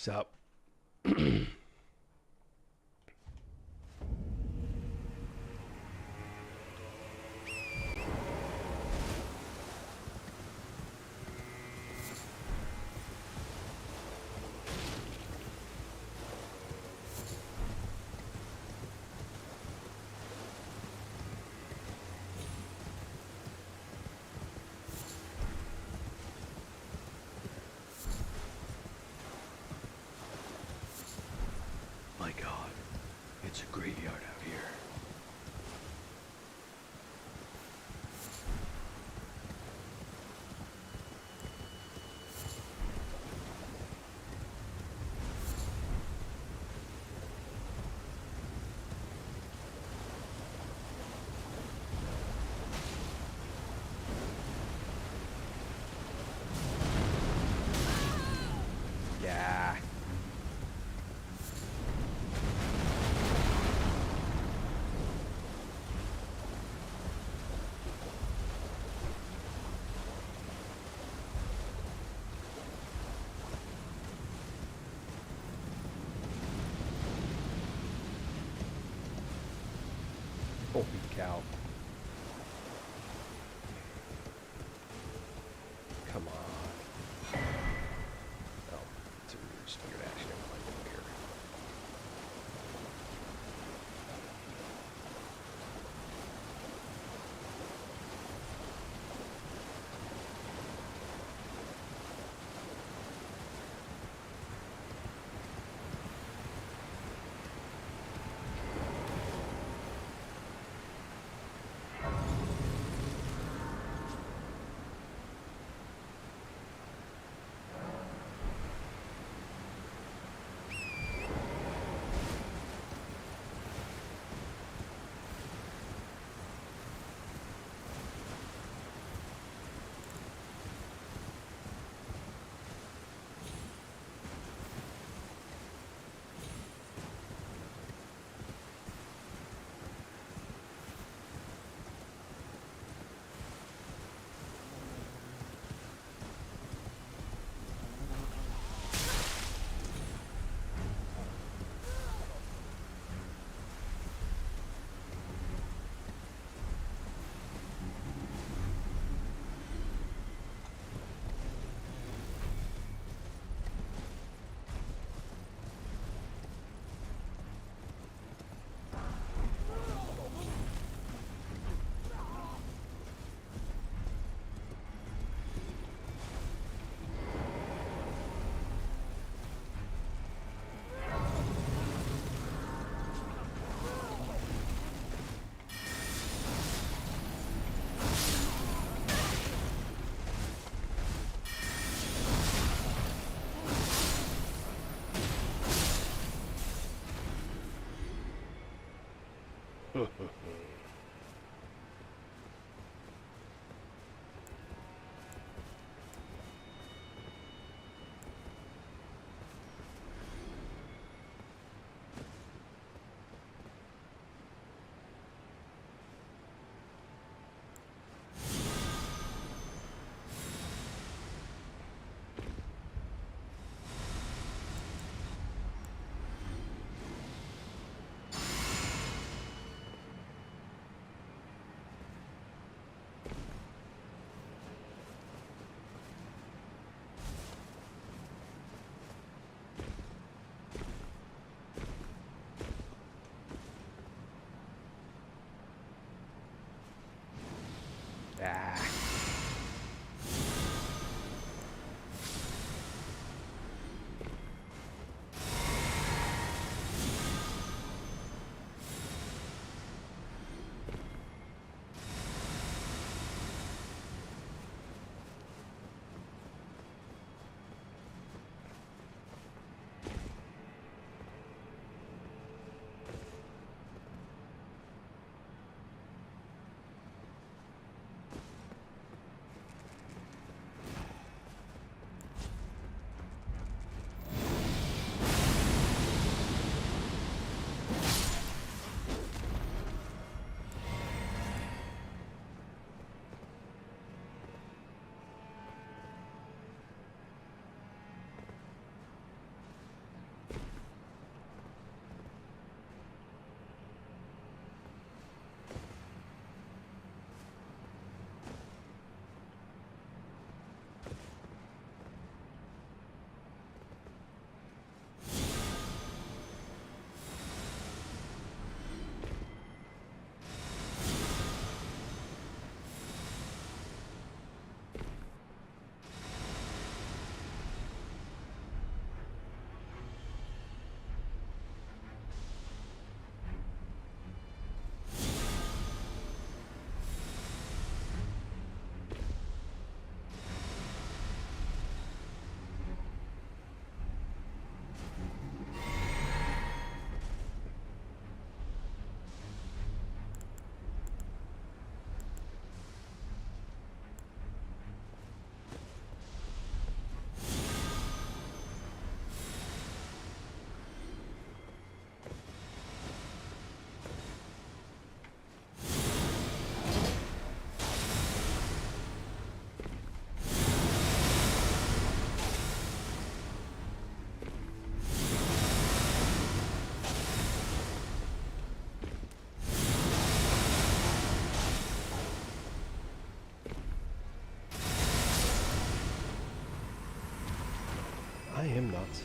Sup? My God, it's a graveyard out here. Yeah. Holy cow. Come on. Oh, it's a weird spirit action. I find it weird.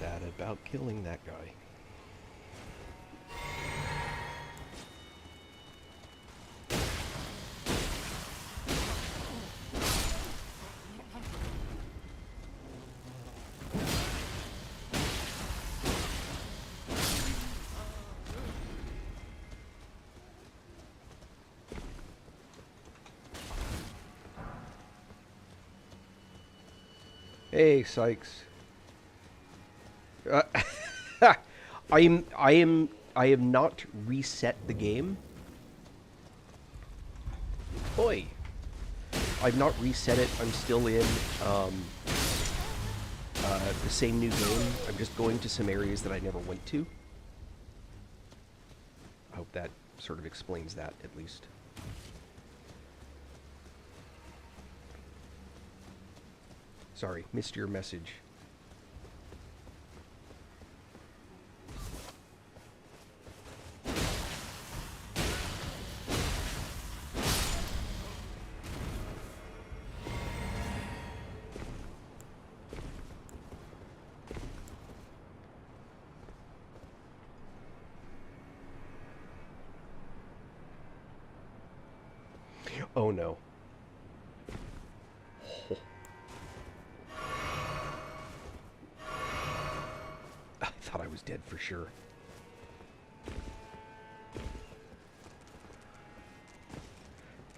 sad about killing that guy. Hey, Sykes. I am not reset the game. Oi. I've not reset it. I'm still in the same new game. I'm just going to some areas that I never went to. I hope that sort of explains that, at least. Sorry, missed your message. Oh no. I thought I was dead for sure.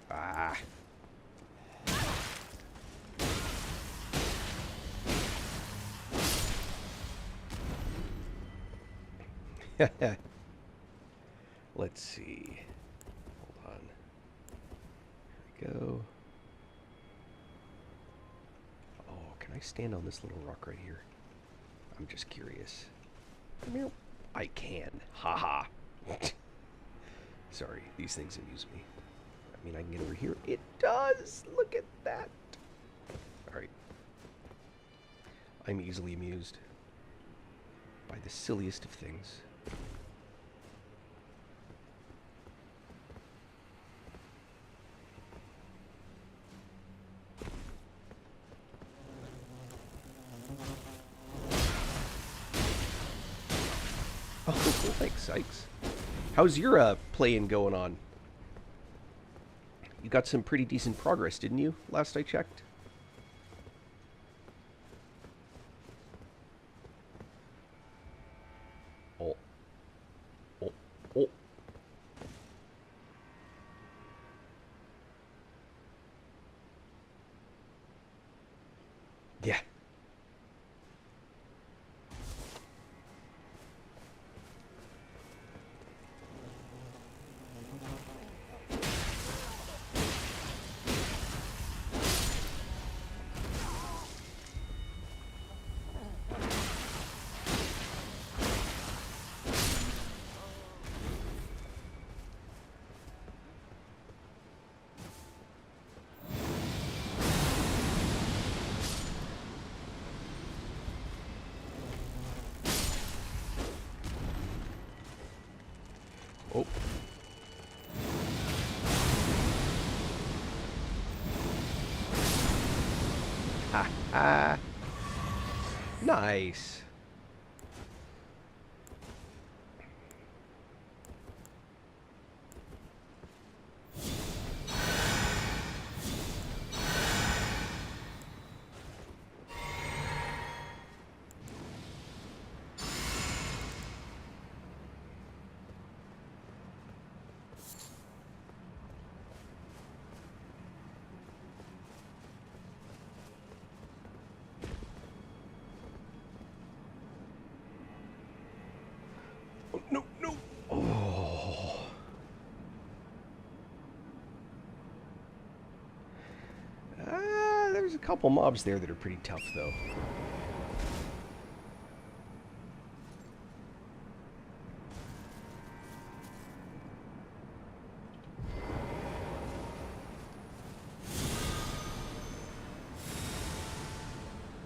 Ah. Let's see. Hold on. Here we go. Oh, can I stand on this little rock right here? I'm just curious. I can. Haha. Sorry, these things amuse me. I mean, I can get over here. It does! Look at that! Alright. I'm easily amused by the silliest of things. Oh, cool. Thanks, Sykes. How's your playing going on? You got some pretty decent progress, didn't you? Last I checked. Oh. Oh. Oh. Yeah. Oh. Ha ha. Nice. Oh, no, no. Oh. There's a couple mobs there that are pretty tough, though.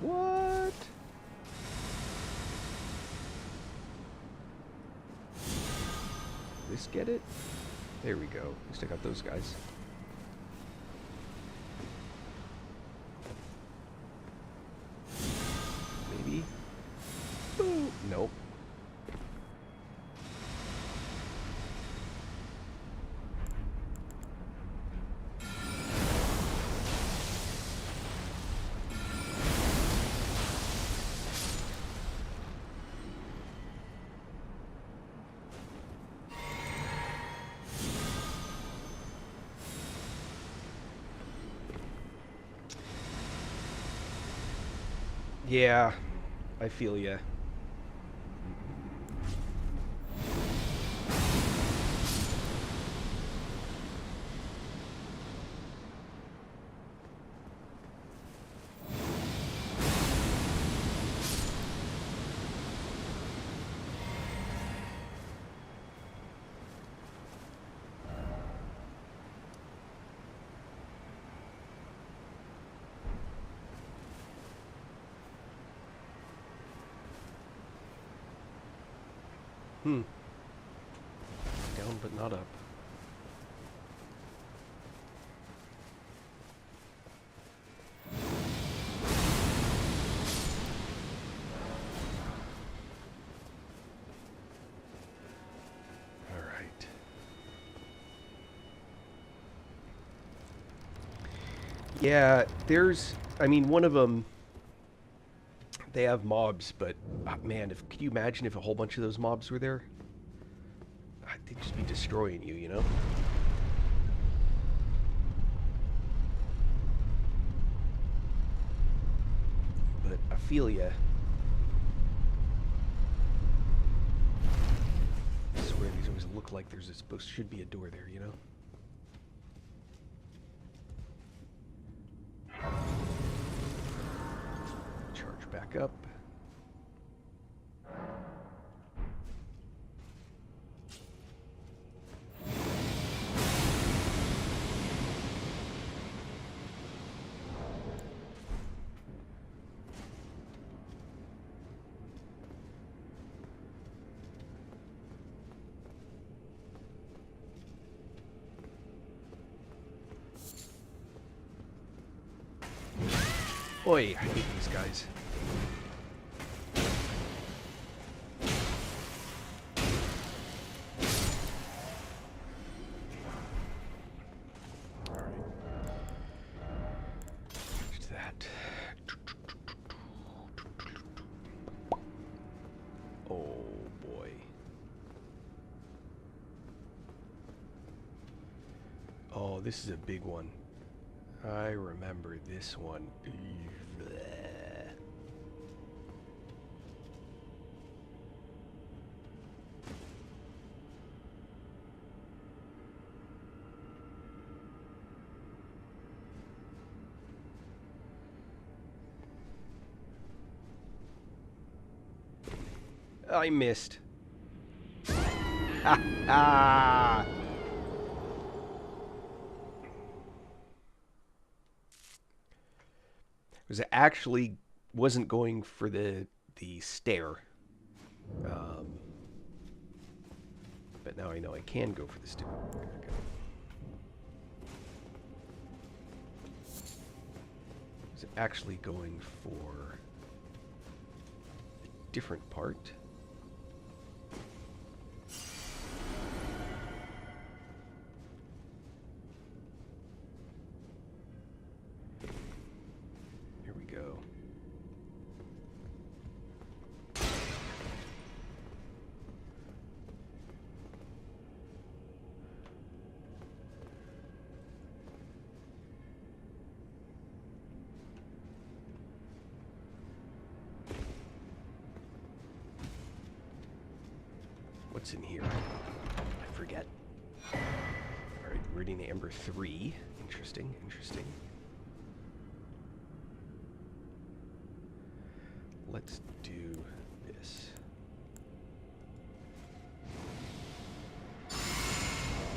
What? This get it? There we go. At least I got those guys. Maybe. Boom. Yeah, I feel ya. Hmm. Down but not up. All right. Yeah, I mean, one of them, they have mobs, but man, could you imagine if a whole bunch of those mobs were there? They'd just be destroying you, you know? But I feel ya. I swear these always look like should be a door there, you know? Charge back up. Oi, I hate these guys. Alright. That. Oh boy. Oh, this is a big one. I remember this one. I missed. Ha ha! Was actually wasn't going for the stair, um, but now I know I can go for the stair. Was actually going for a different part. Here we go. What's in here? I forget. Alright, reading Amber 3. Interesting, interesting. Let's do this.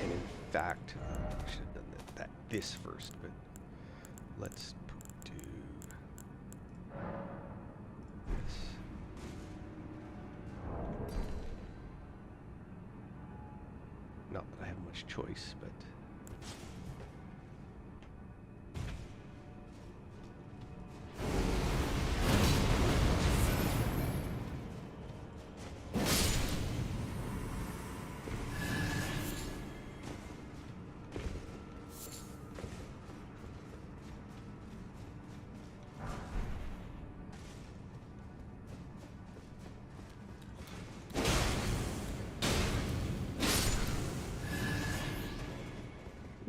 And in fact, I should have done this first, but let's do this. Not that I have much choice, but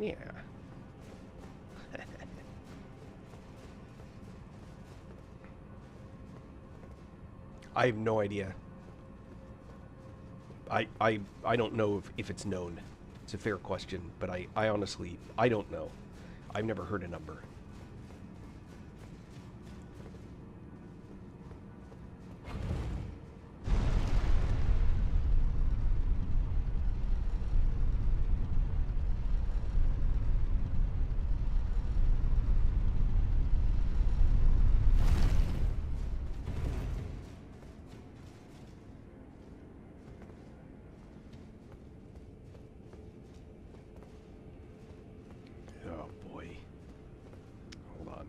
yeah. I have no idea. I don't know if it's known. It's a fair question, but I honestly, I don't know. I've never heard a number. Oh boy. Hold on.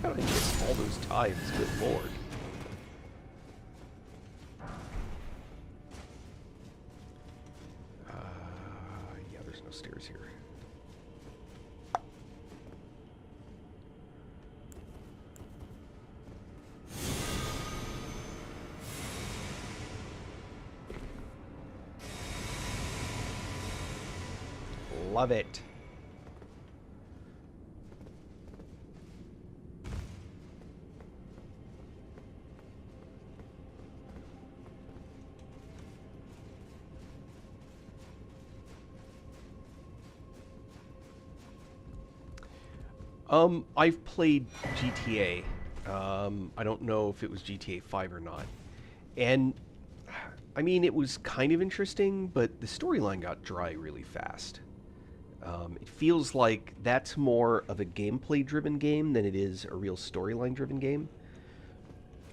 How did I miss all those times? Good lord. Yeah, there's no stairs here. Love it. I've played GTA. I don't know if it was GTA 5 or not. And, I mean, it was kind of interesting, but the storyline got dry really fast. It feels like that's more of a gameplay-driven game than it is a real storyline-driven game.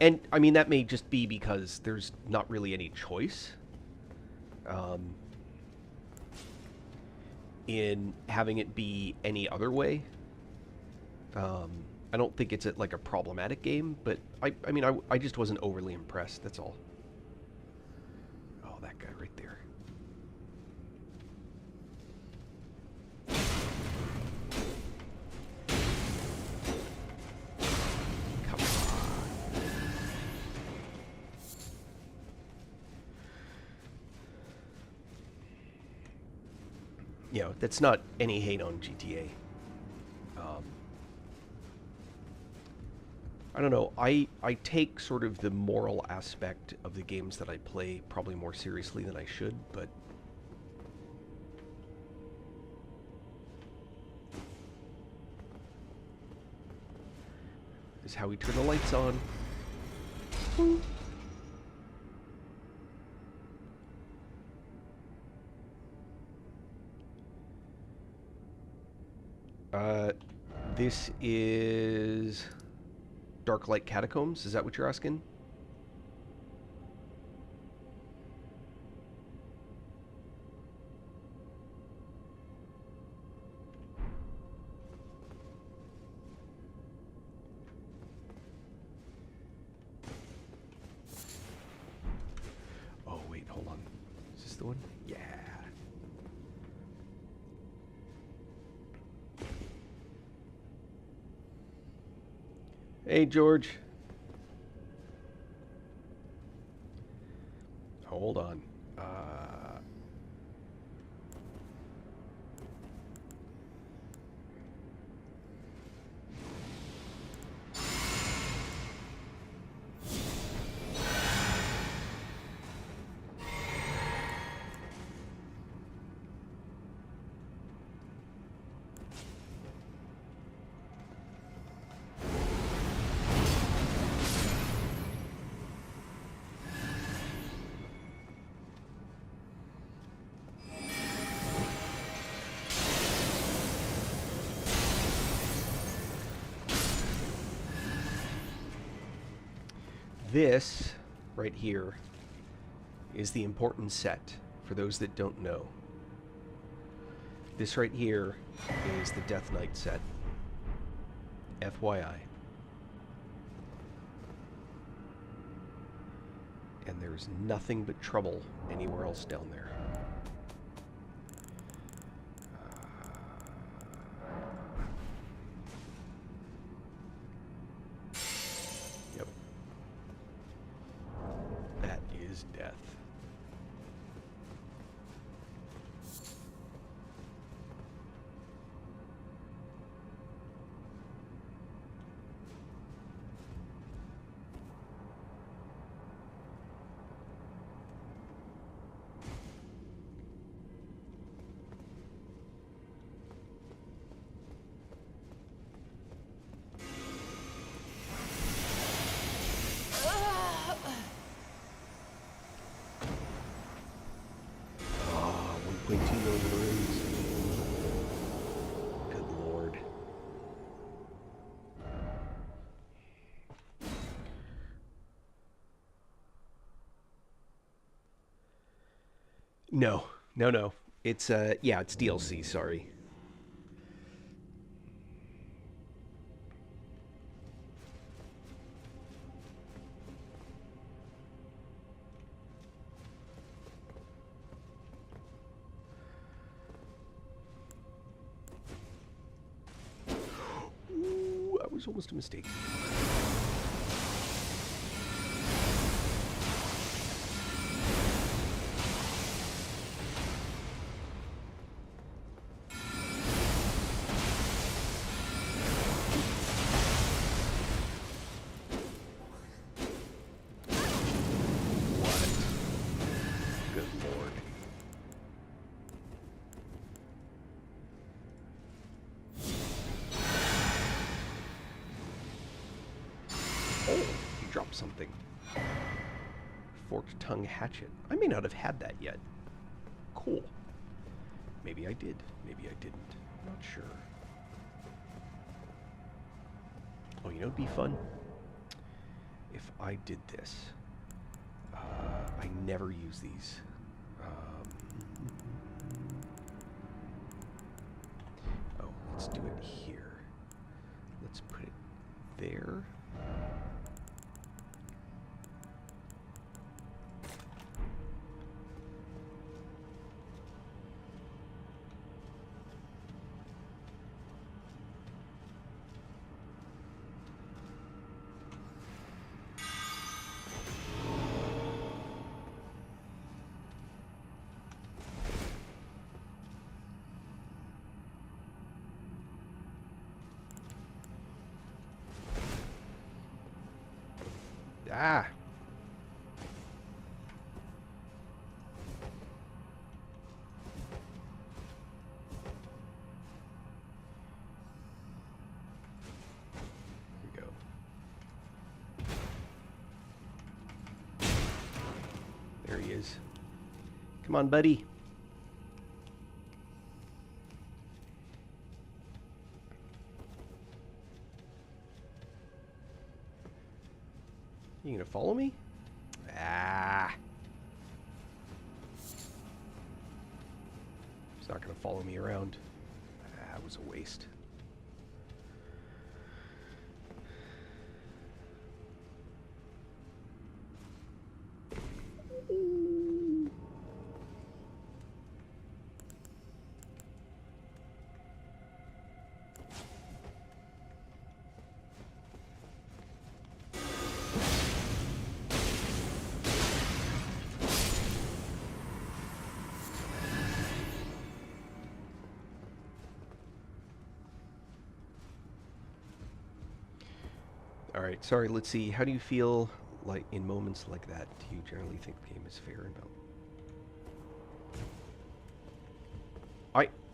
And, I mean, that may just be because there's not really any choice in having it be any other way. I don't think it's like a problematic game, but I mean, I just wasn't overly impressed, that's all. Oh, that guy right there. Come on. You know, that's not any hate on GTA. I don't know. I take sort of the moral aspect of the games that I play probably more seriously than I should, but this is how we turn the lights on. This is Darklight Catacombs. Is that what you're asking? Oh, wait, hold on. Is this the one? Yeah. Hey, George. Hold on. This right here is the important set for those that don't know. This right here is the Death Knight set. FYI. And there's nothing but trouble anywhere else down there. his death. Ah, 1.2 million runes. Good lord. No, no, no. It's yeah, it's DLC. Sorry. Ooh, that was almost a mistake. What? Good lord. Oh, he dropped something. Forked tongue hatchet. I may not have had that yet. Cool. Maybe I did. Maybe I didn't. Not sure. Oh, you know it'd be fun? If I did this. I never use these. Oh, let's do it here. Let's put it there. Ah! Here we go. There he is. Come on, buddy. You gonna follow me? Ah. He's not gonna follow me around. That was a waste. Alright, sorry, let's see. How do you feel like in moments like that? Do you generally think the game is fair and balanced?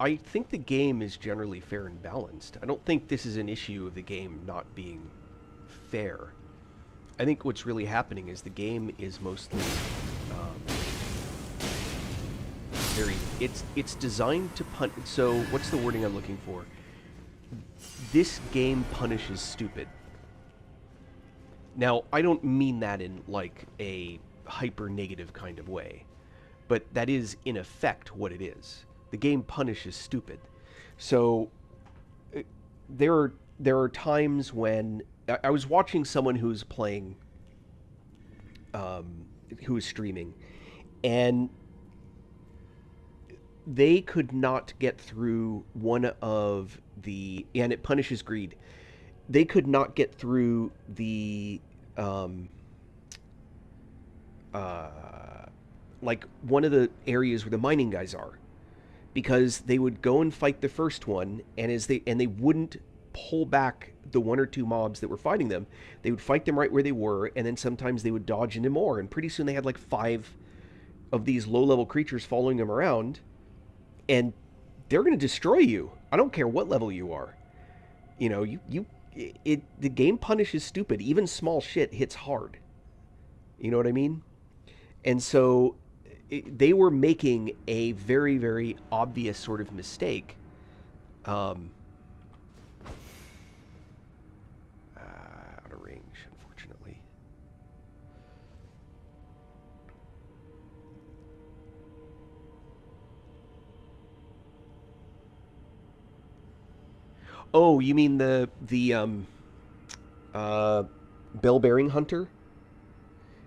I think the game is generally fair and balanced. I don't think this is an issue of the game not being fair. I think what's really happening is the game is mostly it's designed to pun. So what's the wording I'm looking for? This game punishes stupid. Now, I don't mean that in like a hyper negative kind of way, but that is in effect what it is. The game punishes stupid. So there are times when I was watching someone who's playing, who was streaming, and they could not get through one of the, and it punishes greed. They could not get through the uh, like one of the areas where the mining guys are, because they would go and fight the first one, and they wouldn't pull back the one or two mobs that were fighting them. They would fight them right where they were, and then sometimes they would dodge into more, and pretty soon they had like five of these low level creatures following them around, and they're going to destroy you. I don't care what level you are. You know, the game punishes stupid. Even small shit hits hard. You know what I mean? And so they were making a very, very obvious sort of mistake. Um, Out of range, unfortunately. Oh, you mean the uh, bell bearing hunter?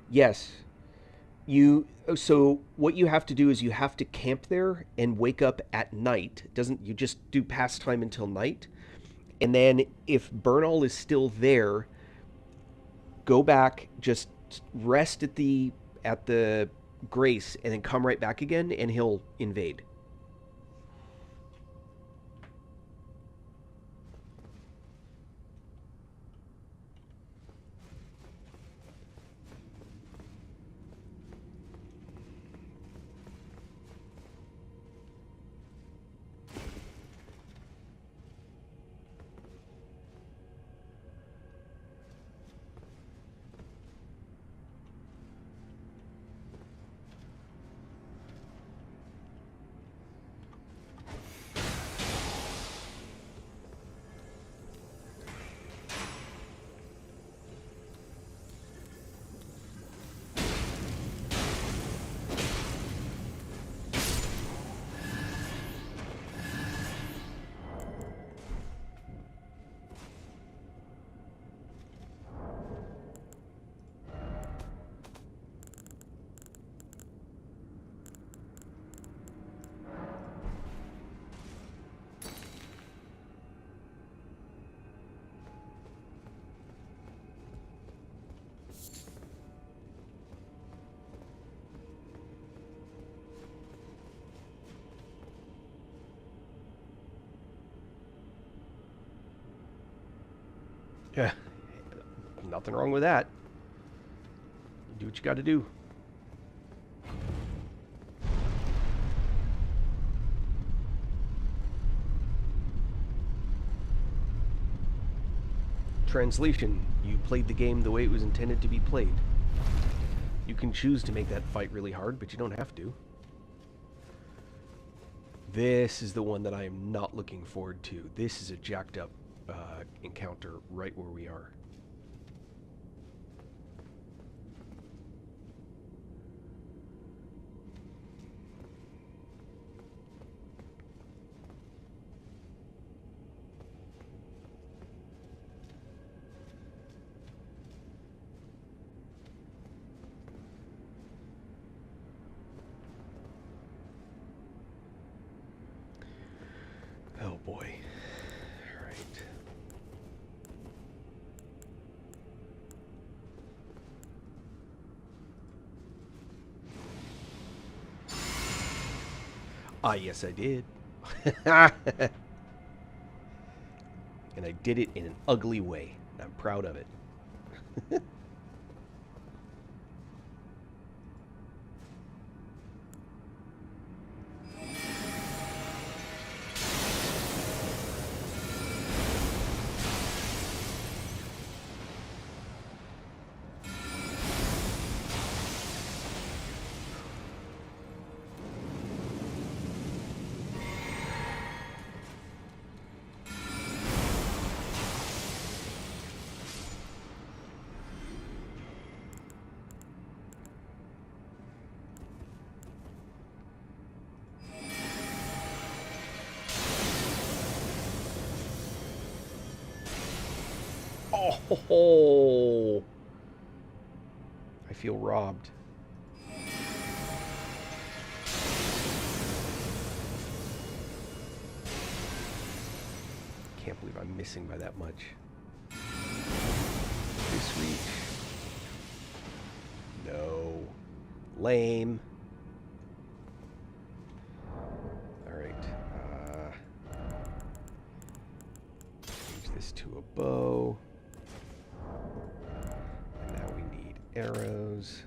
Yes. So what you have to do is you have to camp there and wake up at night. Doesn't You just do pastime until night, and then if Bernal is still there, go back, just rest at the Grace, and then come right back again, and he'll invade. Yeah, nothing wrong with that. Do what you got to do. Translation: you played the game the way it was intended to be played. You can choose to make that fight really hard, but you don't have to. This is the one that I am not looking forward to. This is a jacked up encounter right where we are. Oh boy. All right. Ah, yes, I did. And I did it in an ugly way. I'm proud of it. Oh, I feel robbed. Can't believe I'm missing by that much. This reach. No. Lame. Alright. Change this to a bow. And now we need arrows.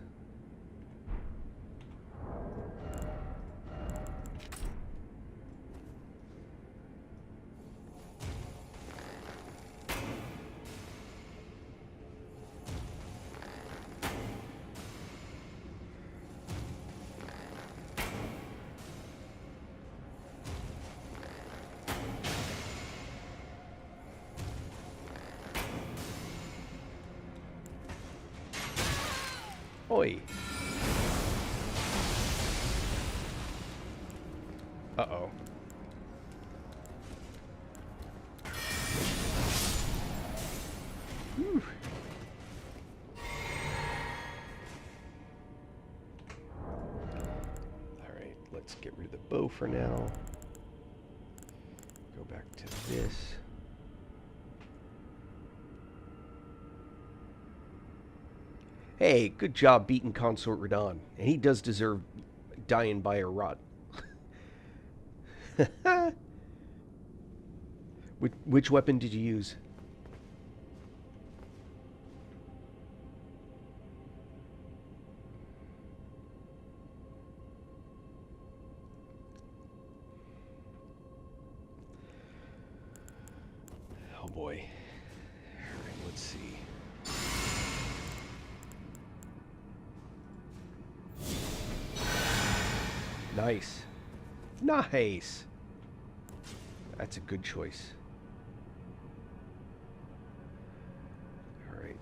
Oi. Uh-oh. Whew. Alright, let's get rid of the bow for now. Go back to this. Hey, good job beating Consort Radon. And he does deserve dying by a rot. Which weapon did you use? Oh boy. Alright, let's see. Nice. Nice. That's a good choice. All right.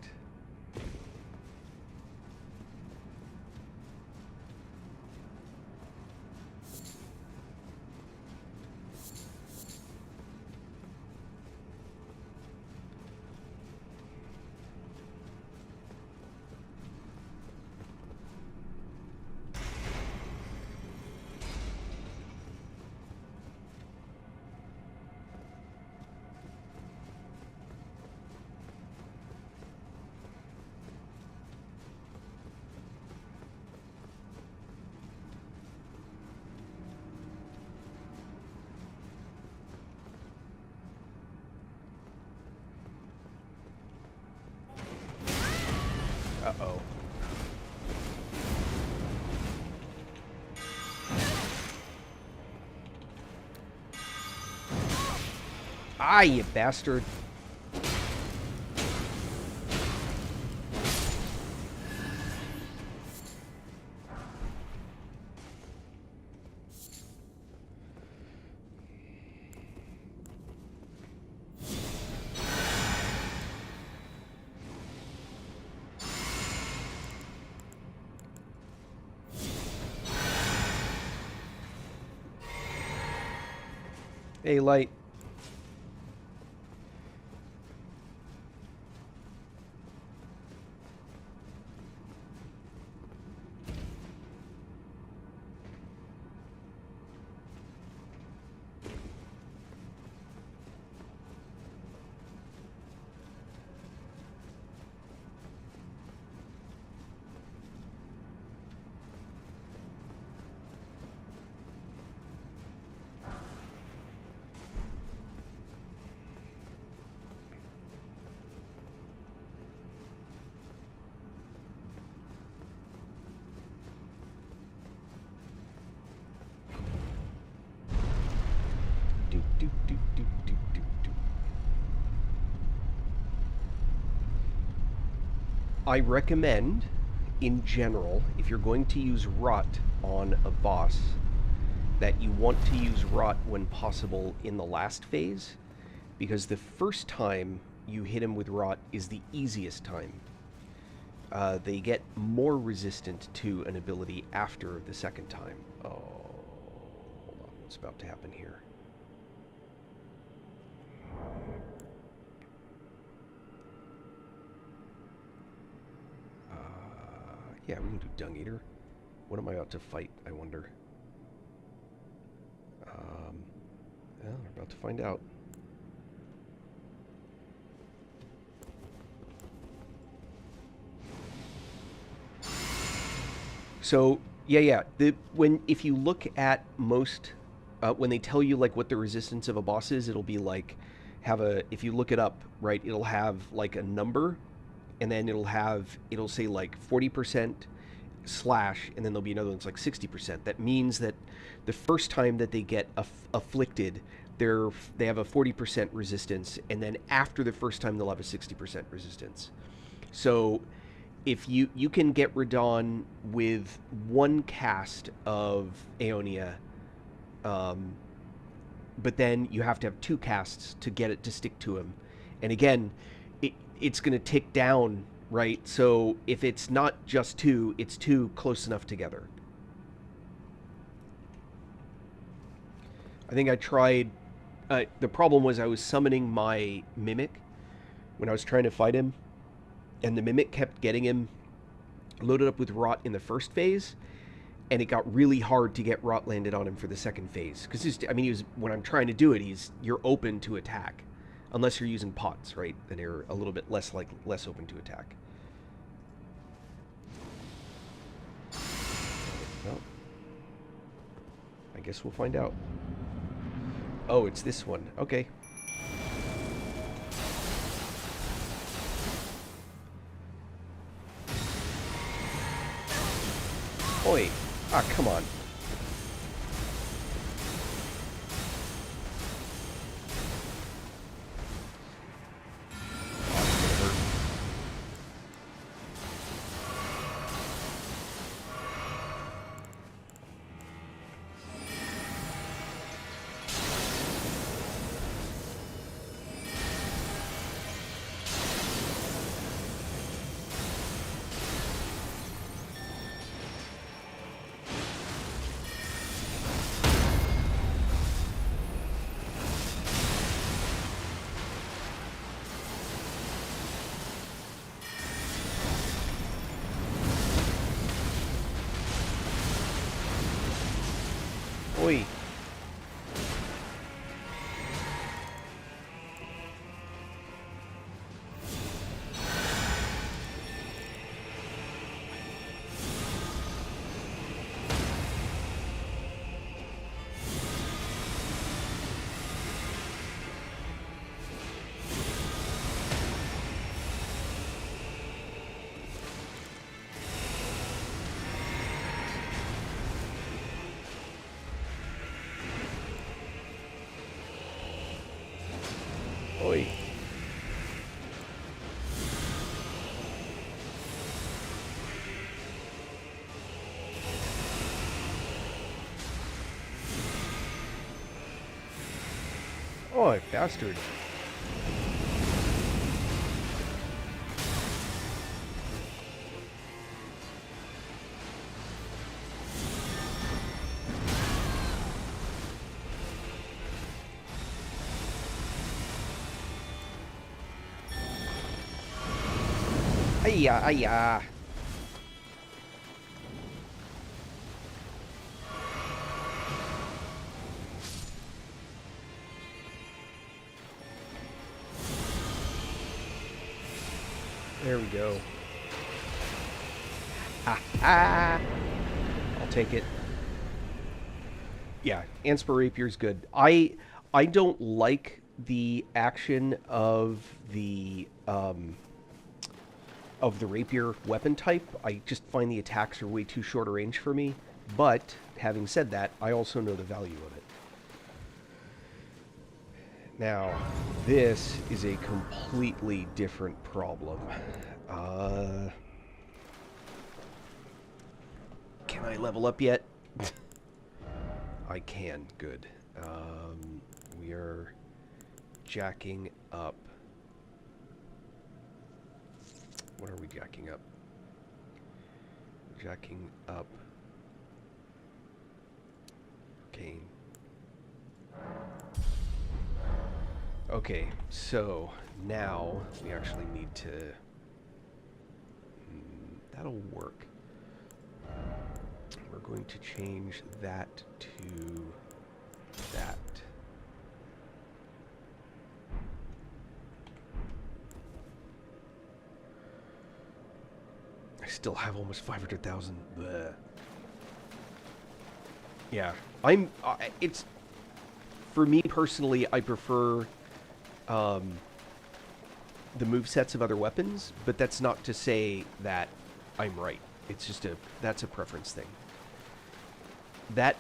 Uh-oh. Ah, you bastard. Hey, Light. I recommend, in general, if you're going to use rot on a boss, that you want to use rot when possible in the last phase, because the first time you hit him with rot is the easiest time. They get more resistant to an ability after the second time. Oh, hold on, what's about to happen here? Yeah, we can do Dung Eater. What am I about to fight, I wonder? Well, we're about to find out. So yeah. If you look at most, when they tell you like what the resistance of a boss is, it'll be like if you look it up, right, it'll have like a number, and then it'll say like 40% slash, and then there'll be another one that's like 60%. That means that the first time that they get afflicted, they have a 40% resistance, and then after the first time they'll have a 60% resistance. So if you can get Radon with one cast of Aeonia, um, but then you have to have two casts to get it to stick to him. And again, it's going to tick down, right? So if it's not just two, it's two close enough together. I think I tried. The problem was I was summoning my Mimic when I was trying to fight him, and the Mimic kept getting him loaded up with Rot in the first phase, and it got really hard to get Rot landed on him for the second phase. Because when I'm trying to do it, you're open to attack, unless you're using pots, right? Then you're a little bit less open to attack. Well, I guess we'll find out. Oh, it's this one. Okay. Oi. Ah, come on. Oi. Oi. Oi, bastard. Hiya, hiya. There we go. Ha ha! I'll take it. Yeah, Anspar Rapier's good. I don't like the action of the rapier weapon type. I just find the attacks are way too short a range for me. But having said that, I also know the value of it. Now, this is a completely different problem. Can I level up yet? I can. Good. We are jacking up. What are we jacking up? Jacking up. Cane. Okay, so now we actually need to... that'll work. We're going to change that to that. I still have almost 500,000. Yeah, I'm. It's for me personally. I prefer the movesets of other weapons, but that's not to say that I'm right. It's just that's a preference thing. That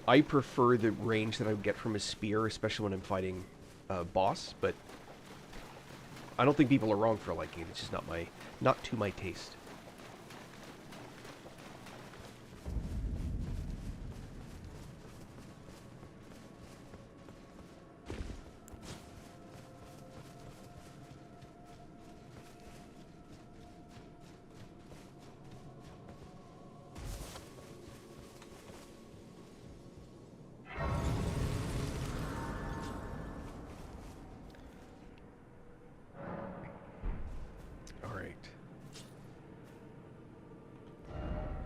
I prefer the range that I would get from a spear, especially when I'm fighting a boss. But I don't think people are wrong for liking it. It's just not to my taste. All right.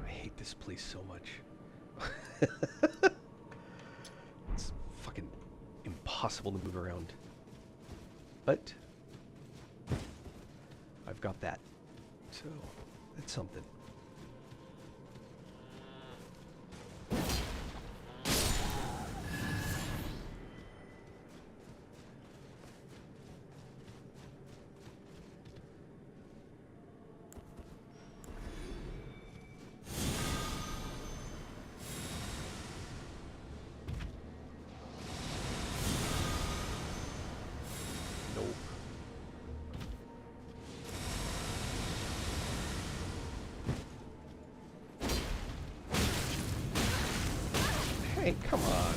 I hate this place so much. It's fucking impossible to move around. But I've got that. So that's something. Nope. Hey, come on.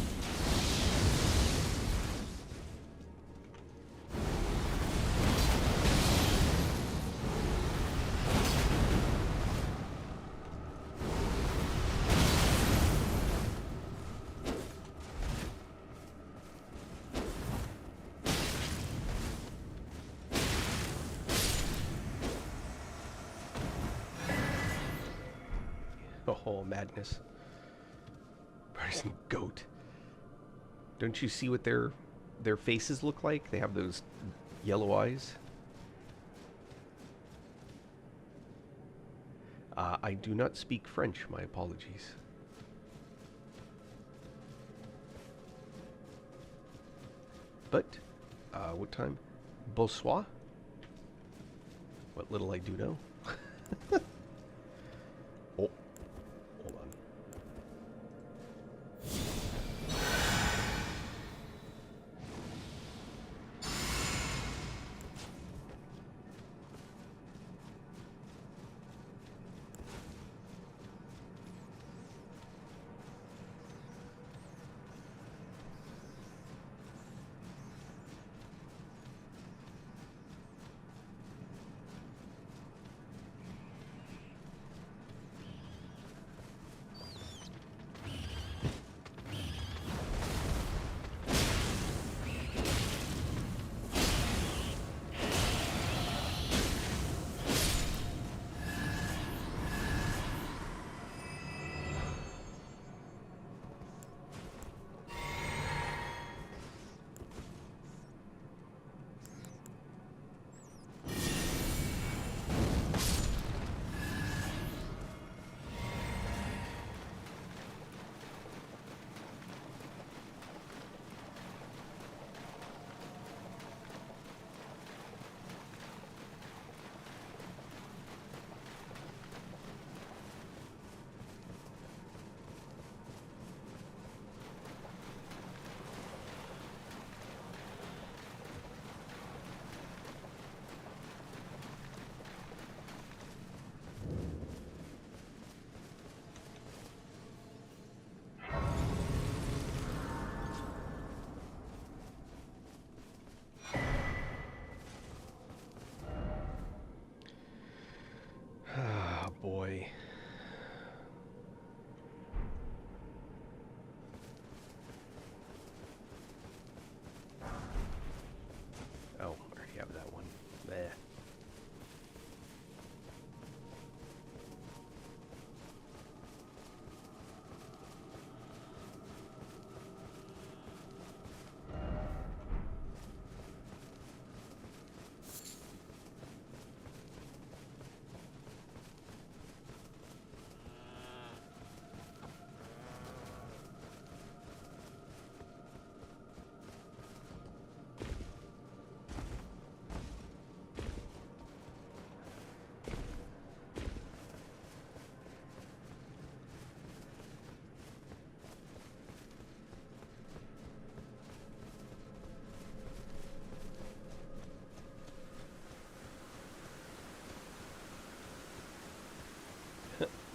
Oh, madness. Person goat. Don't you see what their faces look like? They have those yellow eyes. I do not speak French. My apologies. But, what time? Bonsoir? What little I do know. Oh, hold on.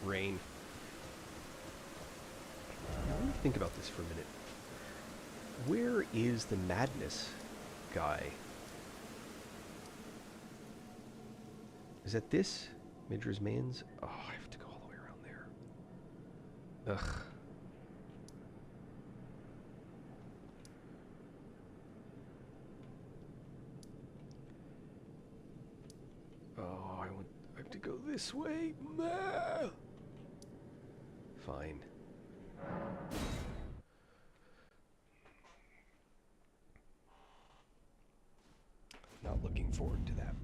brain. Now, let me think about this for a minute. Where is the madness guy? Is that this? Midra's Man's? Oh, I have to go all the way around there. Ugh. Oh, I have to go this way. Fine. Not looking forward to that.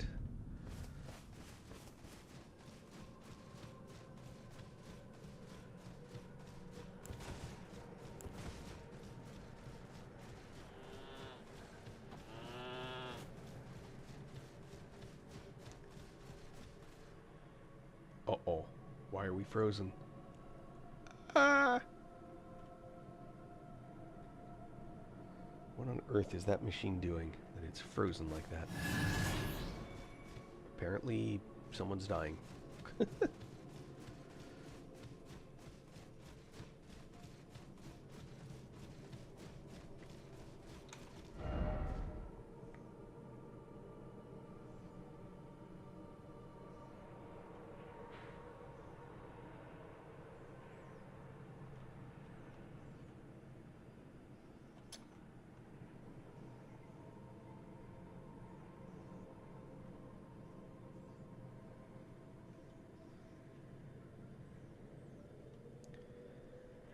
Uh-oh. Why are we frozen? Ah! What on earth is that machine doing that it's frozen like that? Apparently, someone's dying.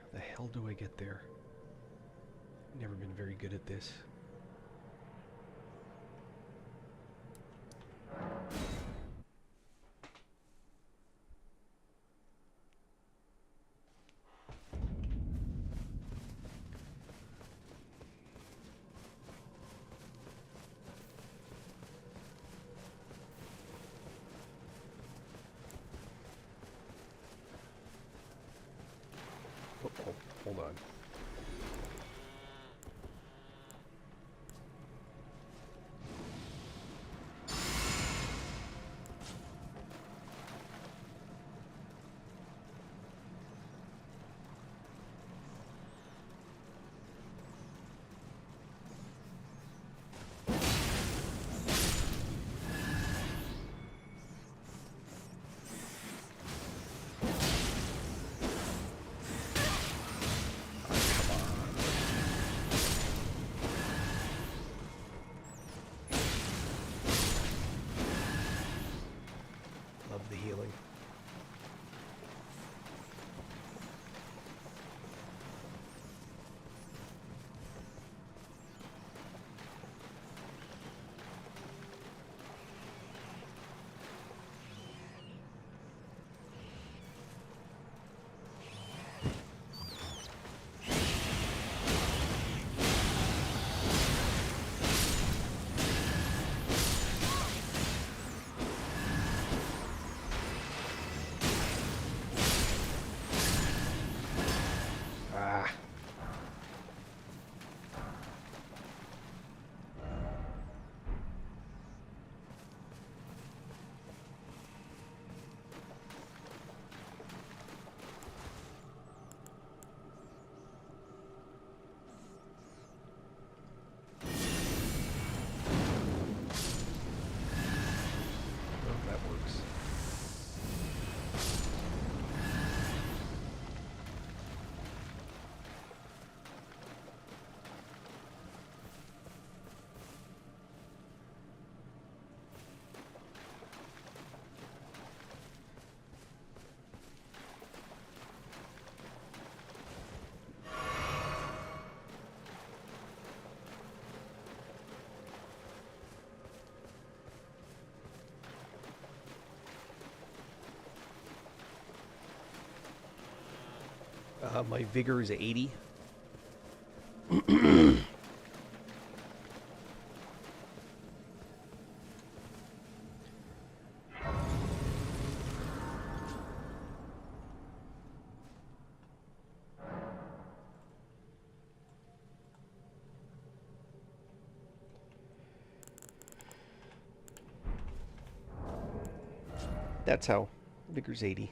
How the hell do I get there? Never been very good at this. Oh, hold on. Love the healing. Ah. Well, that works. My vigor is 80. That's how. Vigor's 80.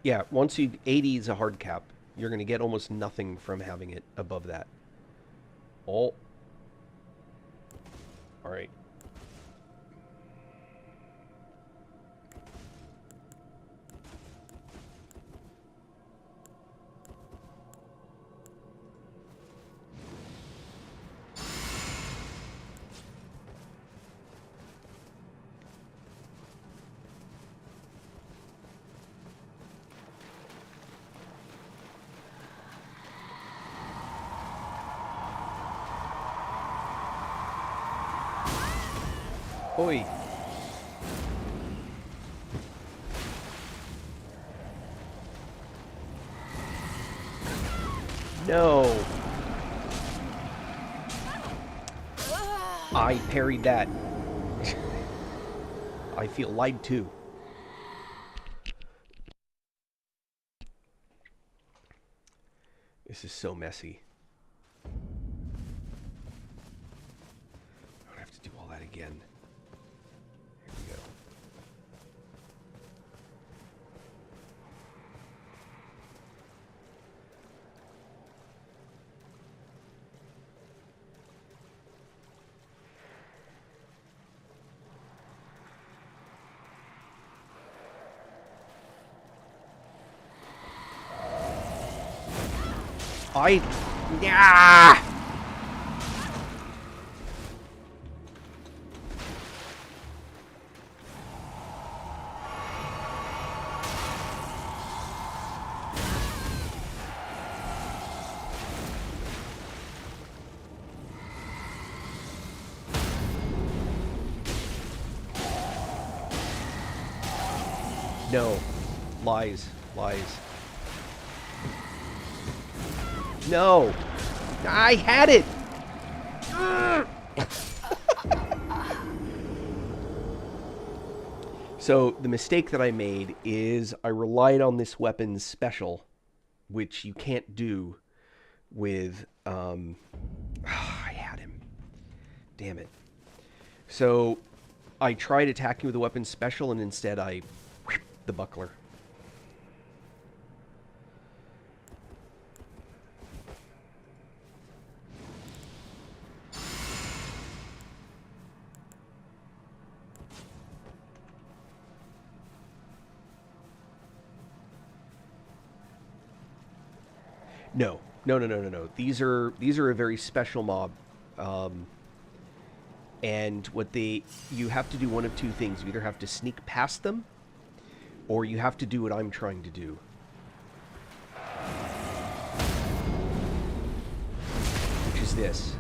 Yeah, once you 80 is a hard cap. You're going to get almost nothing from having it above that. Oh, all right. Oi. No. I parried that. I feel lied to. This is so messy. I don't have to do all that again. Here we go. Yeah! No. Lies. Lies. No! I had it! So, the mistake that I made is I relied on this weapon's special, which you can't do with, I had him. Damn it. So, I tried attacking with the weapon special, and instead I whipped the buckler. No, no, no, no, no, no. These are a very special mob, um, and you have to do one of two things. You either have to sneak past them, or you have to do what I'm trying to do, which is this.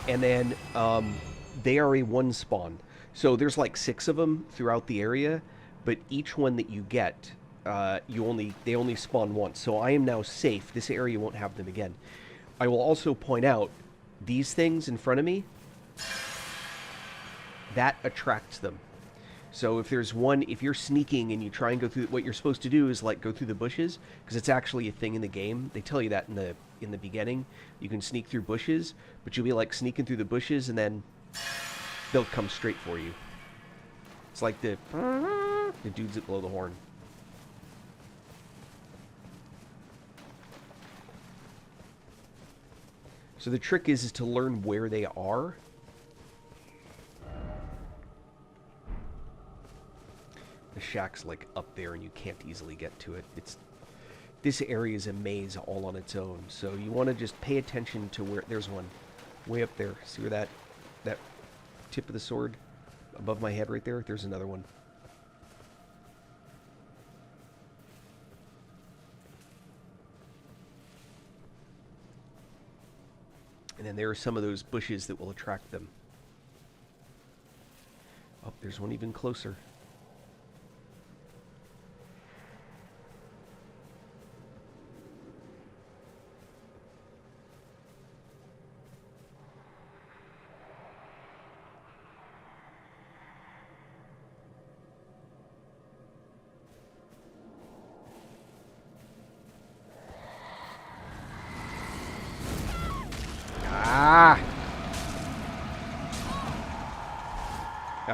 And then they are a one spawn. So there's like 6 of them throughout the area, but each one that you get, they only spawn once. So I am now safe. This area won't have them again. I will also point out these things in front of me. That attracts them. So if there's one, if you're sneaking and you try and go through, what you're supposed to do is like go through the bushes, because it's actually a thing in the game. They tell you that in the beginning. You can sneak through bushes, but you'll be like sneaking through the bushes and then they'll come straight for you. It's like the dudes that blow the horn. So the trick is to learn where they are. The shack's like up there and you can't easily get to it. This area is a maze all on its own. So you want to just pay attention to where there's one way up there. See where that tip of the sword above my head right there? There's another one. And then there are some of those bushes that will attract them. Oh, there's one even closer. Ah!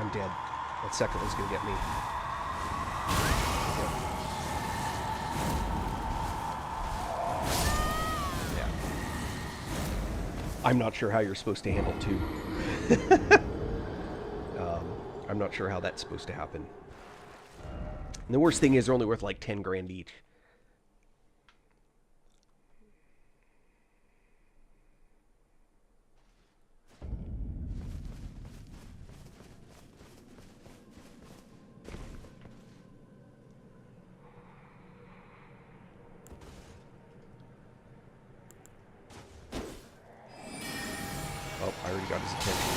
I'm dead. That second one's gonna get me. Yeah. I'm not sure how you're supposed to handle two. I'm not sure how that's supposed to happen. And the worst thing is they're only worth like 10 grand each. Oh, I already got his attention.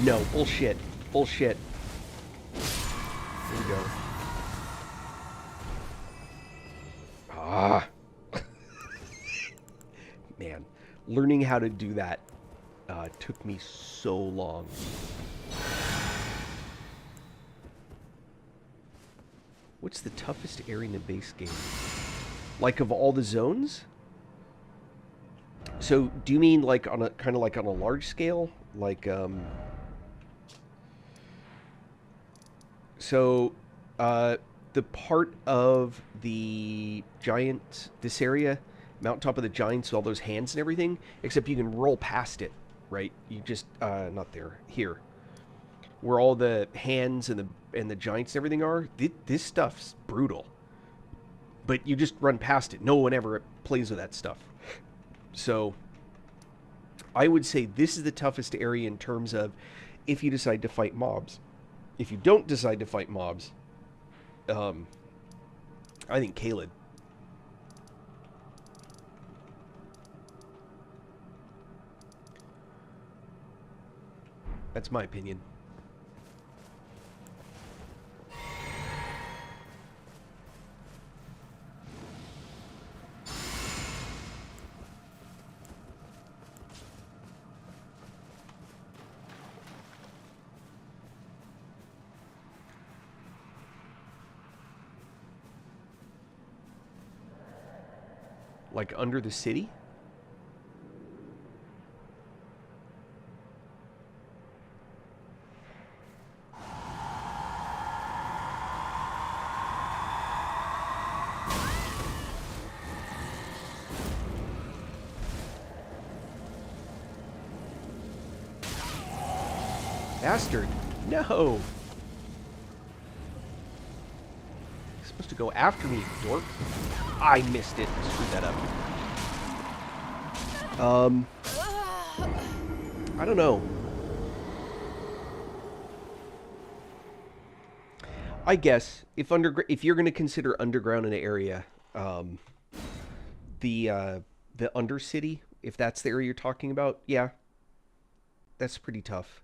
No, bullshit. Bullshit. Here we go. Ah. Man, learning how to do that took me so long. What's the toughest area in the base game? Like of all the zones? So, do you mean like on a kind of like on a large scale? Like So, the part of the giant, this area, mountaintop of the giants, all those hands and everything, except you can roll past it, right? You just, not there, here, where all the hands and the giants and everything are. This stuff's brutal, but you just run past it. No one ever plays with that stuff. So, I would say this is the toughest area in terms of if you decide to fight mobs. If you don't decide to fight mobs, I think Caelid. That's my opinion. Like under the city? Bastard. No. You're supposed to go after me, dork. I missed it. Screwed that up. I don't know. I guess if you're going to consider underground in an area, the Undercity, if that's the area you're talking about, yeah, that's pretty tough.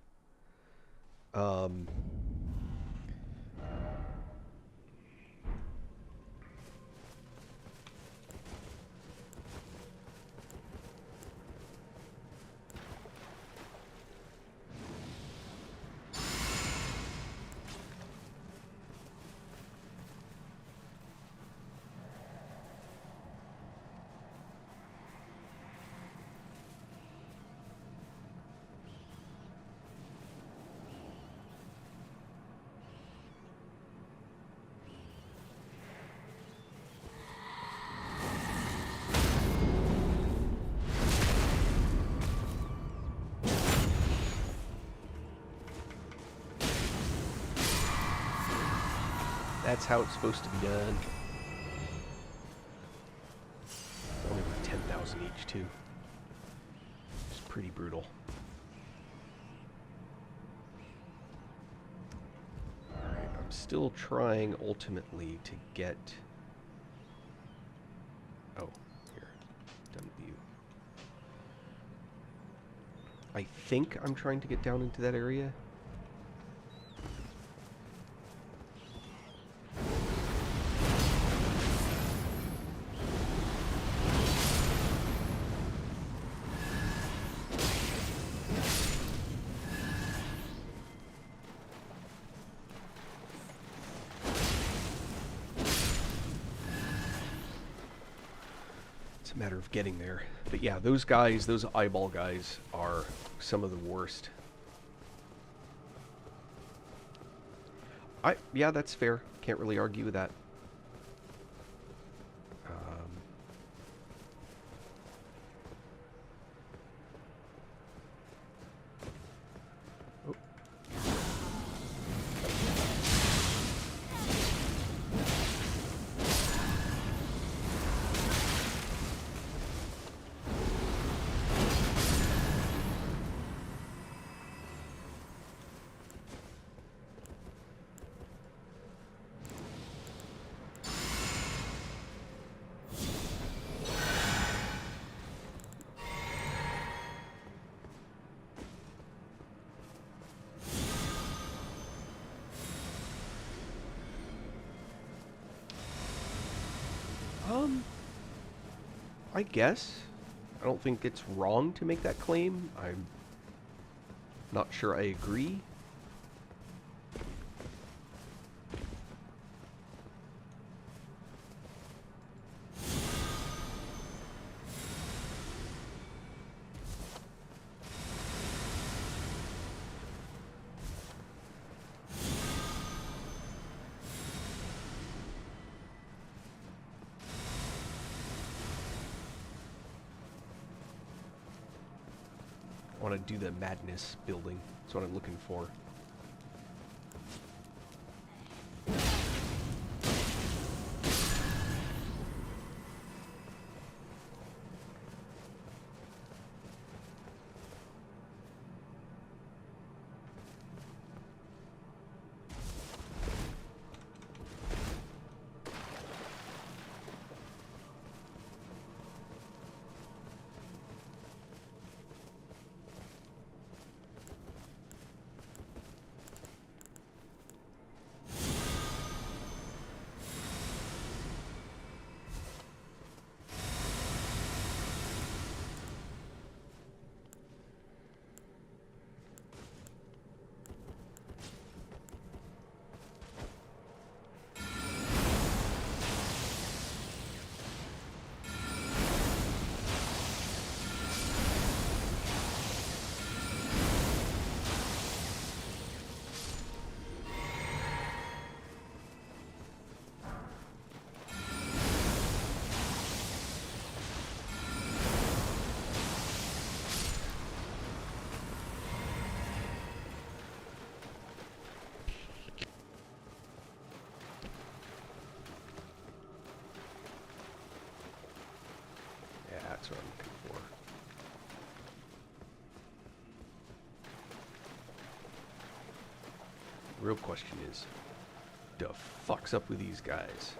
That's how it's supposed to be done. Only worth 10,000 each, too. It's pretty brutal. Alright, I'm still trying ultimately to get... Oh, here. Done view. I think I'm trying to get down into that area. It's a matter of getting there. But yeah, those guys, those eyeball guys, are some of the worst. Yeah, that's fair. Can't really argue with that. Oh. I guess. I don't think it's wrong to make that claim. I'm not sure I agree. I want to do the madness building. That's what I'm looking for. That's what I'm looking for. The real question is, the fuck's up with these guys?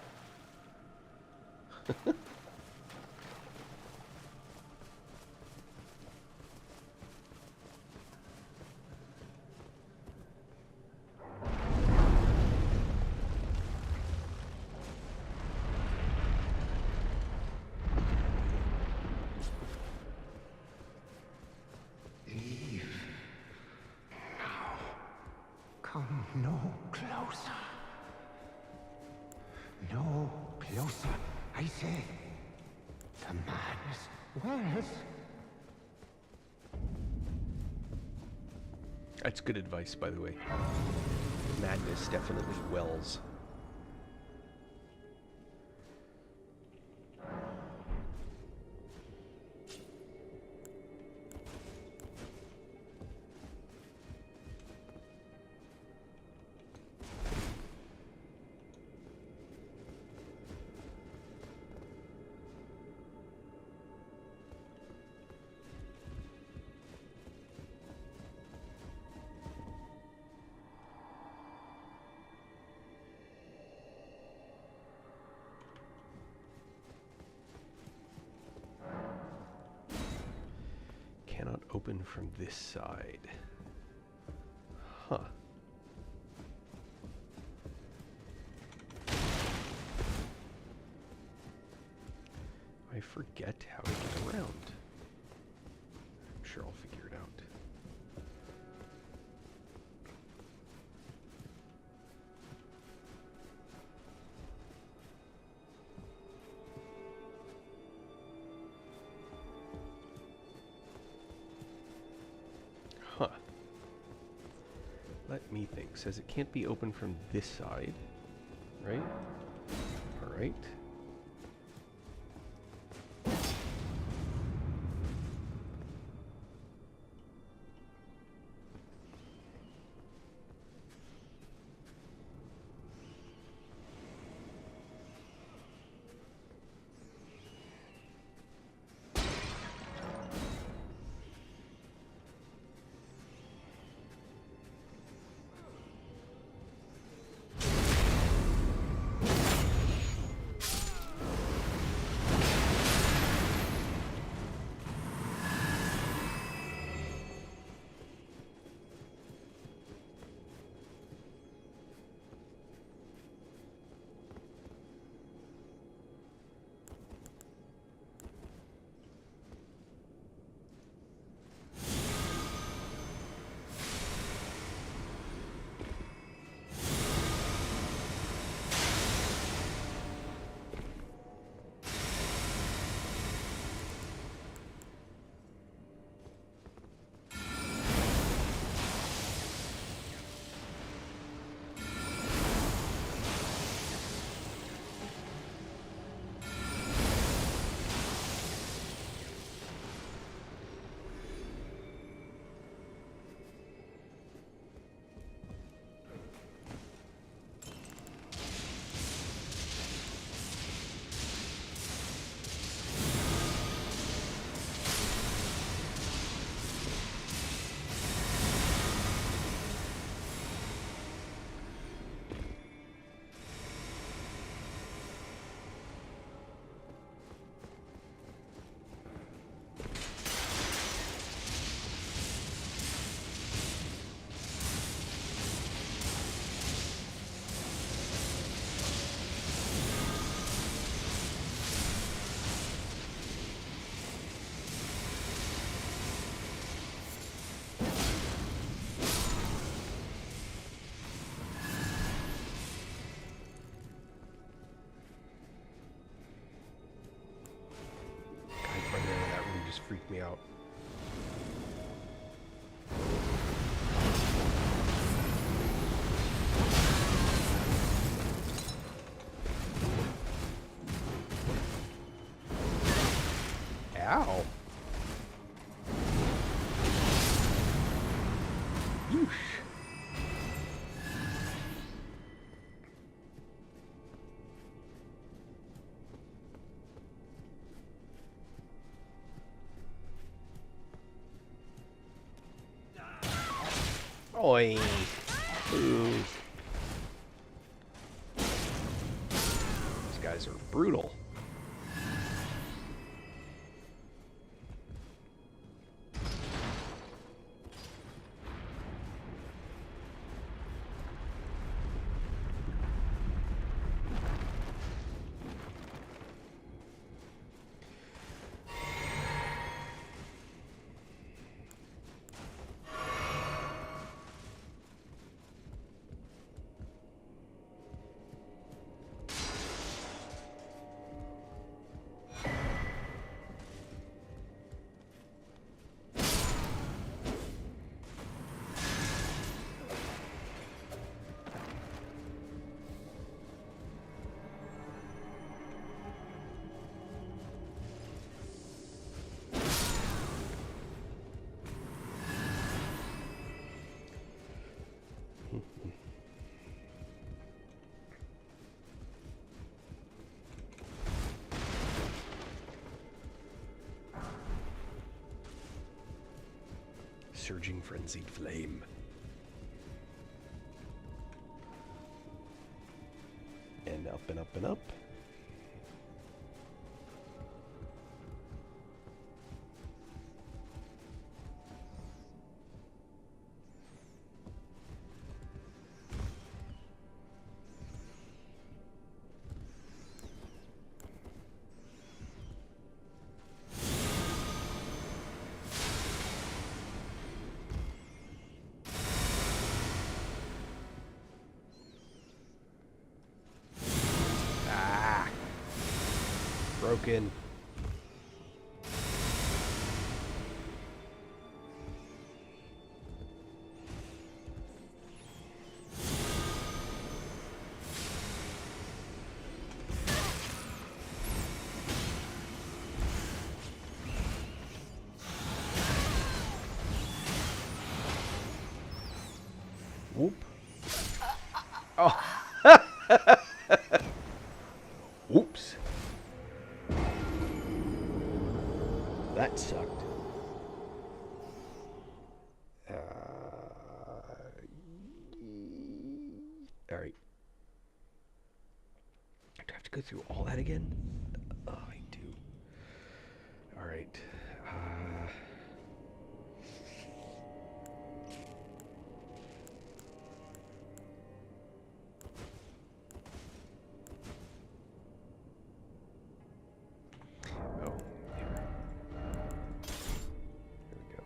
Come no closer. No closer, I say. The madness wells. That's good advice, by the way. Madness definitely wells. Cannot open from this side. Huh. I forget how to get around. I'm sure I'll figure it out. Let me think. Says it can't be opened from this side, right? All right. Freaked me out. Ow. Yeesh. Oi. Ooh. These guys are brutal. Surging frenzied flame. And up and up and up. Broken. Oops. That sucked. All right. Do I have to go through all that again? Oh, I do. All right. Oh, here. There we go.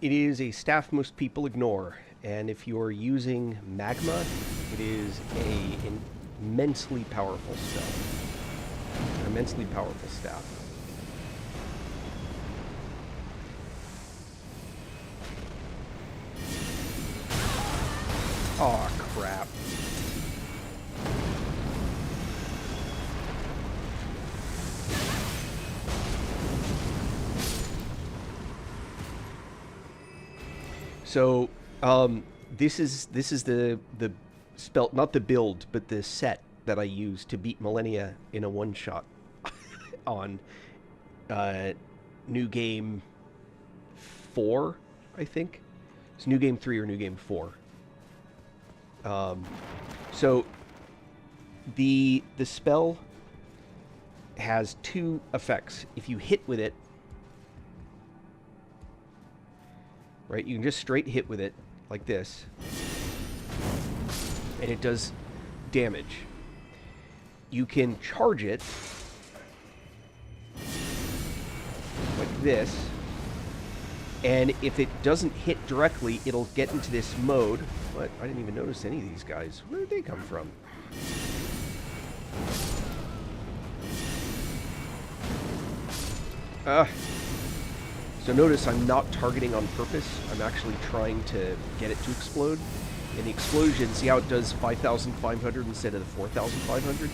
It is a staff most people ignore, and if you're using magma, it is an immensely powerful spell. An immensely powerful staff. Aw, crap. So, this is the spell, not the build, but the set that I use to beat Millennia in a one shot on New Game 4, I think. It's New Game 3 or New Game 4. So the spell has two effects. If you hit with it, right, you can just straight hit with it like this, and it does damage. You can charge it like this, and if it doesn't hit directly, it'll get into this mode. What? I didn't even notice any of these guys. Where did they come from? So notice I'm not targeting on purpose. I'm actually trying to get it to explode. And the explosion, see how it does 5,500 instead of the 4,500?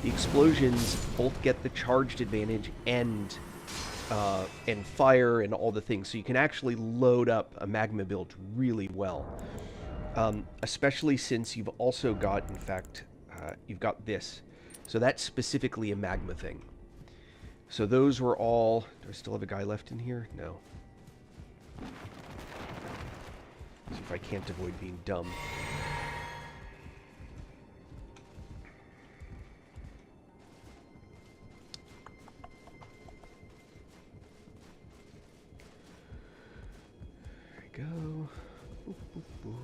The explosions both get the charged advantage and fire and all the things. So you can actually load up a magma build really well. Especially since you've also got, in fact, you've got this. So that's specifically a magma thing. So those were all... Do I still have a guy left in here? No. See if I can't avoid being dumb. we go. Boop, boop, boop.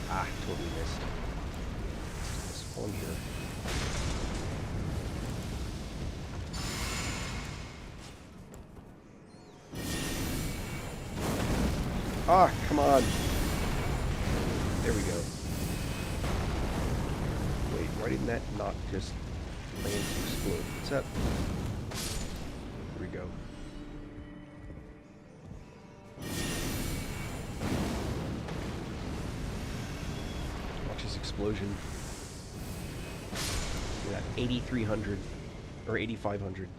Ah, totally missed. This one here. Ah, come on. There we go. Wait, why didn't that not just land to explode? What's up? Here we go. Watch this explosion. Look at that, 8,300 or 8,500.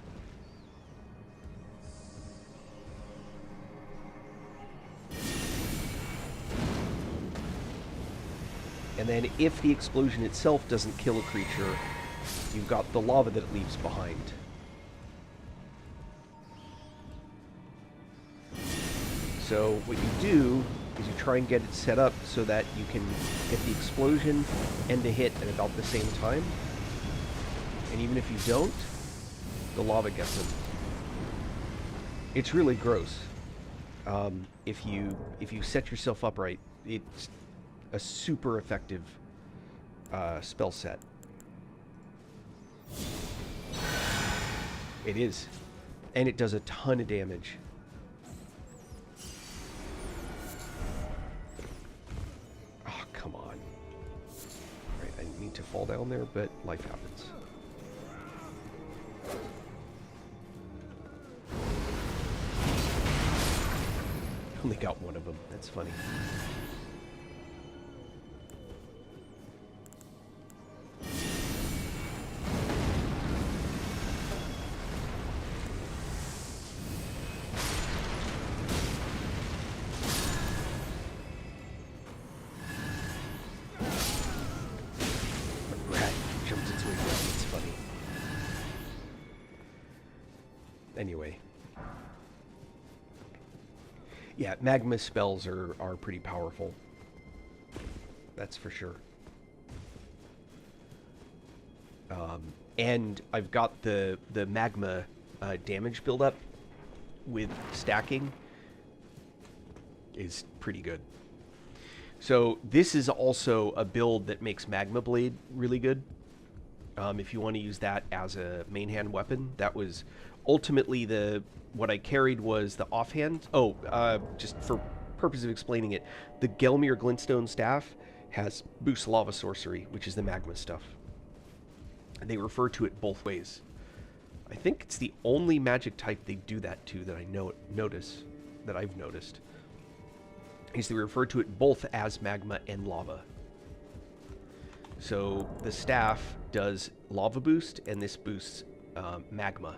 And then if the explosion itself doesn't kill a creature, you've got the lava that it leaves behind. So what you do is you try and get it set up so that you can get the explosion and the hit at about the same time. And even if you don't, the lava gets them. It's really gross. If you set yourself up right, it's a super effective spell set. It is. And it does a ton of damage. Oh, come on. Right, I didn't mean to fall down there, but life happens. Only got one of them. That's funny. Anyway. Yeah, magma spells are pretty powerful. That's for sure. And I've got the magma damage buildup with stacking is pretty good. So this is also a build that makes Magma Blade really good. If you want to use that as a main hand weapon, that was ultimately what I carried was the offhand. Oh, just for purpose of explaining it, the Gelmir Glintstone staff has boost lava sorcery, which is the magma stuff. And they refer to it both ways. I think it's the only magic type they do that to that I that I've noticed. Is they refer to it both as magma and lava. So the staff does lava boost, and this boosts magma.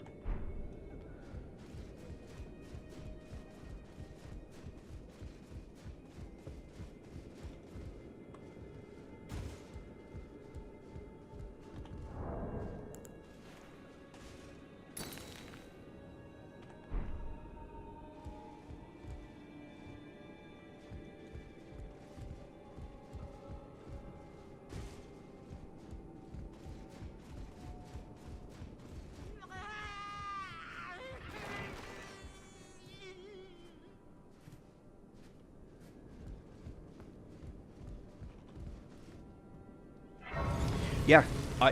Yeah,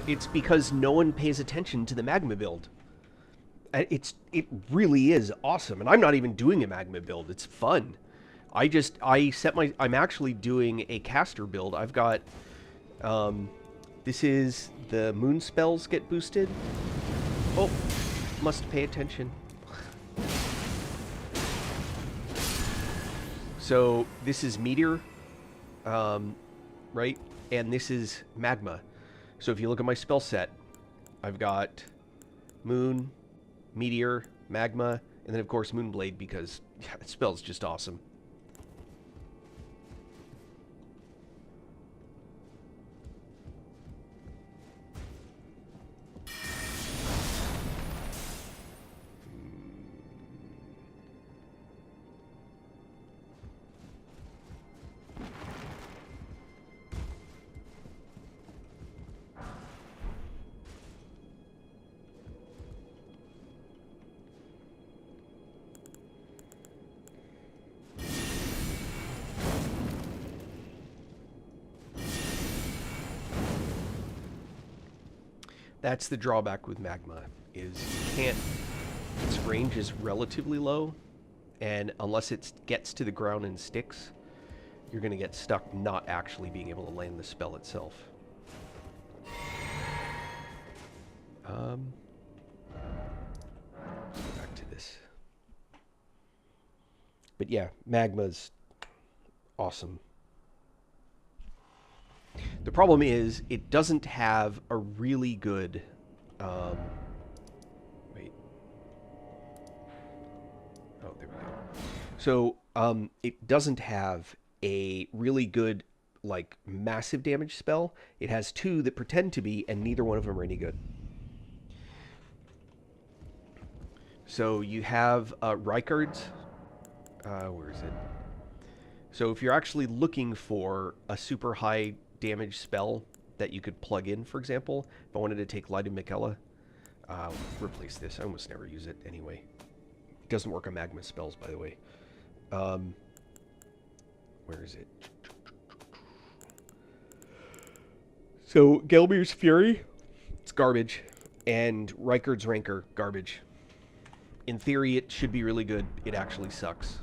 it's because no one pays attention to the magma build. It really is awesome, and I'm not even doing a magma build. It's fun. I'm actually doing a caster build. I've got, this is the moon spells get boosted. Oh, must pay attention. So this is meteor, right? And this is magma. So if you look at my spell set, I've got moon, meteor, magma, and then of course Moonblade because yeah, that spell's just awesome. That's the drawback with magma, is you can't... Its range is relatively low, and unless it gets to the ground and sticks, you're going to get stuck not actually being able to land the spell itself. Let's go back to this. But yeah, magma's awesome. The problem is it doesn't have a really good... wait. Oh, there we go. So, it doesn't have a really good, like, massive damage spell. It has two that pretend to be, and neither one of them are any good. So you have Rykard's. Where is it? So if you're actually looking for a super high damage spell that you could plug in, for example, if I wanted to take Light of Miquella, replace this. I almost never use it anyway. It doesn't work on magma spells, by the way. Where is it? So Gelmir's Fury, it's garbage, and Rykard's Rancor, garbage. In theory, it should be really good. It actually sucks.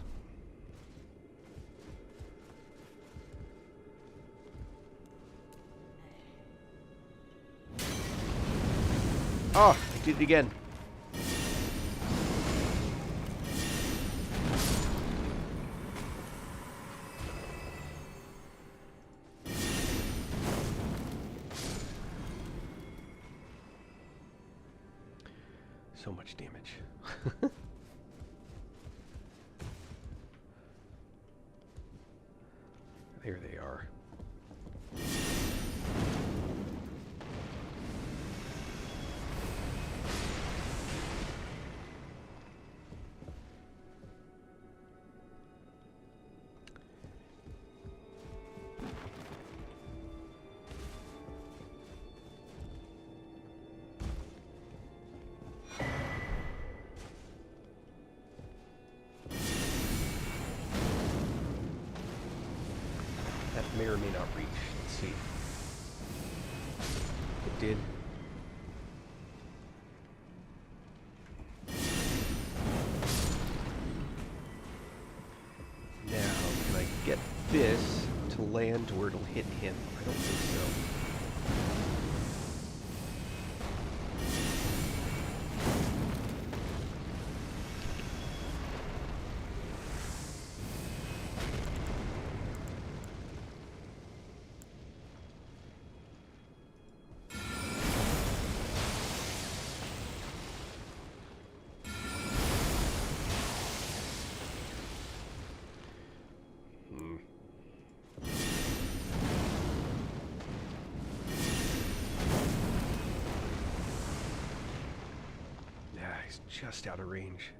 Oh, I did it again. So much damage. There they are. May or may not reach. Let's see. It did. Now, can I get this to land to where it'll hit him? I don't think so. Just out of range.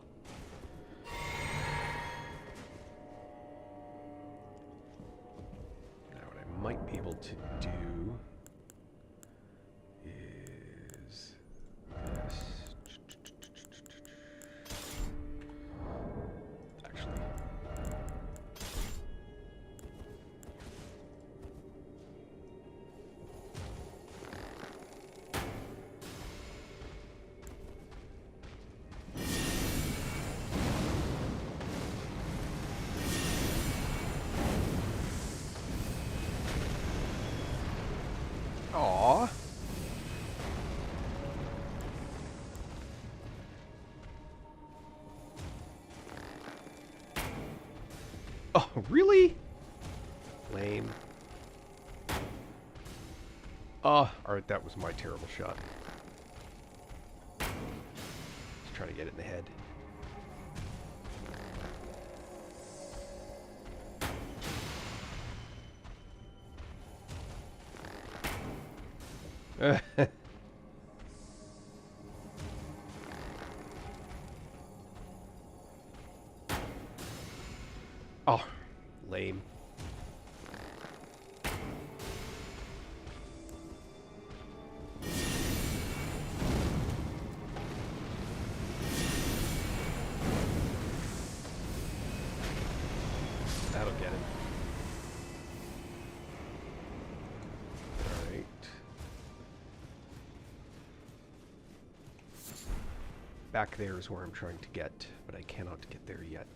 Now what I might be able to do is this. Actually. Aww. Oh, really? Lame. Oh, alright, that was my terrible shot. Just trying to get it in the head. Oh, lame. That'll get him. Alright. Back there is where I'm trying to get, but I cannot get there yet.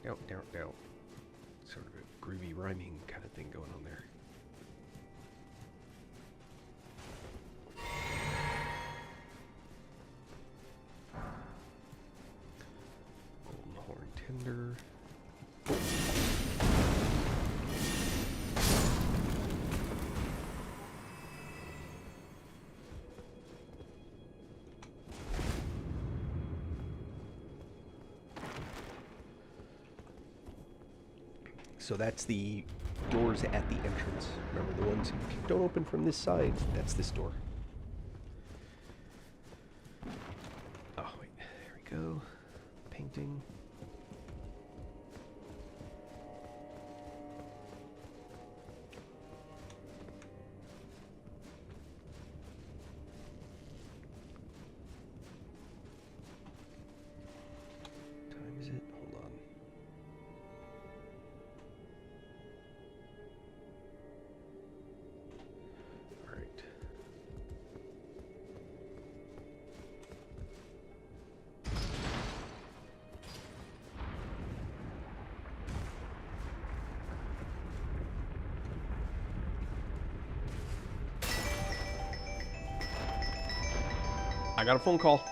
No, no, no. Sort of a groovy rhyming kind of thing going on there. Golden horn tinder. So that's the doors at the entrance. Remember the ones you don't open from this side? That's this door. Oh, wait. There we go. Painting. What time is it? Hold on. I got a phone call.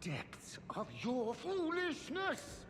depths of your foolishness!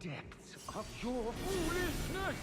Depths of your foolishness!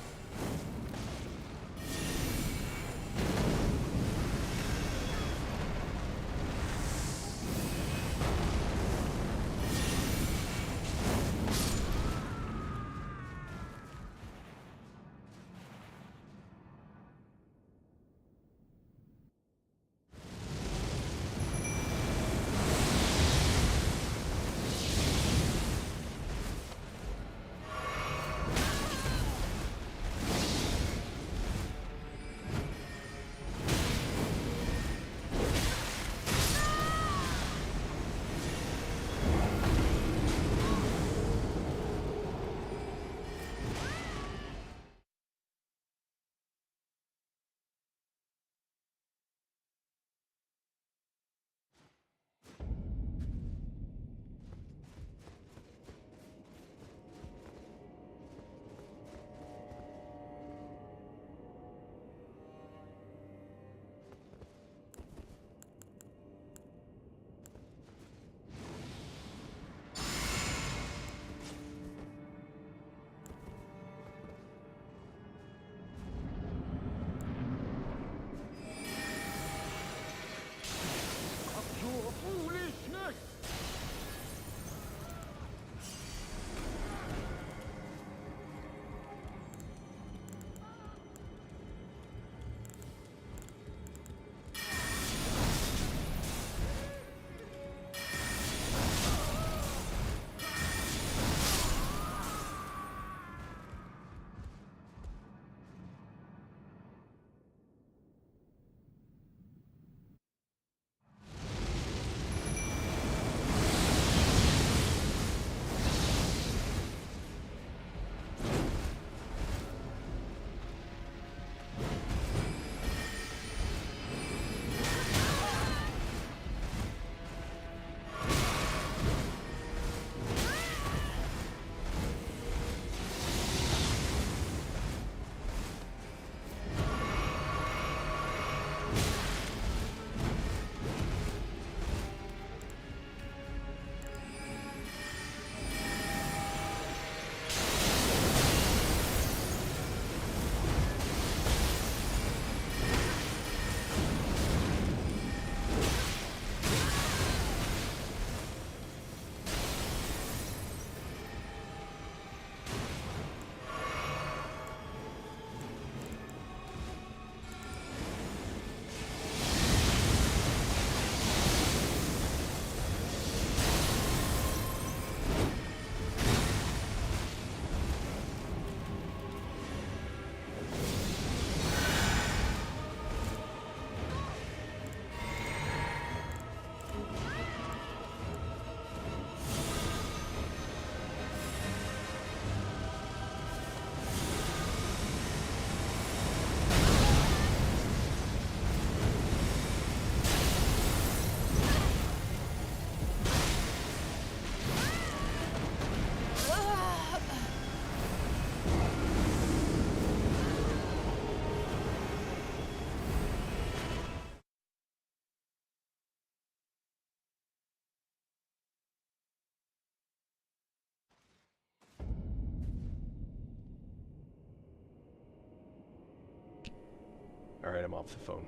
Alright, I'm off the phone.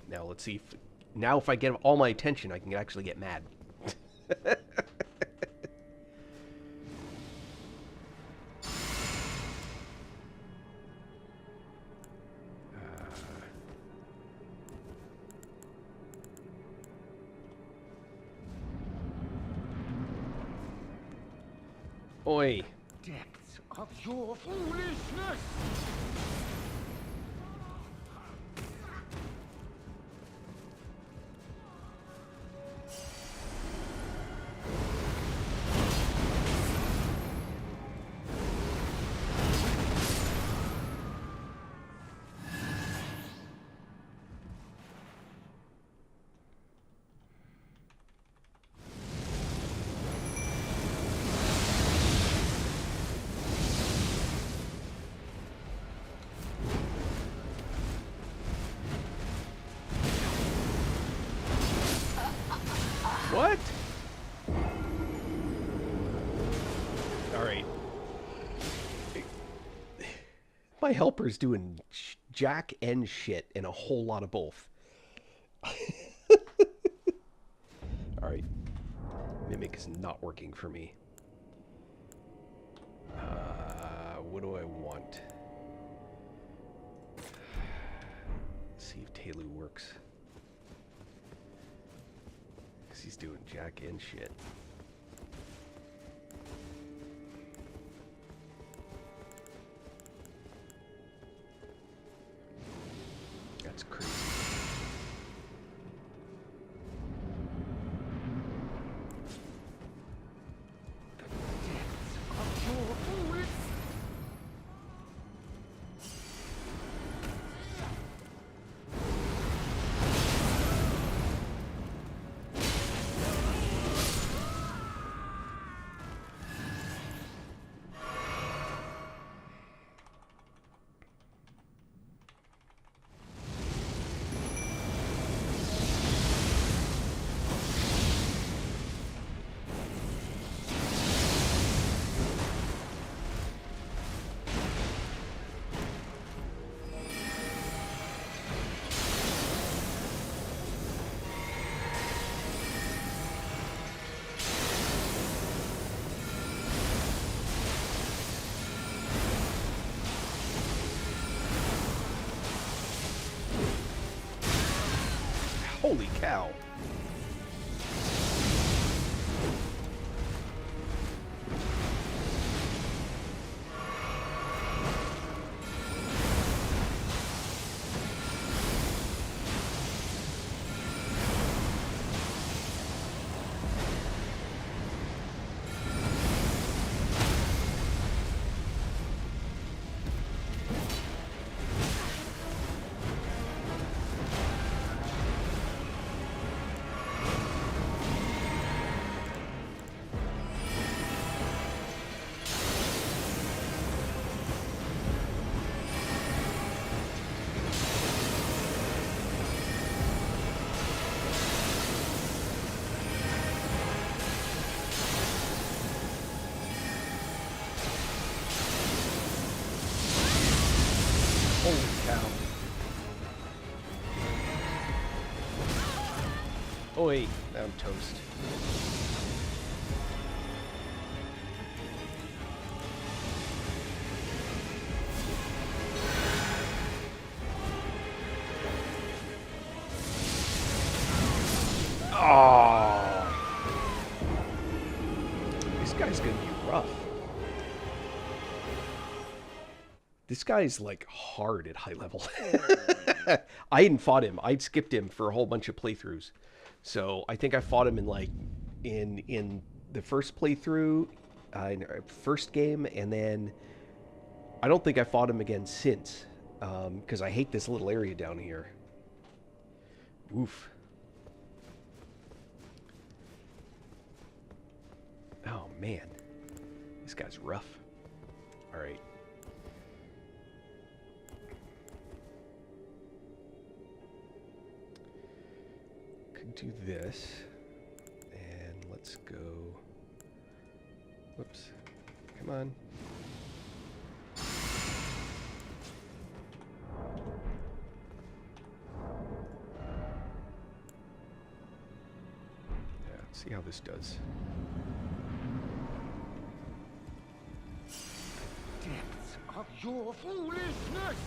Now let's see if... Now if I get all my attention, I can actually get mad. Oi. Depths of your foolishness! What? Alright. My helper's doing jack and shit and a whole lot of both. Alright. Mimic is not working for me. What do I want? See if Telu works. Because he's doing jack and shit. That's crazy. Of your foolish... Holy cow. Holy cow. Oi, now I'm toast. Oh. This guy's gonna be rough. This guy's like hard at high level. I hadn't fought him. I'd skipped him for a whole bunch of playthroughs. So I think I fought him in like in the first playthrough, in our first game, and then I don't think I fought him again since, because I hate this little area down here. Oof. Oh man, this guy's rough. All right. Could do this, and let's go. Whoops. Come on. See how this does. Depths of your foolishness!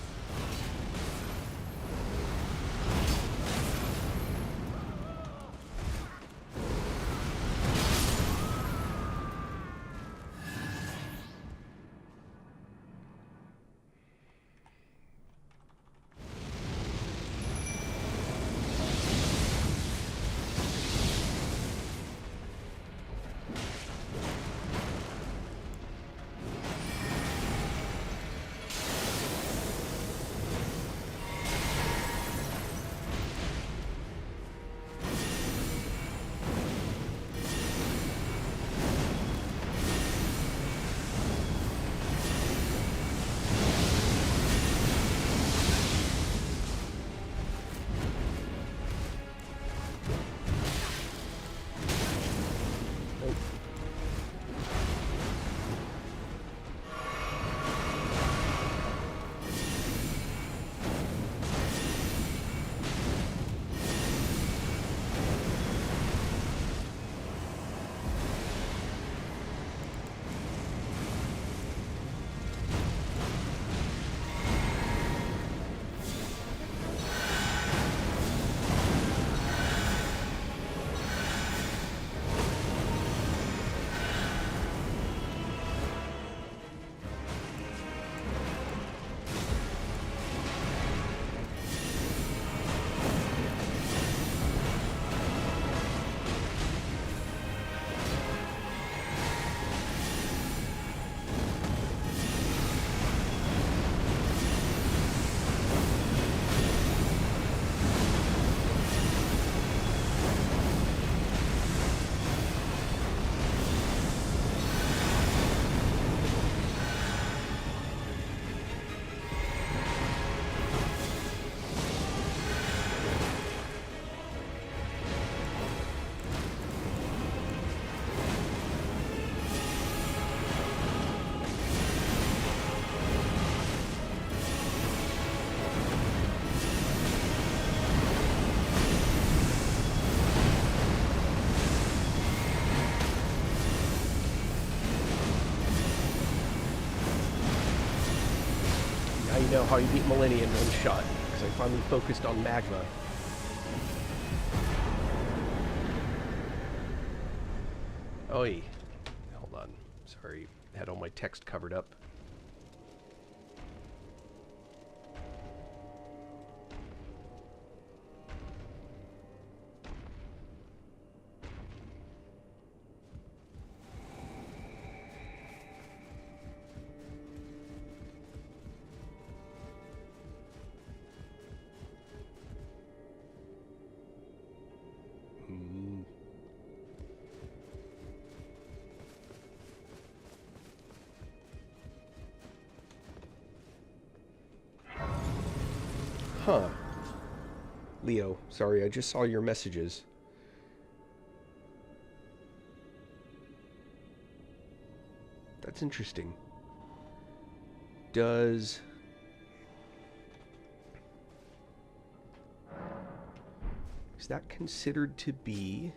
Now you know how you beat Millennia in one shot, because I finally focused on magma. Oi. Hold on. Sorry, I had all my text covered up. Huh. Leo, sorry, I just saw your messages. That's interesting. Is that considered to be...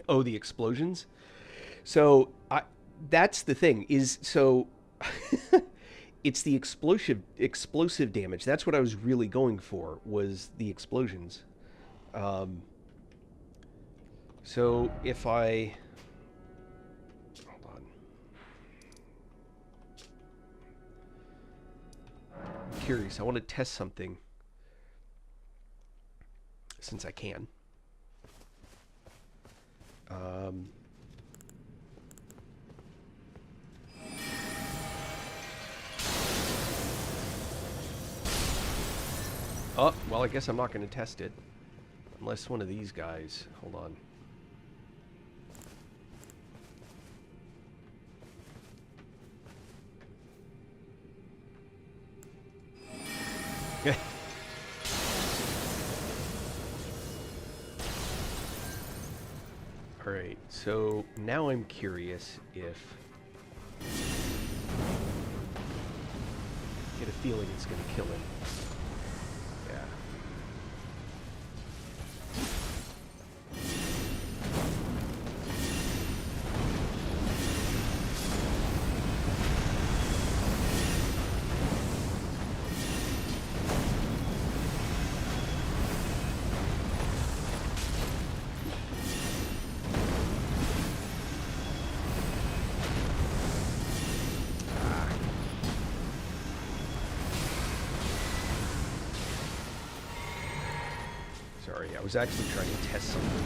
oh, the explosions? So, that's the thing, is, so... it's the explosive damage. That's what I was really going for, was the explosions. So, if I... Hold on. I'm curious. I want to test something. Since I can. Oh, well, I guess I'm not going to test it. Unless one of these guys... Hold on. Alright, so now I'm curious if... I get a feeling it's going to kill him. Yeah. I was actually trying to test something.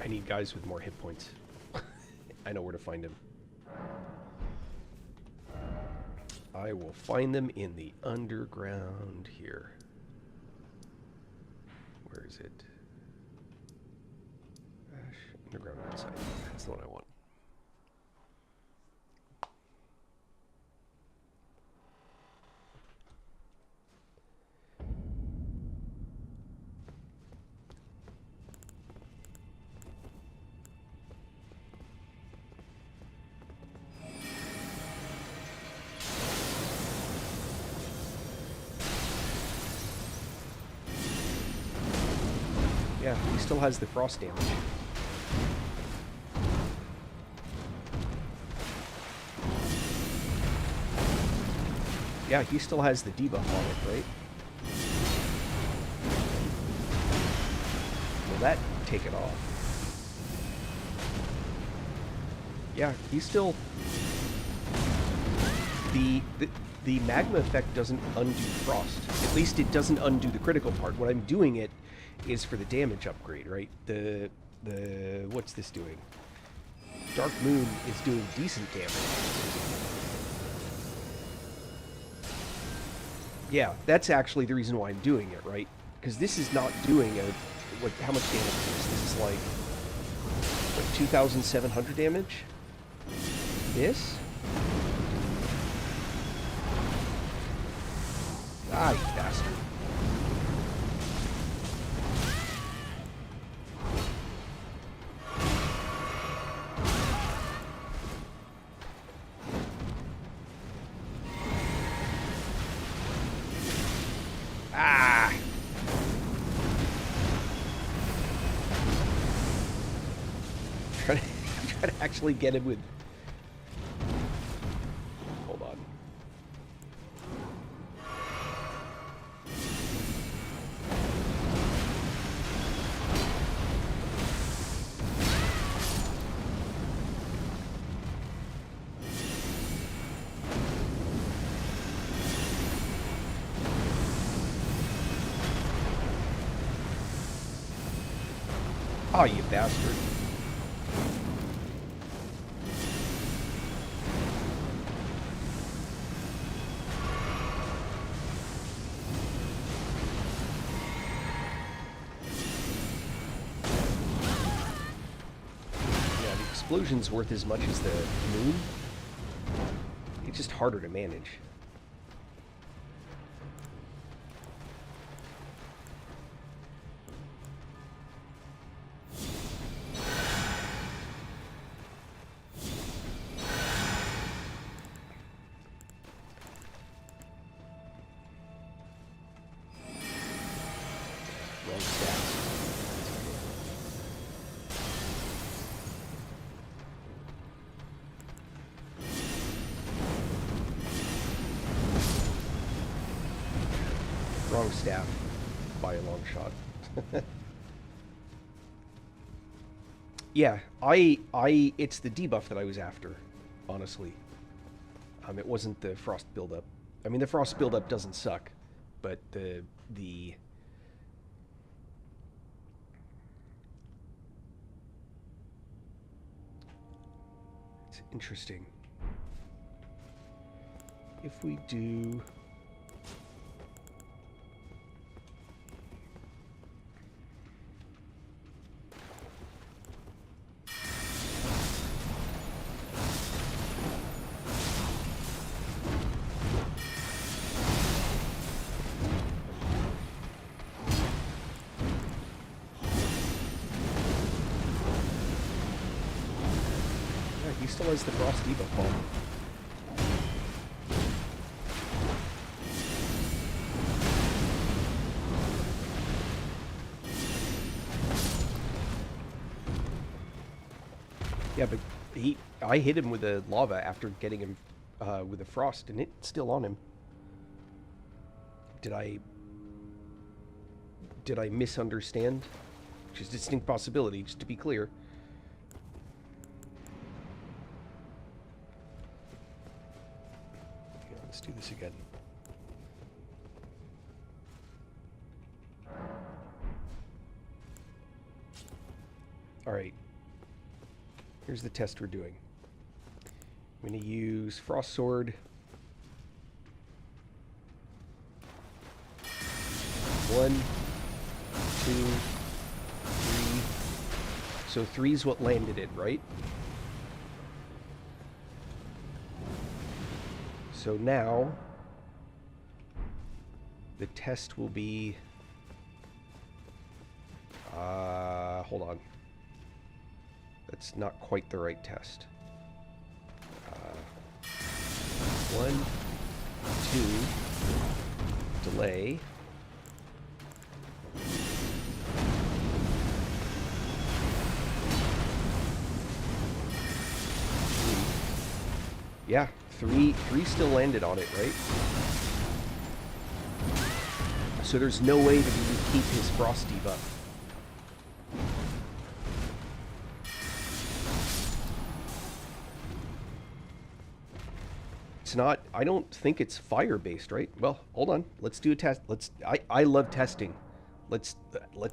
I need guys with more hit points. I know where to find them. I will find them in the underground here. Where is it? Gosh, underground website. That's the one I want. Yeah, he still has the frost damage. Yeah, he still has the debuff on it, right? Will that take it off? Yeah, he's still... The magma effect doesn't undo frost. At least it doesn't undo the critical part. What I'm doing it is for the damage upgrade, right? What's this doing? Dark Moon is doing decent damage. Yeah, that's actually the reason why I'm doing it, right? Because this is not doing how much damage is this? This is like, what, 2,700 damage? This? Ah, you bastard. Ah! I'm trying to actually get him with... Hold on. Oh, you bastard. Yeah, the explosion's worth as much as the moon. It's just harder to manage. Wrong stats. Wrong staff by a long shot. Yeah, it's the debuff that I was after, honestly. It wasn't the frost buildup. I mean, the frost buildup doesn't suck, but the it's interesting. If we do... He still has the frost debuff on. Yeah, but I hit him with a lava after getting him with a frost, and it's still on him. Did I misunderstand? Which is a distinct possibility, just to be clear. Yeah, let's do this again. Alright. Here's the test we're doing. I'm going to use Frost Sword. 1, 2, 3. So 3's what landed it, right? So now the test will be hold on. That's not quite the right test. 1, 2, delay. Yeah, three still landed on it, right? So there's no way that he can keep his frost debuff. It's not, I don't think it's fire based, right? Well, hold on. Let's do a test. I love testing. Let's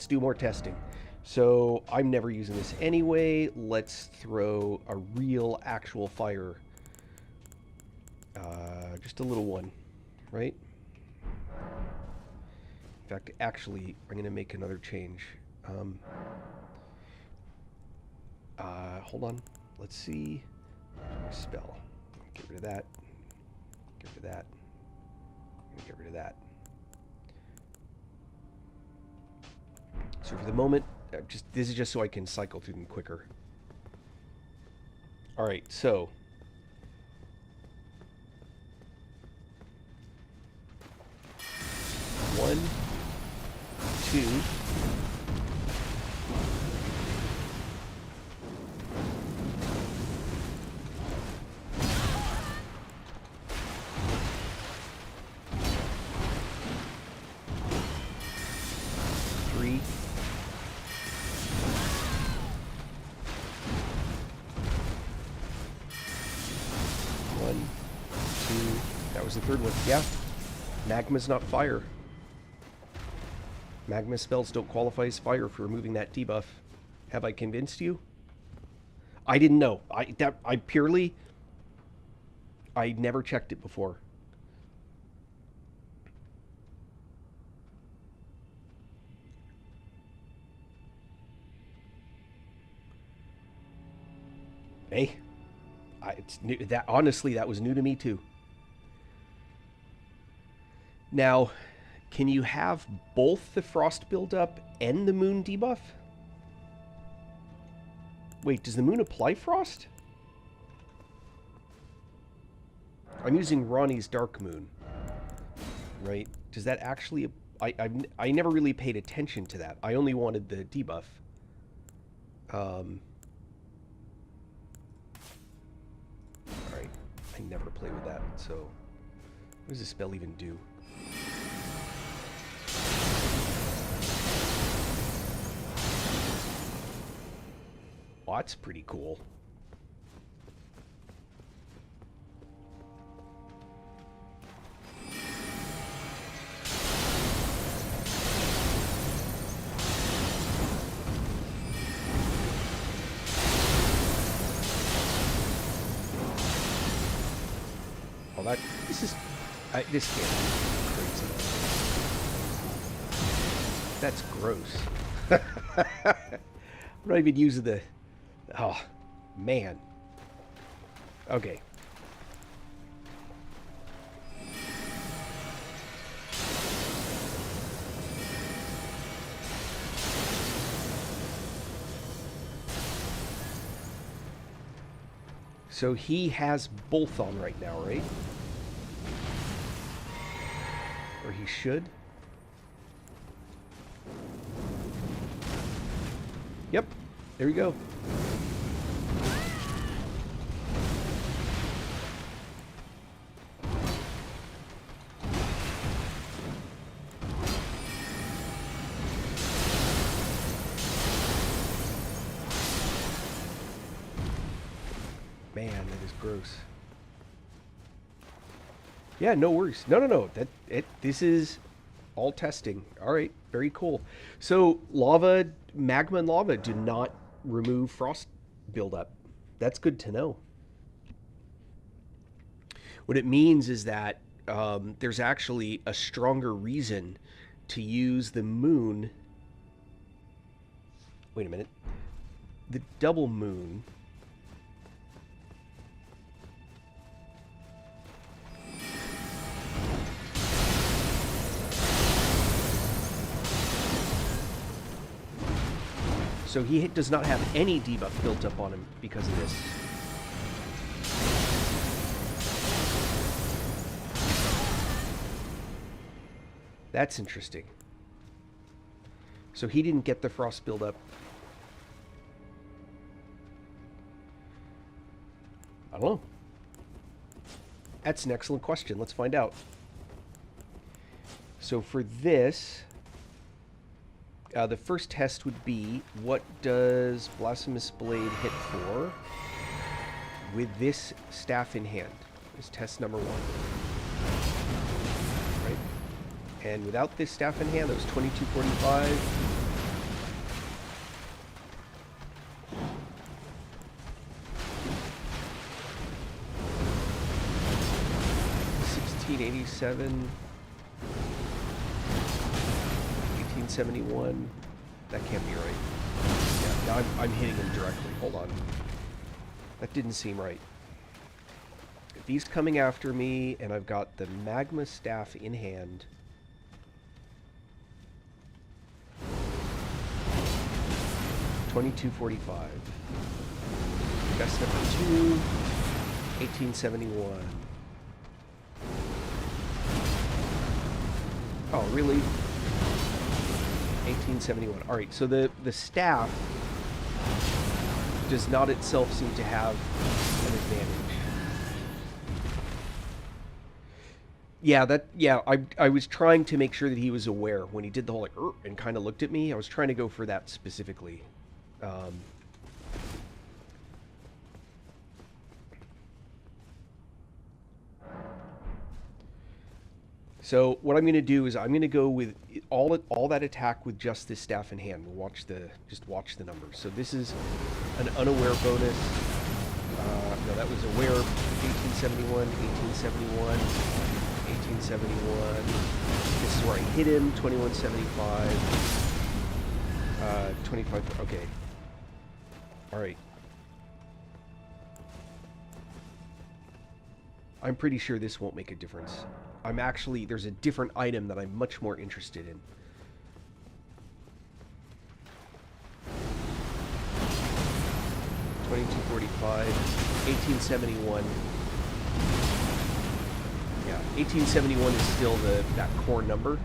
do more testing. So I'm never using this anyway. Let's throw a real actual fire. Just a little one, right? In fact, actually, I'm going to make another change. Hold on. Let's see. My spell. Get rid of that. Get rid of that. Get rid of that. So for the moment, this is just so I can cycle through them quicker. All right, so 1, 2. 3. 1, 2. That was the third one. Yeah. Magma's not fire. Magma spells don't qualify as fire for removing that debuff. Have I convinced you? I didn't know. I never checked it before. Hey, it's new. That honestly, that was new to me too. Now, can you have both the frost buildup and the moon debuff? Wait, does the moon apply frost? I'm using Ronnie's Dark Moon, right? Does that actually... I never really paid attention to that. I only wanted the debuff. Alright. I never play with that, so... What does this spell even do? Oh, that's pretty cool. Oh, this can't be crazy. That's gross. I'm not even using the... Oh, man. Okay. So he has both on right now, right? Or he should? Yep. There we go. Man, that is gross. Yeah, no worries. No. This is all testing. All right, very cool. So lava, magma, and lava do not remove frost buildup. That's good to know. What it means is that there's actually a stronger reason to use the moon. Wait a minute. The double moon. So he does not have any debuff built up on him because of this. That's interesting. So he didn't get the frost buildup. I don't know. That's an excellent question. Let's find out. So for this, the first test would be, what does Blasphemous Blade hit for with this staff in hand? Is test number 1. Right? And without this staff in hand, that was 2245. $1687, 1871. That can't be right. Yeah, I'm hitting him directly. Hold on. That didn't seem right. If he's coming after me and I've got the magma staff in hand, $2245. Best number 2, 1871. Oh, really? 1871. All right, so the staff does not itself seem to have an advantage. Yeah, I was trying to make sure that he was aware when he did the whole like and kind of looked at me. I was trying to go for that specifically. So what I'm going to do is I'm going to go with all that attack with just this staff in hand. We'll just watch the numbers. So this is an unaware bonus. No, that was aware. 1871, 1871, 1871. This is where I hit him. 2175. 25. Okay. All right. I'm pretty sure this won't make a difference. There's a different item that I'm much more interested in. $2245, 1871. Yeah, 1871 is still that core number.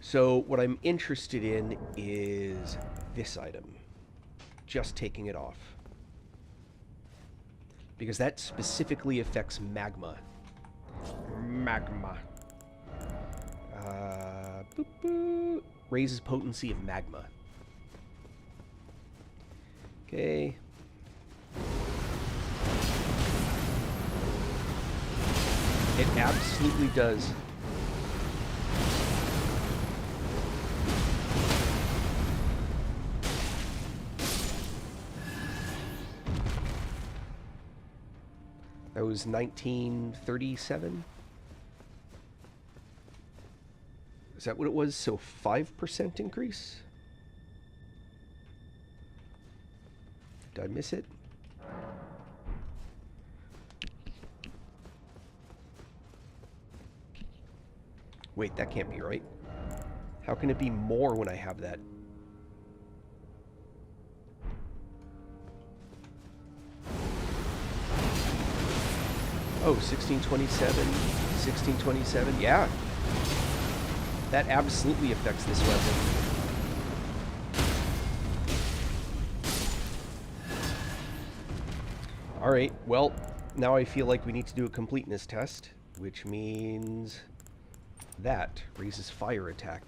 So what I'm interested in is this item. Just taking it off. Because that specifically affects magma. Magma. Boop, boop. Raises potency of magma. Okay. It absolutely does. That was 1937. Is that what it was? So 5% increase? Did I miss it? Wait, that can't be right. How can it be more when I have that? Oh, 1627, 1627, yeah. That absolutely affects this weapon. Alright, well, now I feel like we need to do a completeness test, which means that raises fire attack.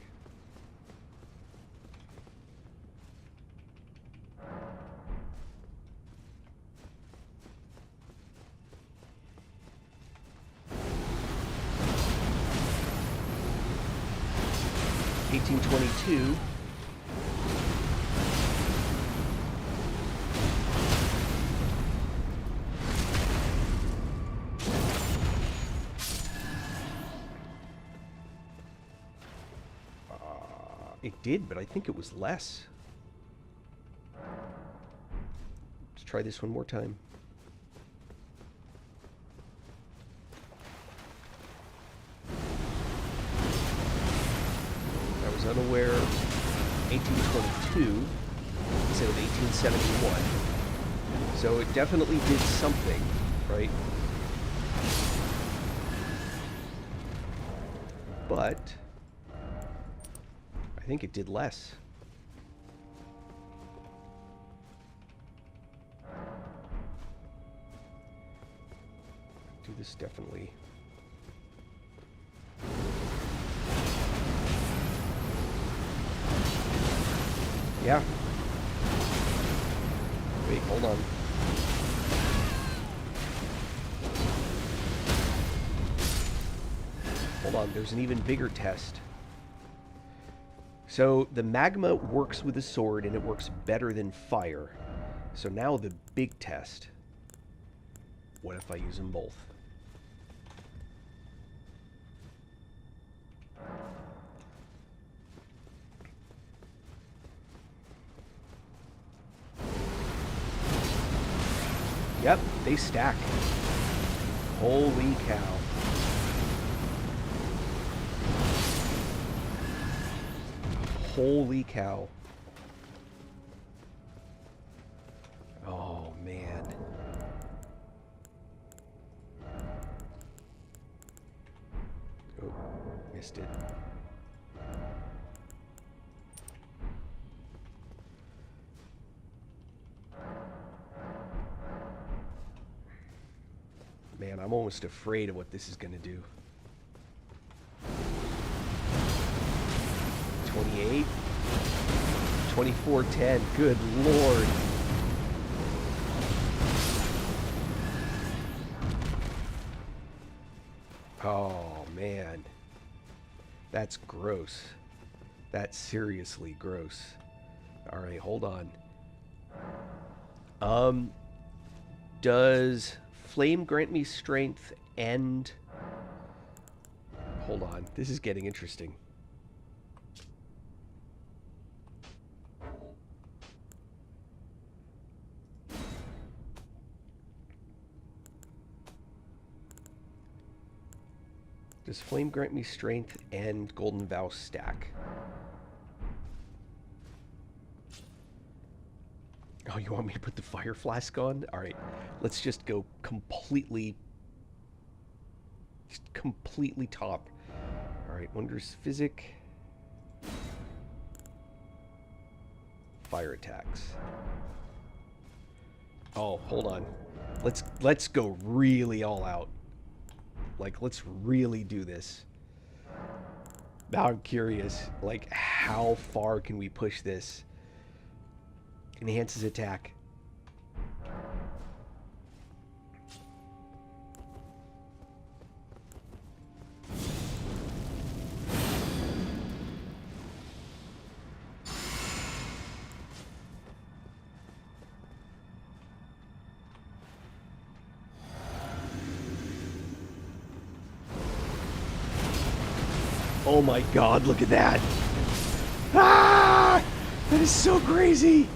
1822. It did, but I think it was less. Let's try this one more time. I was unaware 1822 instead of 1871. So it definitely did something, right? But I think it did less. Do this definitely. Yeah. Wait, hold on. Hold on, there's an even bigger test. So the magma works with the sword and it works better than fire. So now the big test. What if I use them both? Yep, they stack. Holy cow. Holy cow. Oh, man. Oh, missed it. Man, I'm almost afraid of what this is going to do. 28, 2410. Good lord. Oh man, that's gross. That's seriously gross. All right, hold on. Does flame grant me strength and... Hold on, this is getting interesting. Does flame grant me strength and golden vow stack? Oh, you want me to put the fire flask on? All right, let's just go completely top. All right, wondrous physic. Fire attacks. Oh, hold on. Let's go really all out. Like, let's really do this. Now I'm curious, like, how far can we push this? Enhances attack. Oh my god, look at that. Ah! That is so crazy.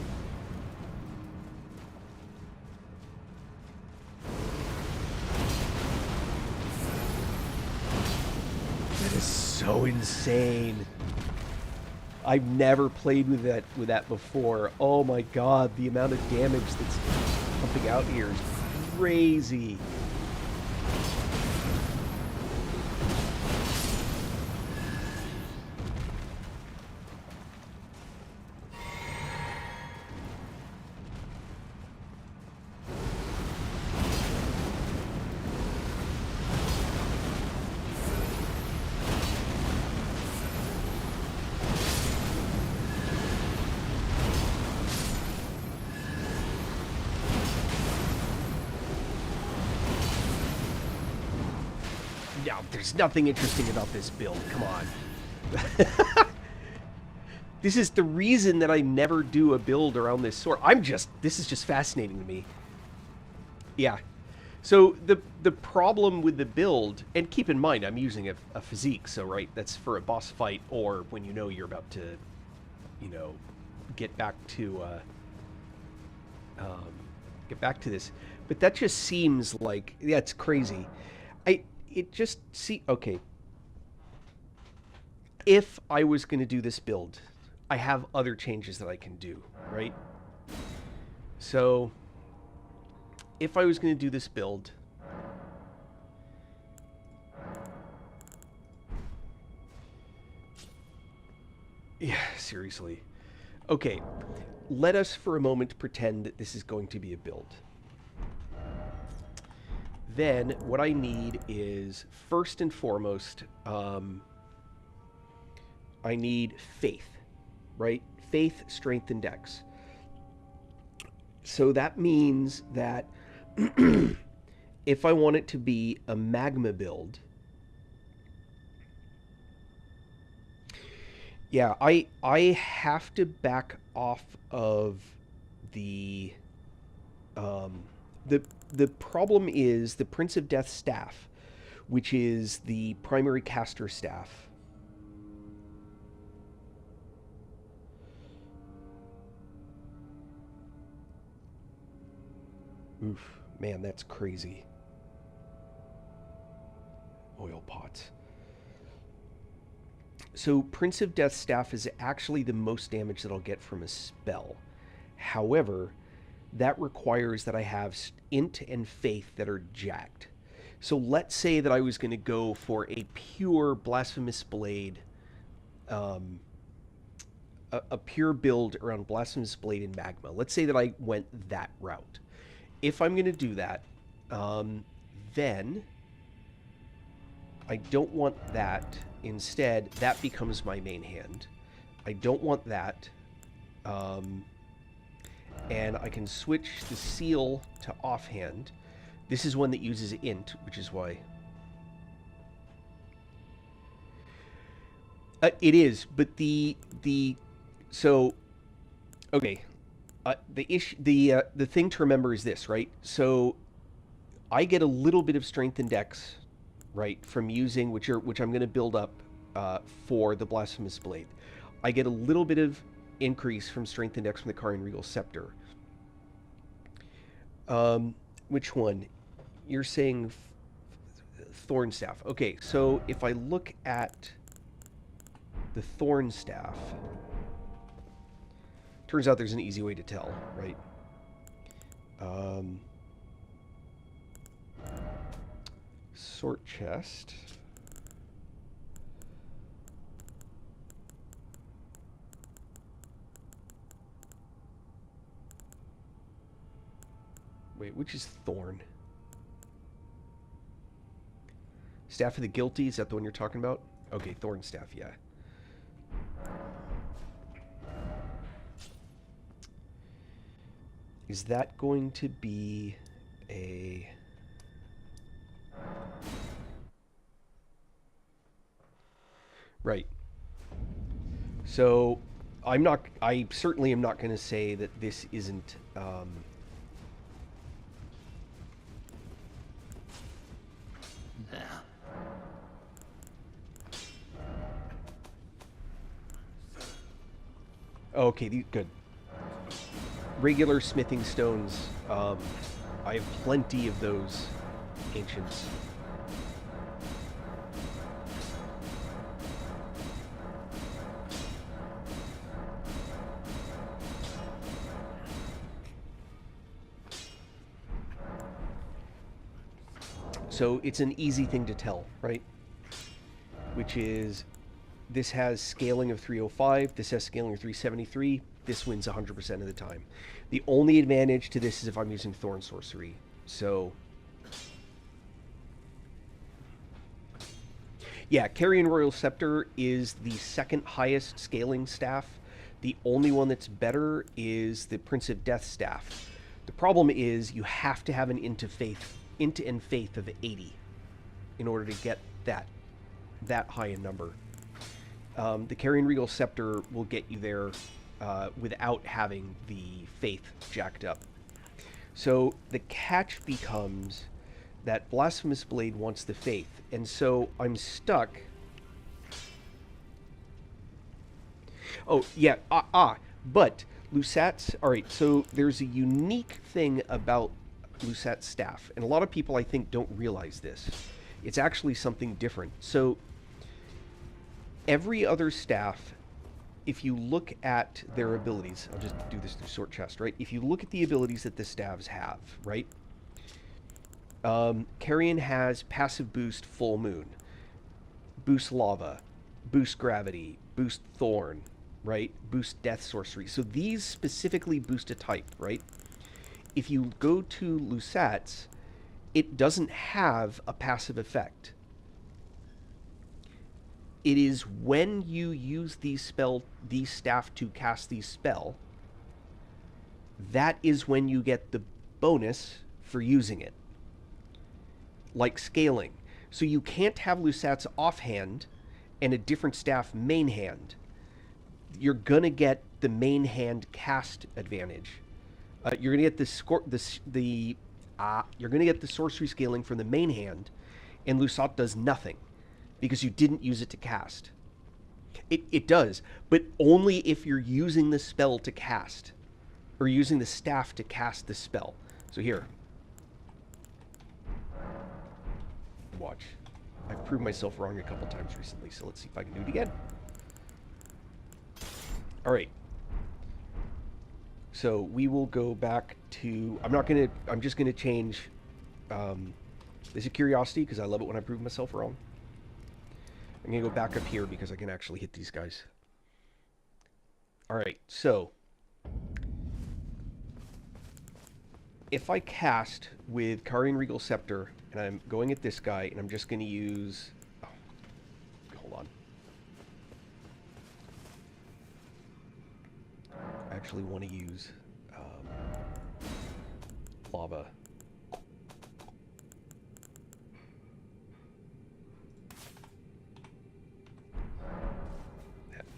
That is so insane. I've never played with that before. Oh my god, the amount of damage that's pumping out here is crazy. No, there's nothing interesting about this build. Come on. This is the reason that I never do a build around this sword. This is just fascinating to me. Yeah. So the problem with the build, and keep in mind, I'm using a physique, so right, that's for a boss fight or when you know you're about to, you know, get back to this. But that just seems like, yeah, it's crazy. Okay. If I was going to do this build, I have other changes that I can do, right? So if I was going to do this build, yeah, seriously. Okay, let us for a moment pretend that this is going to be a build. Then what I need is, first and foremost, I need faith, right? Faith, strength, and dex. So that means that if I want it to be a magma build, yeah, I have to back off of the the problem is the Prince of Death staff, which is the primary caster staff. Oof, man, that's crazy. Oil pots. So Prince of Death staff is actually the most damage that I'll get from a spell. However, that requires that I have int and faith that are jacked. So let's say that I was going to go for a pure blasphemous blade, a pure build around blasphemous blade and magma. Let's say that I went that route. If I'm going to do that, then I don't want that. Instead, that becomes my main hand. I don't want that. And I can switch the seal to offhand. This is one that uses int, which is why. It is, but so okay. The thing to remember is this, right? So I get a little bit of strength and dex, right, from using which I'm going to build up for the blasphemous blade. I get a little bit of increase from strength and dex from the Carian Regal Scepter. Which one? You're saying Thorn Staff. Okay, so if I look at the Thorn Staff, turns out there's an easy way to tell, right? Sort chest. Wait, which is Thorn? Staff of the Guilty, is that the one you're talking about? Okay, Thorn Staff, yeah. Is that going to be a... Right. So, I certainly am not going to say that this isn't... Okay, good. Regular smithing stones. I have plenty of those ancients. So it's an easy thing to tell, right? Which is, this has scaling of 305, this has scaling of 373, this wins 100% of the time. The only advantage to this is if I'm using Thorn Sorcery. So, yeah, Carian Royal Scepter is the second highest scaling staff. The only one that's better is the Prince of Death staff. The problem is you have to have an int and faith of 80 in order to get that high a number. The Carrion Regal Scepter will get you there without having the faith jacked up. So the catch becomes that Blasphemous Blade wants the faith, and so I'm stuck. Oh, yeah, but Lusat's... Alright, so there's a unique thing about Lusat's staff, and a lot of people, I think, don't realize this. It's actually something different. So, every other staff, if you look at their abilities... I'll just do this through Sword Chest, right? If you look at the abilities that the staves have, right? Carrion has passive boost Full Moon, boost Lava, boost Gravity, boost Thorn, right? Boost Death Sorcery. So these specifically boost a type, right? If you go to Lusat's, it doesn't have a passive effect. It is when you use these staff to cast the spell, that is when you get the bonus for using it. Like scaling. So you can't have Lusat's offhand and a different staff main hand. You're gonna get the main hand cast advantage. You're gonna get you're gonna get the sorcery scaling from the main hand, and Lusat does nothing because you didn't use it to cast. It does, but only if you're using the spell to cast, or using the staff to cast the spell. So here, watch. I've proved myself wrong a couple times recently, so let's see if I can do it again. Alright. So we will go back to... I'm just gonna change this is curiosity, because I love it when I prove myself wrong. I'm gonna go back up here because I can actually hit these guys. Alright, so if I cast with Carrion Regal Scepter, and I'm going at this guy, and I'm just going to use... Oh, hold on. I actually want to use Lava.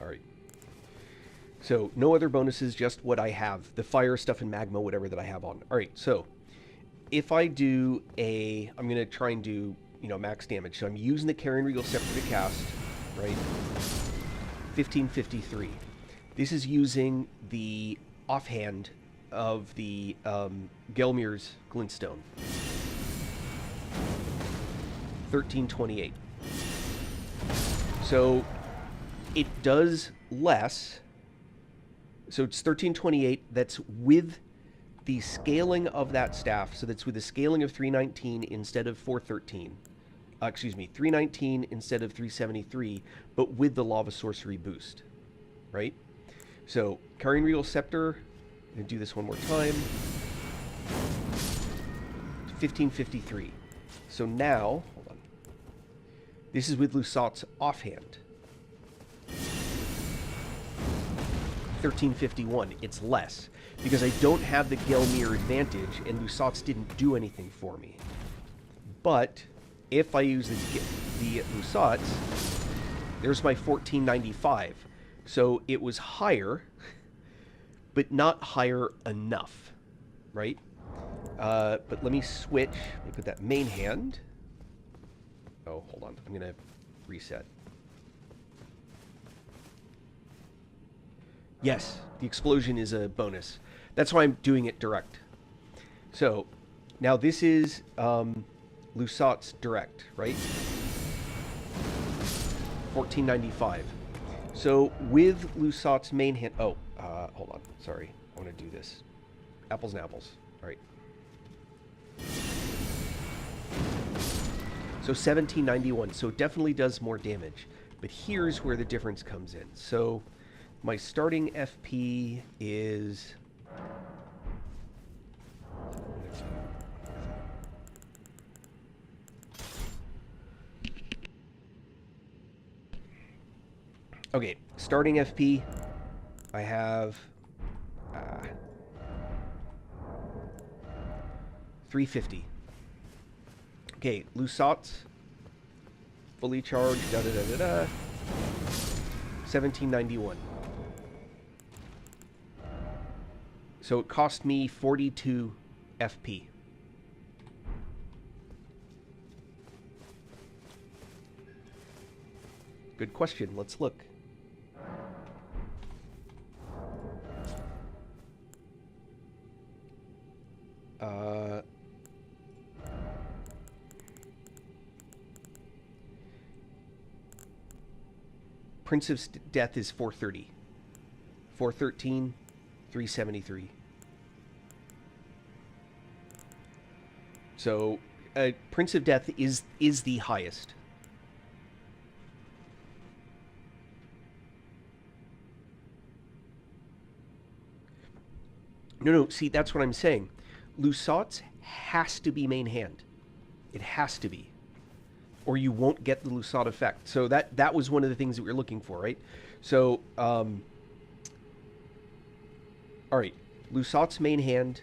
Alright. So, no other bonuses, just what I have. The fire stuff and magma, whatever that I have on. Alright, so... If I do a... I'm going to try and do, max damage. So I'm using the Carrion Regal Scepter to cast, right? 1553. This is using the offhand of the Gelmir's Glintstone. 1328. So it does less. So it's 1328. That's with the scaling of that staff, so that's with a scaling of 319 instead of 413. 319 instead of 373, but with the Lava Sorcery boost, right? So, Carrion Regal Scepter, I'm going to do this one more time. 1553. So now, hold on. This is with Lusat's offhand. 1351. It's less, because I don't have the Gelmir advantage, and Lusat's didn't do anything for me. But if I use the Lusat's, there's my 1495. So it was higher, but not higher enough, right? But let me switch. Let me put that main hand. Oh, hold on. I'm going to reset. Yes, the explosion is a bonus. That's why I'm doing it direct. So, now this is Lusat's direct, right? 1495. So, with Lusat's main hand... Oh, hold on. Sorry. I want to do this. Apples and apples. All right. So, 1791. So, it definitely does more damage. But here's where the difference comes in. So... my starting FP is... Okay, starting FP, I have 350. Okay, Lusat's fully charged, 1791. So it cost me 42 FP. Good question. Let's look. Prince of Death is 430. 413, 373. So, Prince of Death is the highest. No, see, that's what I'm saying. Lusat's has to be main hand. It has to be. Or you won't get the Lusat effect. So that was one of the things that we were looking for, right? So, all right. Lusat's main hand.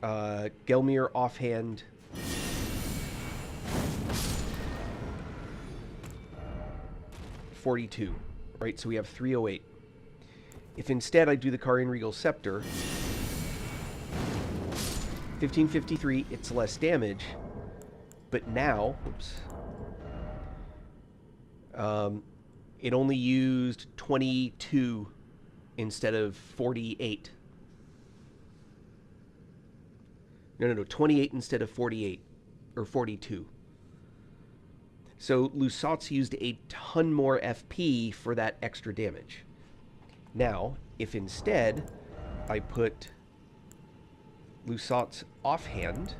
Gelmir offhand. $42. Right, so we have 308. If instead I do the Carian Regal Scepter, 1553, it's less damage. But now, whoops, it only used 22 instead of 48. No, 28 instead of 48, or 42. So Lusat's used a ton more FP for that extra damage. Now, if instead I put Lusat's offhand,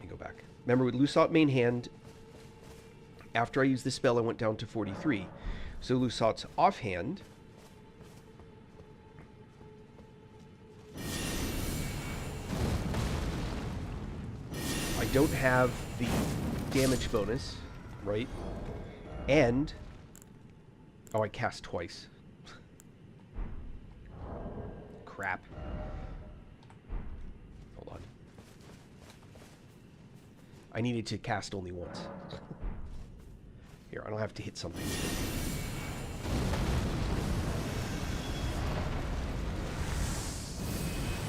go back. Remember, with Lusat main hand, after I used the spell, I went down to 43. So Lusat's offhand, I don't have the damage bonus, right? And, oh, I cast twice. Crap. Hold on. I needed to cast only once. Here, I don't have to hit something.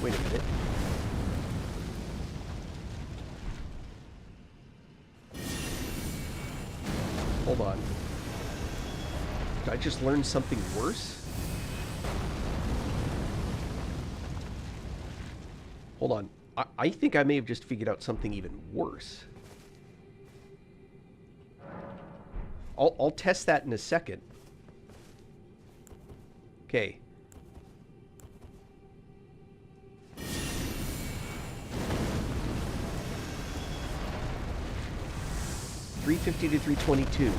Wait a minute. Hold on. Did I just learn something worse? Hold on. I think I may have just figured out something even worse. I'll test that in a second. Okay. $350 to $322.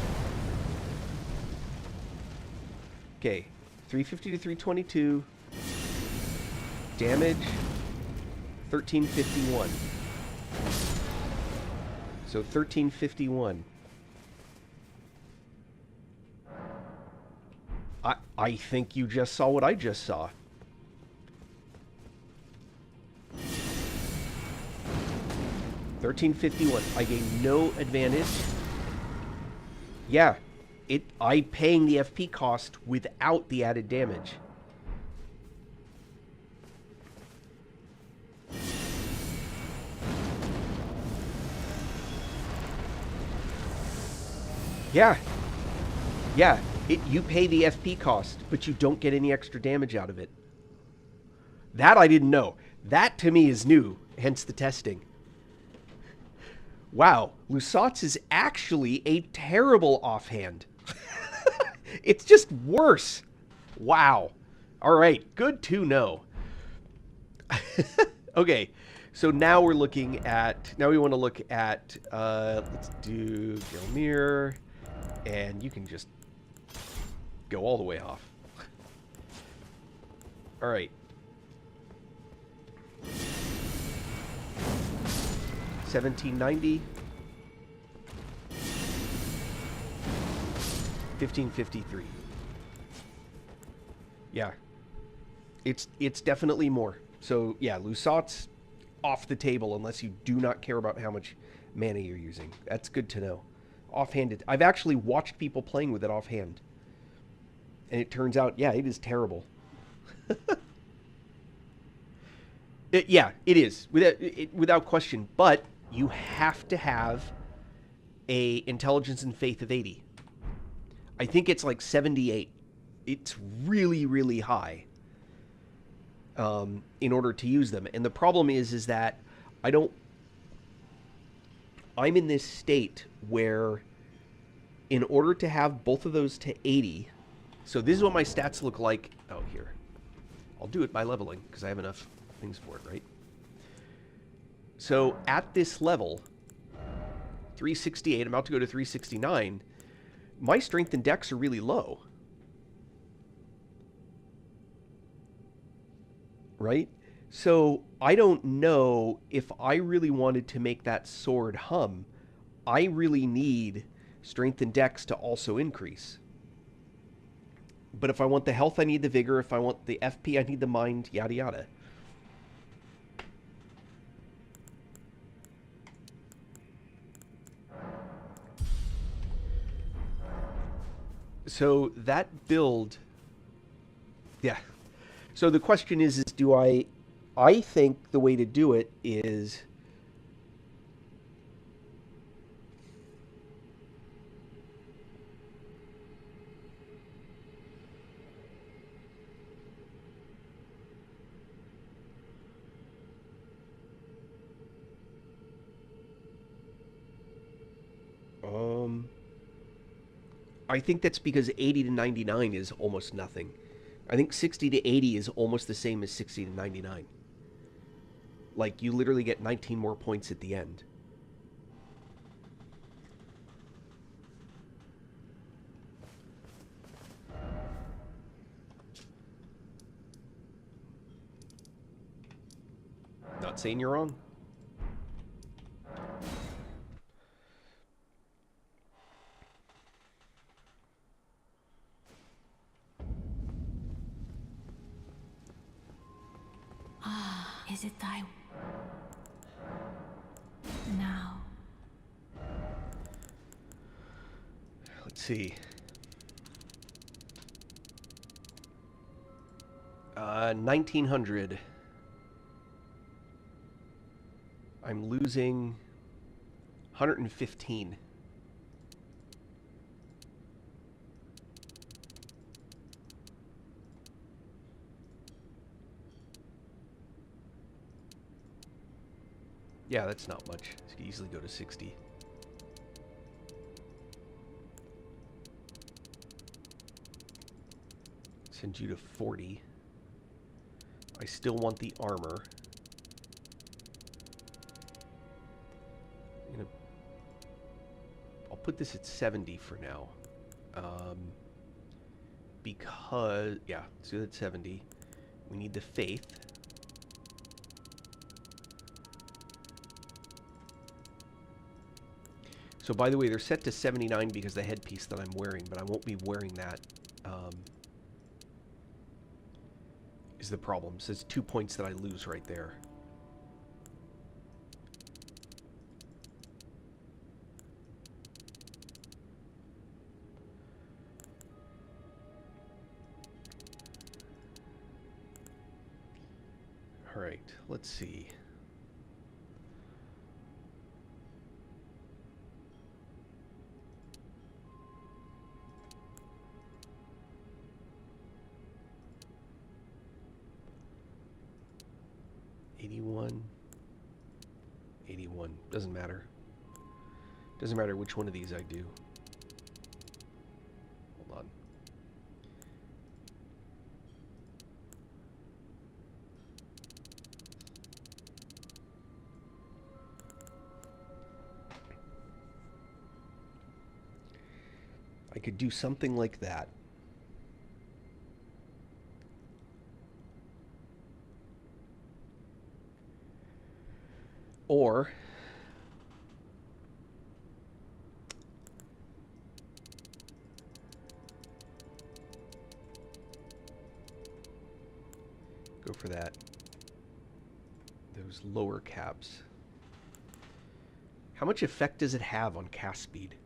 Okay. $350 to $322. Damage. $1351. So $1351. I think you just saw what I just saw. $1351. I gain no advantage. Yeah, I'm paying the FP cost without the added damage. Yeah. Yeah. You pay the FP cost, but you don't get any extra damage out of it. That I didn't know. That to me is new, hence the testing. Wow, Lusat's is actually a terrible offhand. It's just worse. Wow. All right, good to know. Okay, so now we're looking at, now we want to look at, let's do Gelmir, and you can just go all the way off. All right. 1790. 1553. Yeah. It's definitely more. So, yeah, Lusat's off the table unless you do not care about how much mana you're using. That's good to know. offhanded. I've actually watched people playing with it offhand. And it turns out, yeah, it is terrible. Yeah, it is without question. But you have to have a intelligence and faith of 80. I think it's like 78. It's really, really high in order to use them. And the problem is that I don't. I'm in this state where, in order to have both of those to 80, so this is what my stats look like. Oh, here. I'll do it by leveling because I have enough things for it, right? So at this level, 368, I'm about to go to 369, my strength and dex are really low. Right? So I don't know if I really wanted to make that sword hum. I really need strength and dex to also increase. But if I want the health, I need the vigor. If I want the FP, I need the mind, yada yada. So that build, yeah. So the question is do I think the way to do it is I think that's because 80 to 99 is almost nothing. I think 60 to 80 is almost the same as 60 to 99. Like, you literally get 19 more points at the end. Not saying you're wrong. Is it thy now? Let's see. 1900. I'm losing 115. Yeah, that's not much. This could easily go to 60. Send you to 40. I still want the armor. I'll put this at 70 for now. Because, yeah, let's do that at 70. We need the faith. So, by the way, they're set to 79 because the headpiece that I'm wearing, but I won't be wearing that. Is the problem. So it's 2 points that I lose right there. All right, let's see. Doesn't matter. Doesn't matter which one of these I do. Hold on. I could do something like that. Or go for that. Those lower caps. How much effect does it have on cast speed?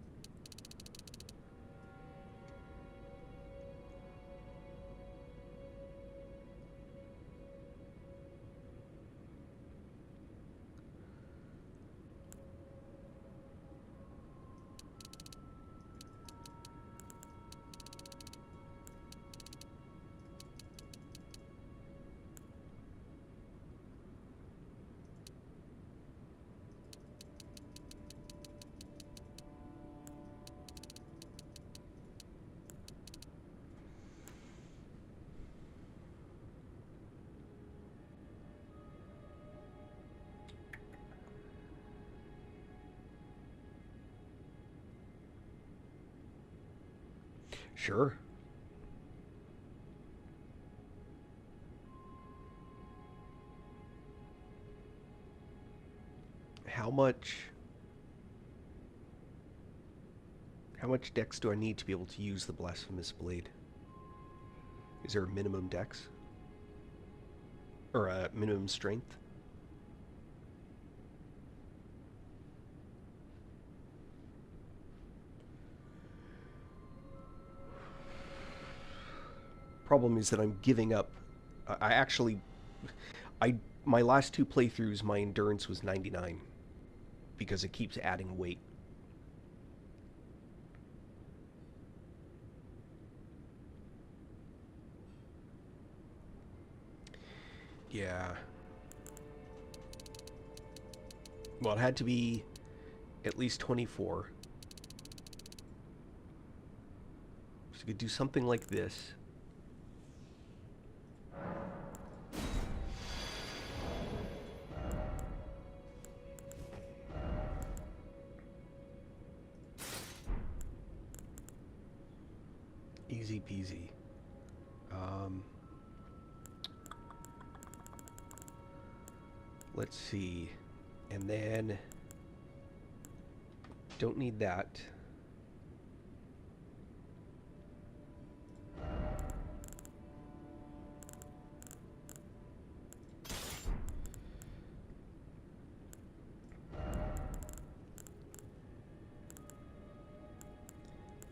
Sure. How much... How much dex do I need to be able to use the Blasphemous Blade? Is there a minimum dex? Or a minimum strength? Problem is that I'm giving up. I actually... My last two playthroughs, my endurance was 99. Because it keeps adding weight. Yeah. Well, it had to be at least 24. So you could do something like this. Easy peasy. Let's see. And then... Don't need that.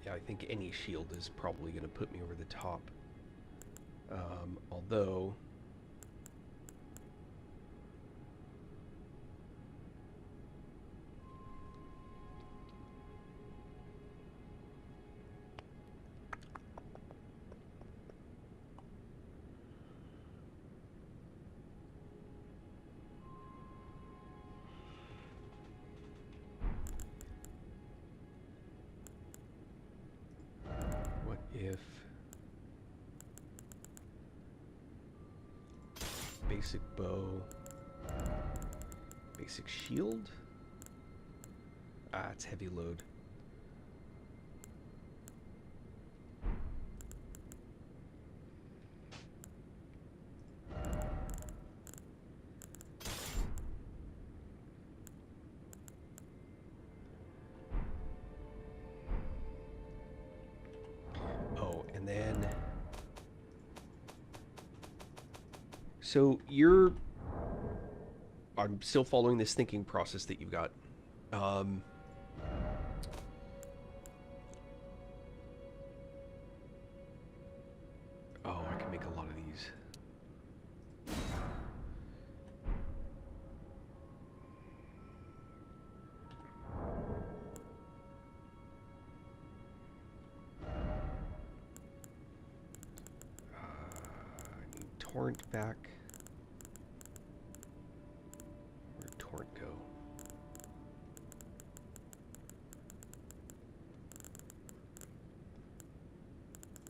Yeah, I think any shield is probably going to put me over the top. Although... What if... Basic bow... Basic shield? Ah, it's heavy load. Oh, and then... So you're... I'm still following this thinking process that you've got. Oh, I can make a lot of these. I need torrent back. Where'd torrent go?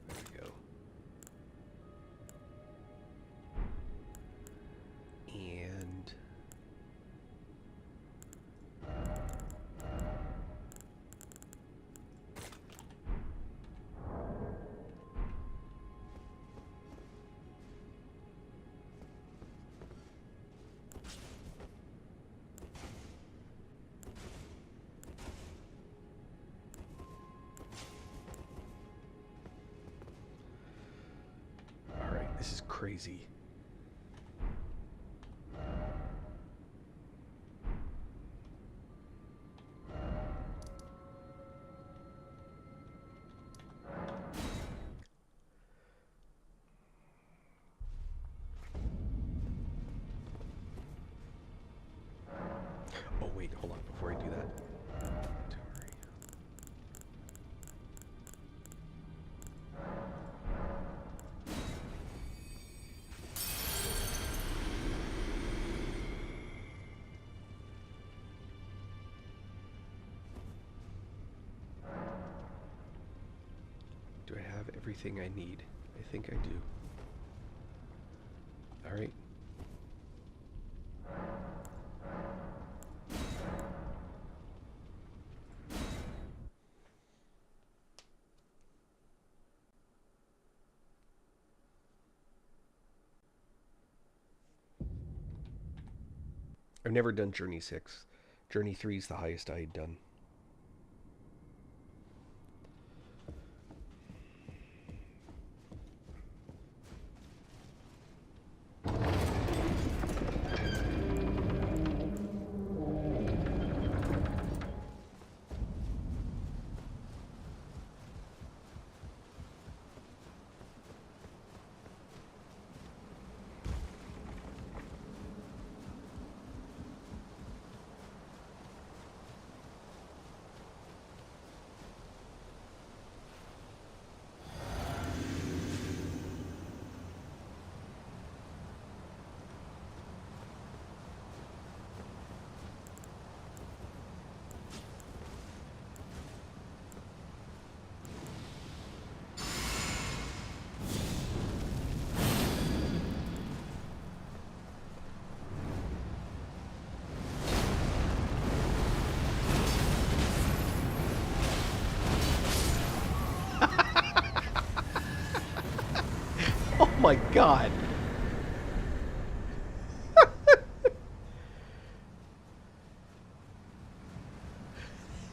There we go. And... Alright, this is crazy. Oh wait, hold on, before I do that. Inventory. Do I have everything I need? I think I do. Alright. I've never done Journey 6. Journey 3 is the highest I had done. Oh my god.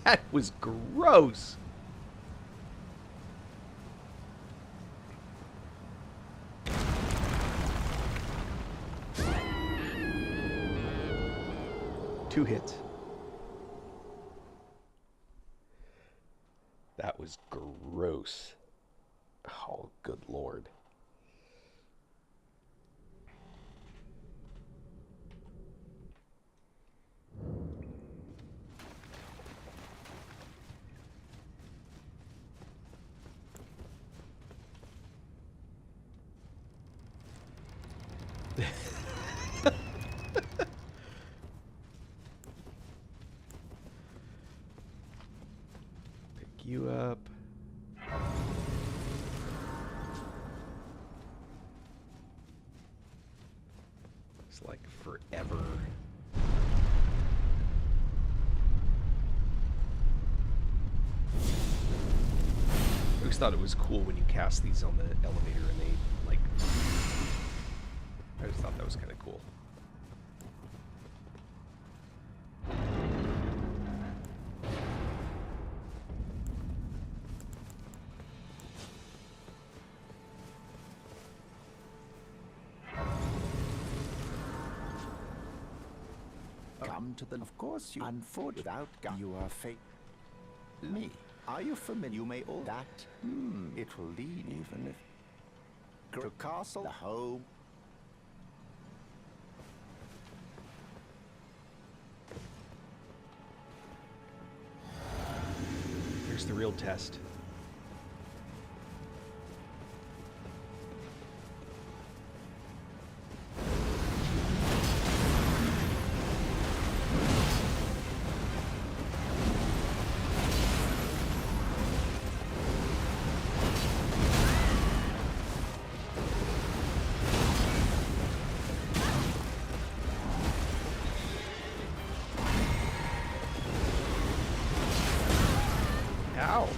That was gross. Two hits. That was gross. Oh, good lord. Pick you up. It's like forever. I always thought it was cool when you cast these on the elevator and they, like... I just thought that was kind of cool. Come to the... Of course you... Unfortunately, without gun, you are fake. Me. Are you familiar? You may all that. It will lead even if... To castle, the home... Here's the real test. Ow.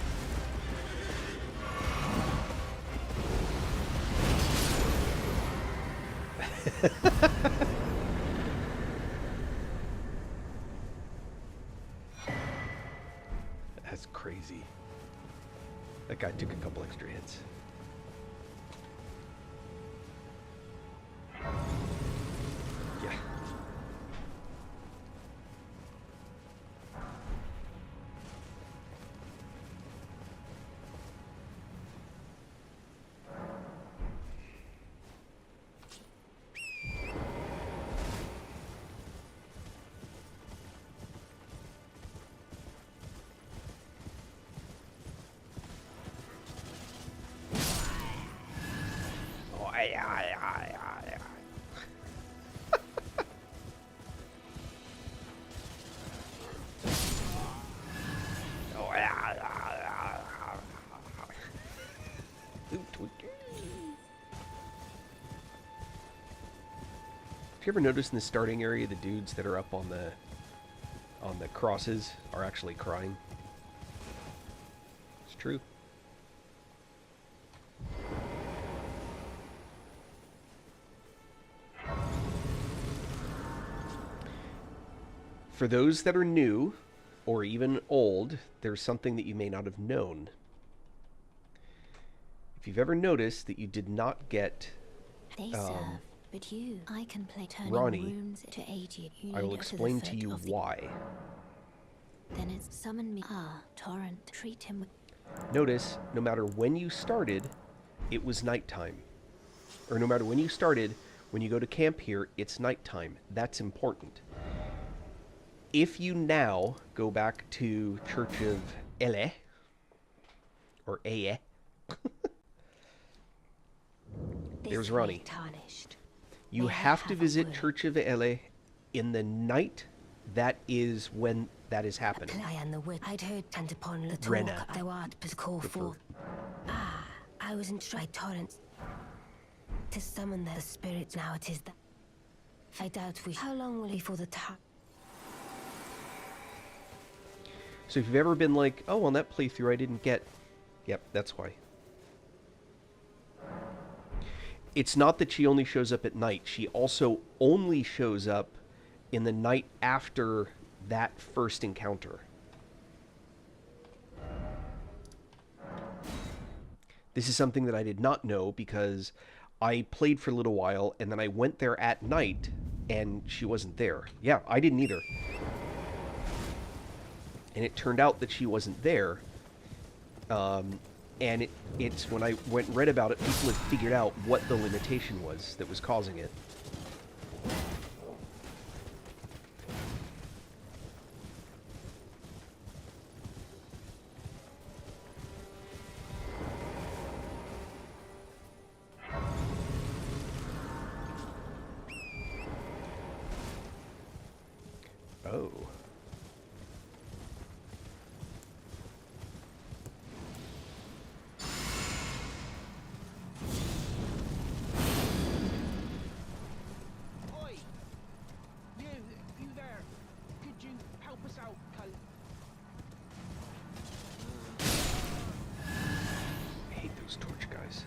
That's crazy. That guy took a couple extra hits. Yeah. Do you ever notice in the starting area the dudes that are up on the crosses are actually crying? It's true. For those that are new or even old, there's something that you may not have known. If you've ever noticed that you did not get They serve, but I can play turning Ronnie, runes to aid you. I will explain to you why. Then it's summon me. Torrent, treat him with... Notice, no matter when you started, it was nighttime. Or no matter when you started, when you go to camp here, it's nighttime. That's important. If you now go back to Church of Ele, or Eye, there's Ronnie. Tarnished. You have to visit Church of Ele in the night. That is when that is happening. I am the witch. I'd heard and upon the talk Brenna. thou art but call forth. I was instructed torrents to summon the spirits. Now it is that. I doubt we. How long will he for the time? So if you've ever been like, oh, on that playthrough I didn't get... Yep, that's why. It's not that she only shows up at night. She also only shows up in the night after that first encounter. This is something that I did not know because I played for a little while and then I went there at night and she wasn't there. Yeah, I didn't either. And it turned out that she wasn't there. And it's when I went and read about it, people had figured out what the limitation was that was causing it. Oh. Oi! You there. Could you help us out, Cal? I hate those torch guys.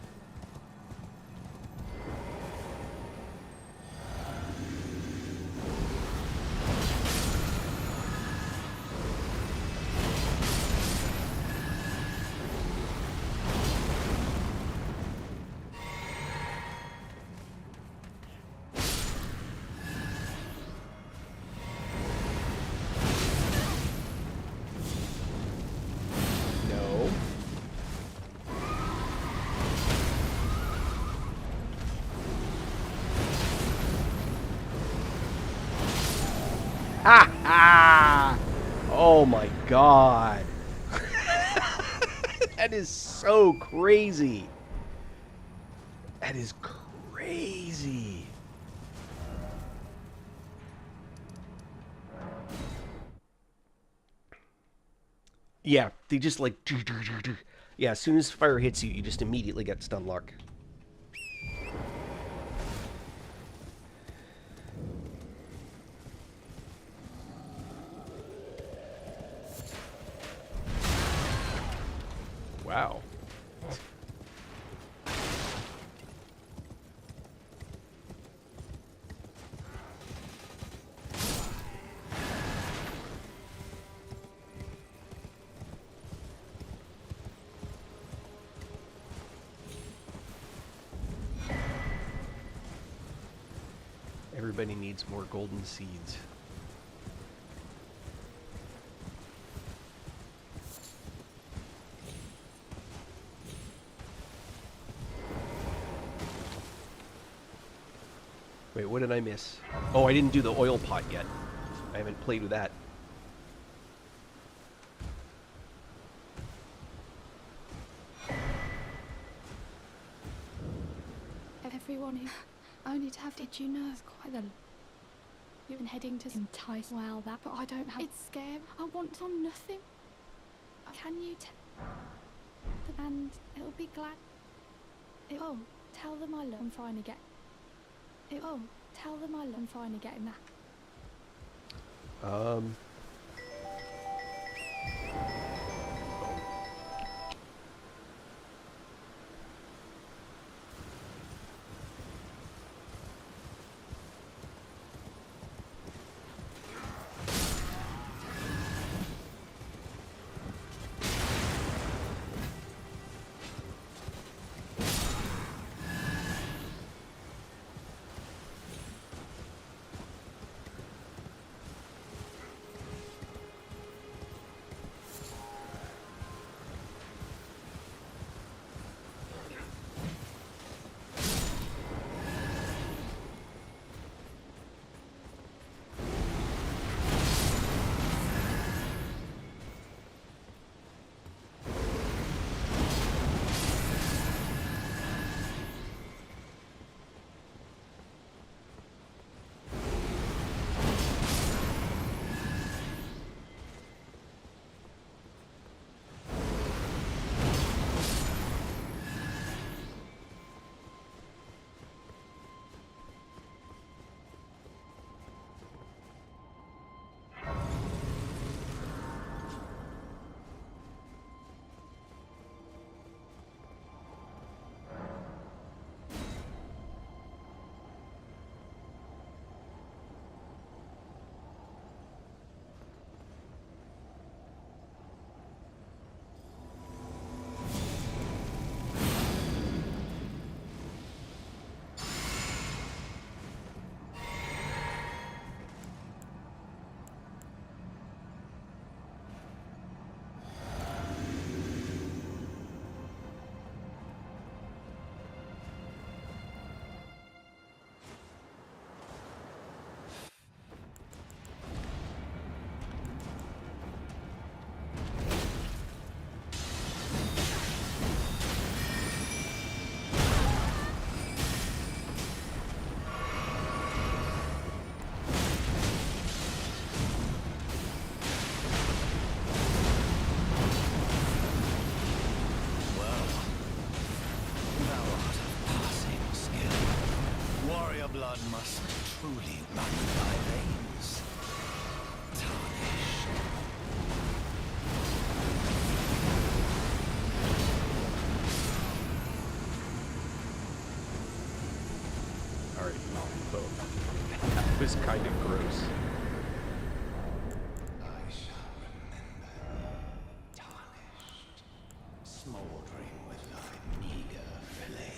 No. Ha ha! Oh my god. That is so crazy. That is crazy. Yeah, they just like... Yeah, as soon as fire hits you, you just immediately get stun lock. Wow. Everybody needs more golden seeds. Wait, what did I miss? Oh, I didn't do the oil pot yet. I haven't played with that. Everyone who only to have, did you know it's quite the... You've been heading to entice, well that, but I don't have... It's scary. I want on nothing. Can you tell... And it'll be glad... Oh, tell them I love and finally get... Oh, tell them I love and finally getting that.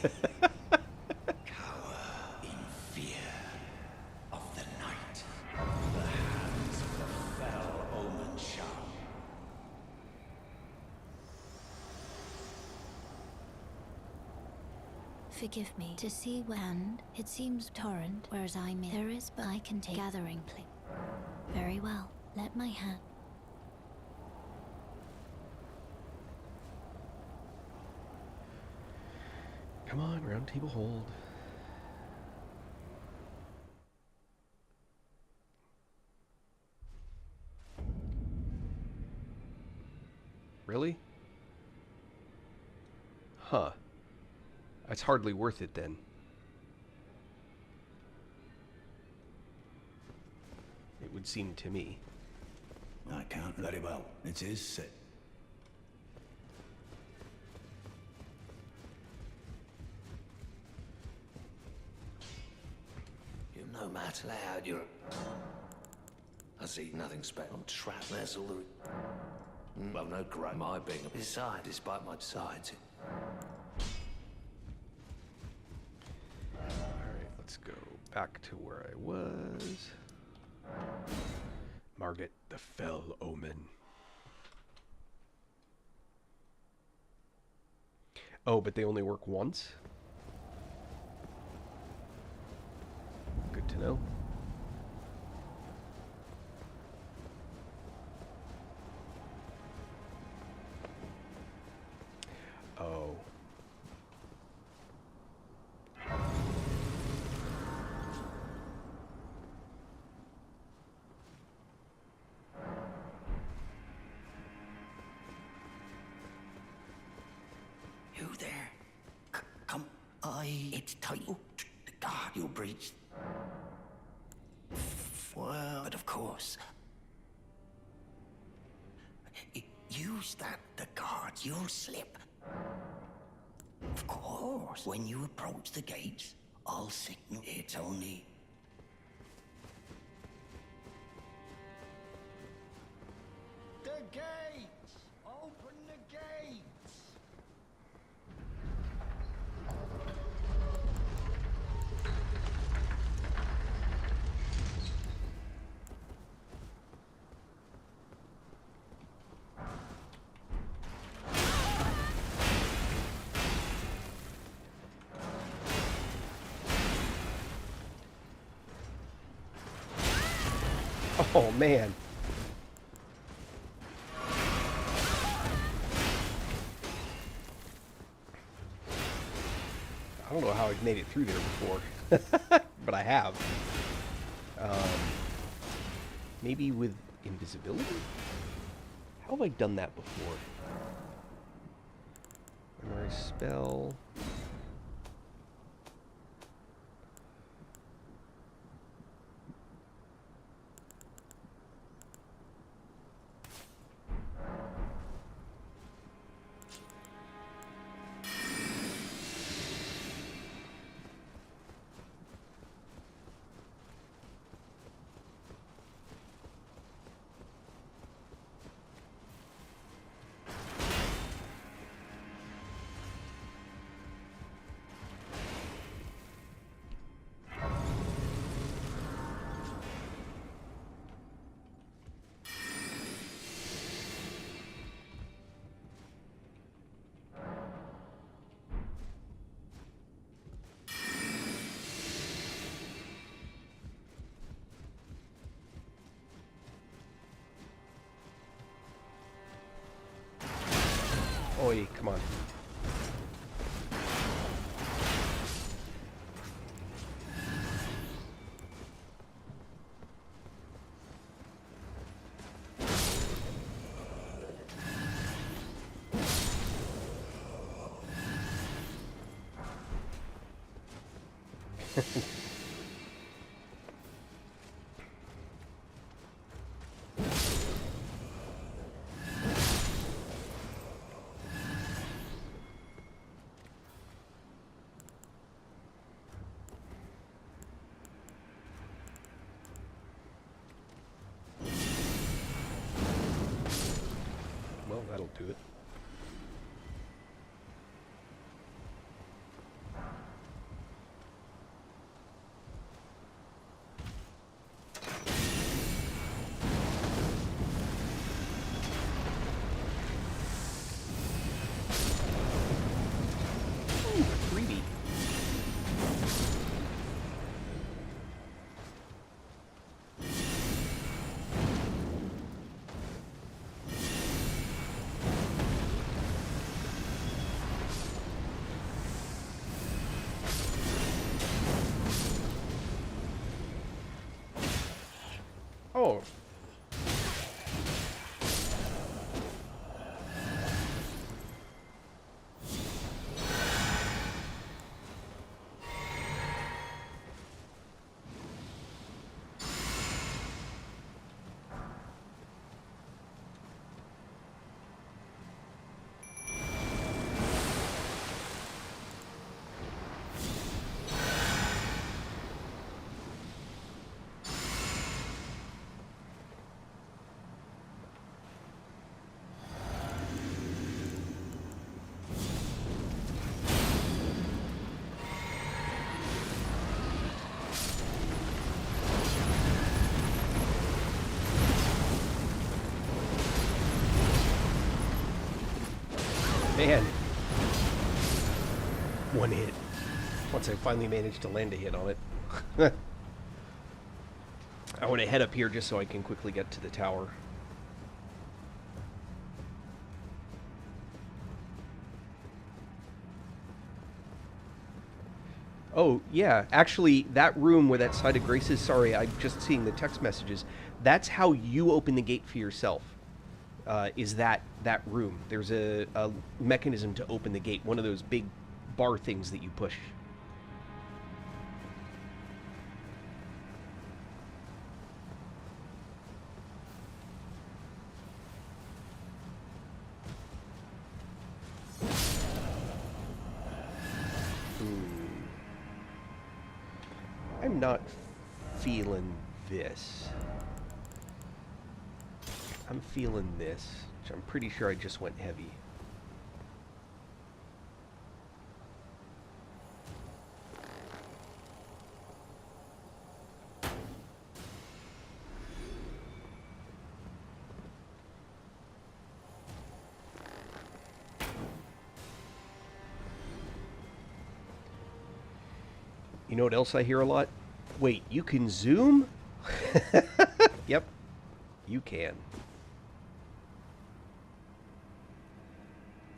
Cower in fear of the night. The hands of the fell omen shall. Forgive me. To see and it seems torrent, whereas I'm in. There is, but I can take gathering place. Very well. Let my hand. Come on, round table hold. Really? Huh. That's hardly worth it then. It would seem to me. I can't very well. It is set. You're no match loud, you're... I see nothing special. I'm trapped, that's all there... Well, no great. My being a... Besides, despite my sides... Alright, let's go back to where I was. Margaret, the fell omen. Oh, but they only work once? Good to know. Oh. You there? Come, it's tight. Oh, the guard you breached. Well, but of course. Use that, the guards, you'll slip. Of course. When you approach the gates, I'll signal. It's only... The gates! Open the gates! Oh, man. I don't know how I've made it through there before, but I have. Maybe with invisibility? How have I done that before? Memorize spell. Oi, come on. Well, that'll do it. Oh. Man. One hit. Once I finally managed to land a hit on it. I want to head up here just so I can quickly get to the tower. Oh, yeah. Actually, that room where that side of grace is, sorry, I'm just seeing the text messages. That's how you open the gate for yourself. Is that room. There's a mechanism to open the gate. One of those big bar things that you push. I'm not feeling this. I'm feeling this, which I'm pretty sure I just went heavy. You know what else I hear a lot? Wait, you can zoom? Yep, you can.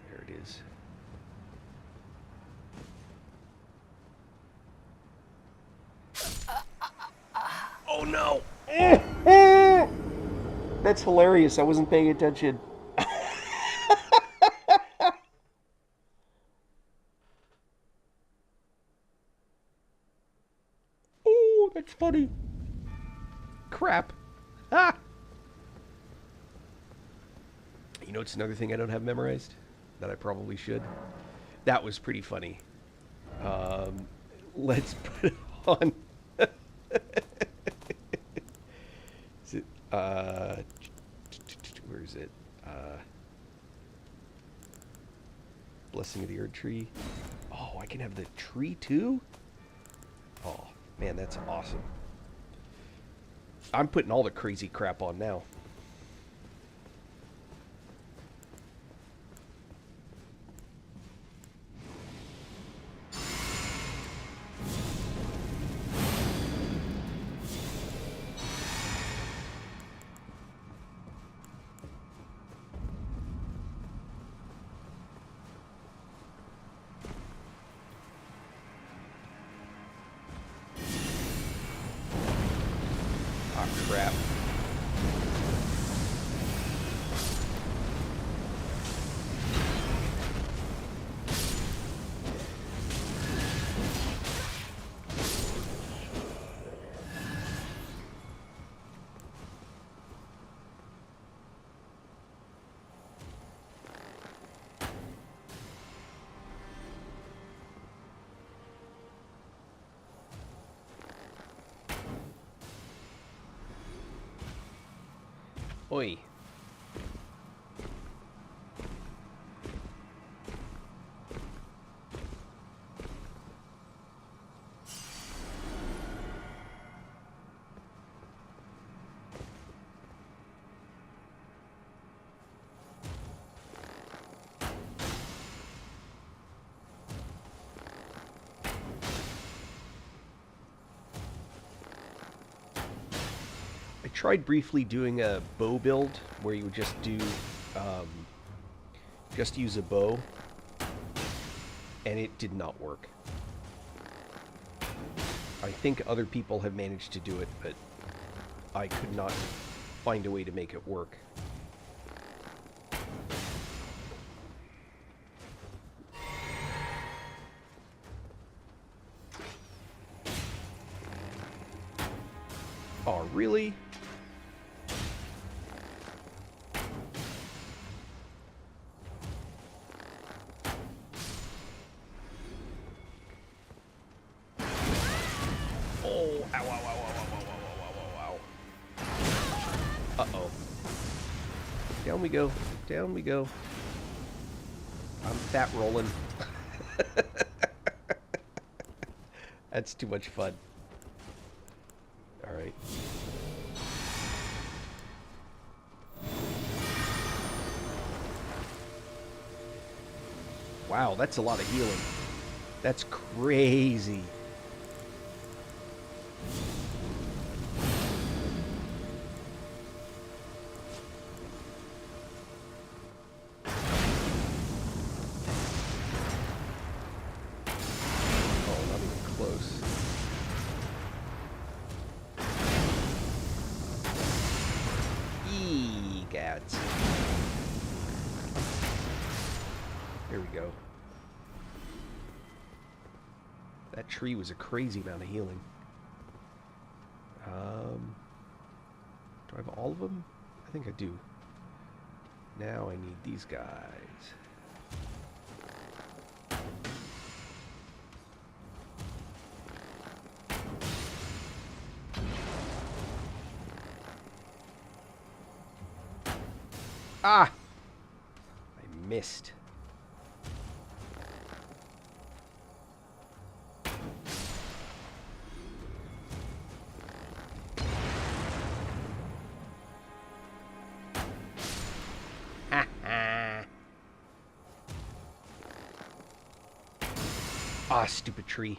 There it is. Oh no! That's hilarious. I wasn't paying attention. Oh, that's funny. Crap. Ah! You know, it's another thing I don't have memorized that I probably should. That was pretty funny. Let's put it on. Is it, where is it? Blessing of the Earth Tree. Oh, I can have the tree too? Oh, man, that's awesome. I'm putting all the crazy crap on now. Crap. Oi. I tried briefly doing a bow build where you would just do, just use a bow, and it did not work. I think other people have managed to do it, but I could not find a way to make it work. Oh, really? Oh, ow, ow, ow, ow, ow, ow, ow, ow, ow. Uh-oh. Down we go. Down we go. I'm fat rolling. That's too much fun. Alright. Wow, that's a lot of healing. That's crazy. Oh, not even close. Egads. There we go. That tree was a crazy amount of healing. Do I have all of them? I think I do. Now I need these guys. Ah! I missed. Ah, stupid tree.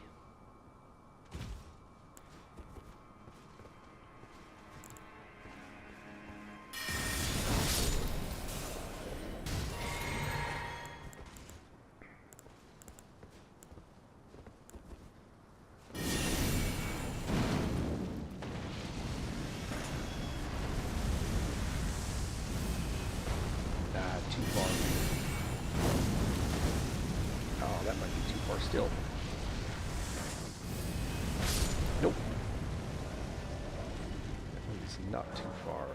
Too far. Oh, that might be too far still. Nope. That one is not too far.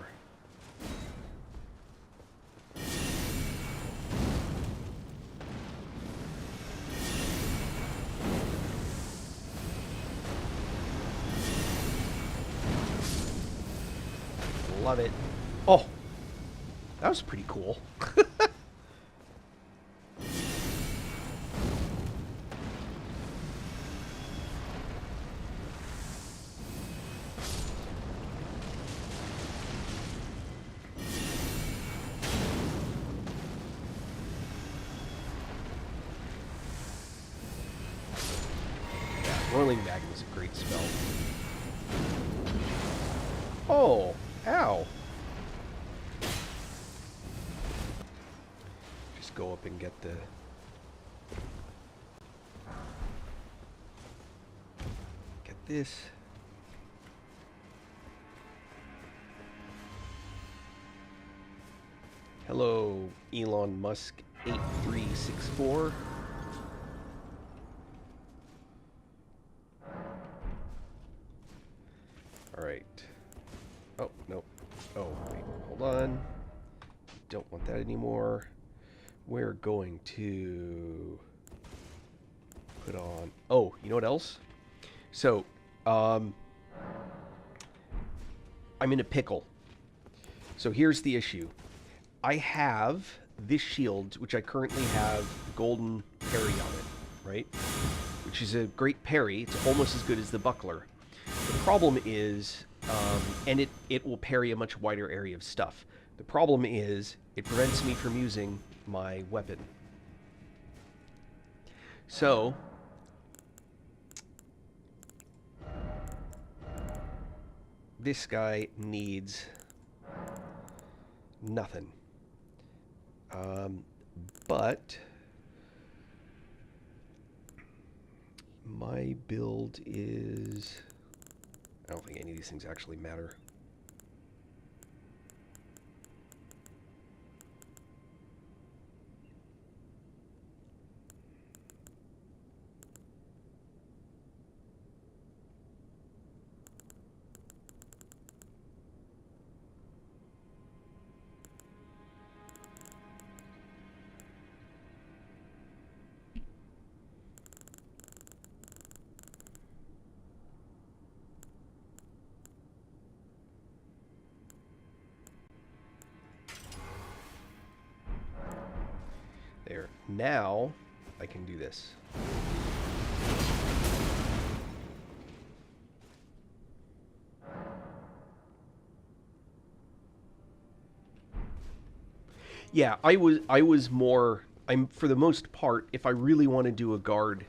Love it. Oh! That was pretty cool. Whirling Magnet is a great spell. Oh! Ow! Just go up and get the... Get this. Hello, Elon Musk 8364. Alright. Oh, no. Oh, wait. Hold on. Don't want that anymore. We're going to put on... Oh, you know what else? So, I'm in a pickle. So here's the issue. I have this shield, which I currently have golden parry on it, right? Which is a great parry. It's almost as good as the buckler. The problem is, and it will parry a much wider area of stuff. The problem is, it prevents me from using my weapon. So, this guy needs nothing. But my build is... I don't think any of these things actually matter. There. Now, I can do this. Yeah, I was more. I'm for the most part. If I really want to do a guard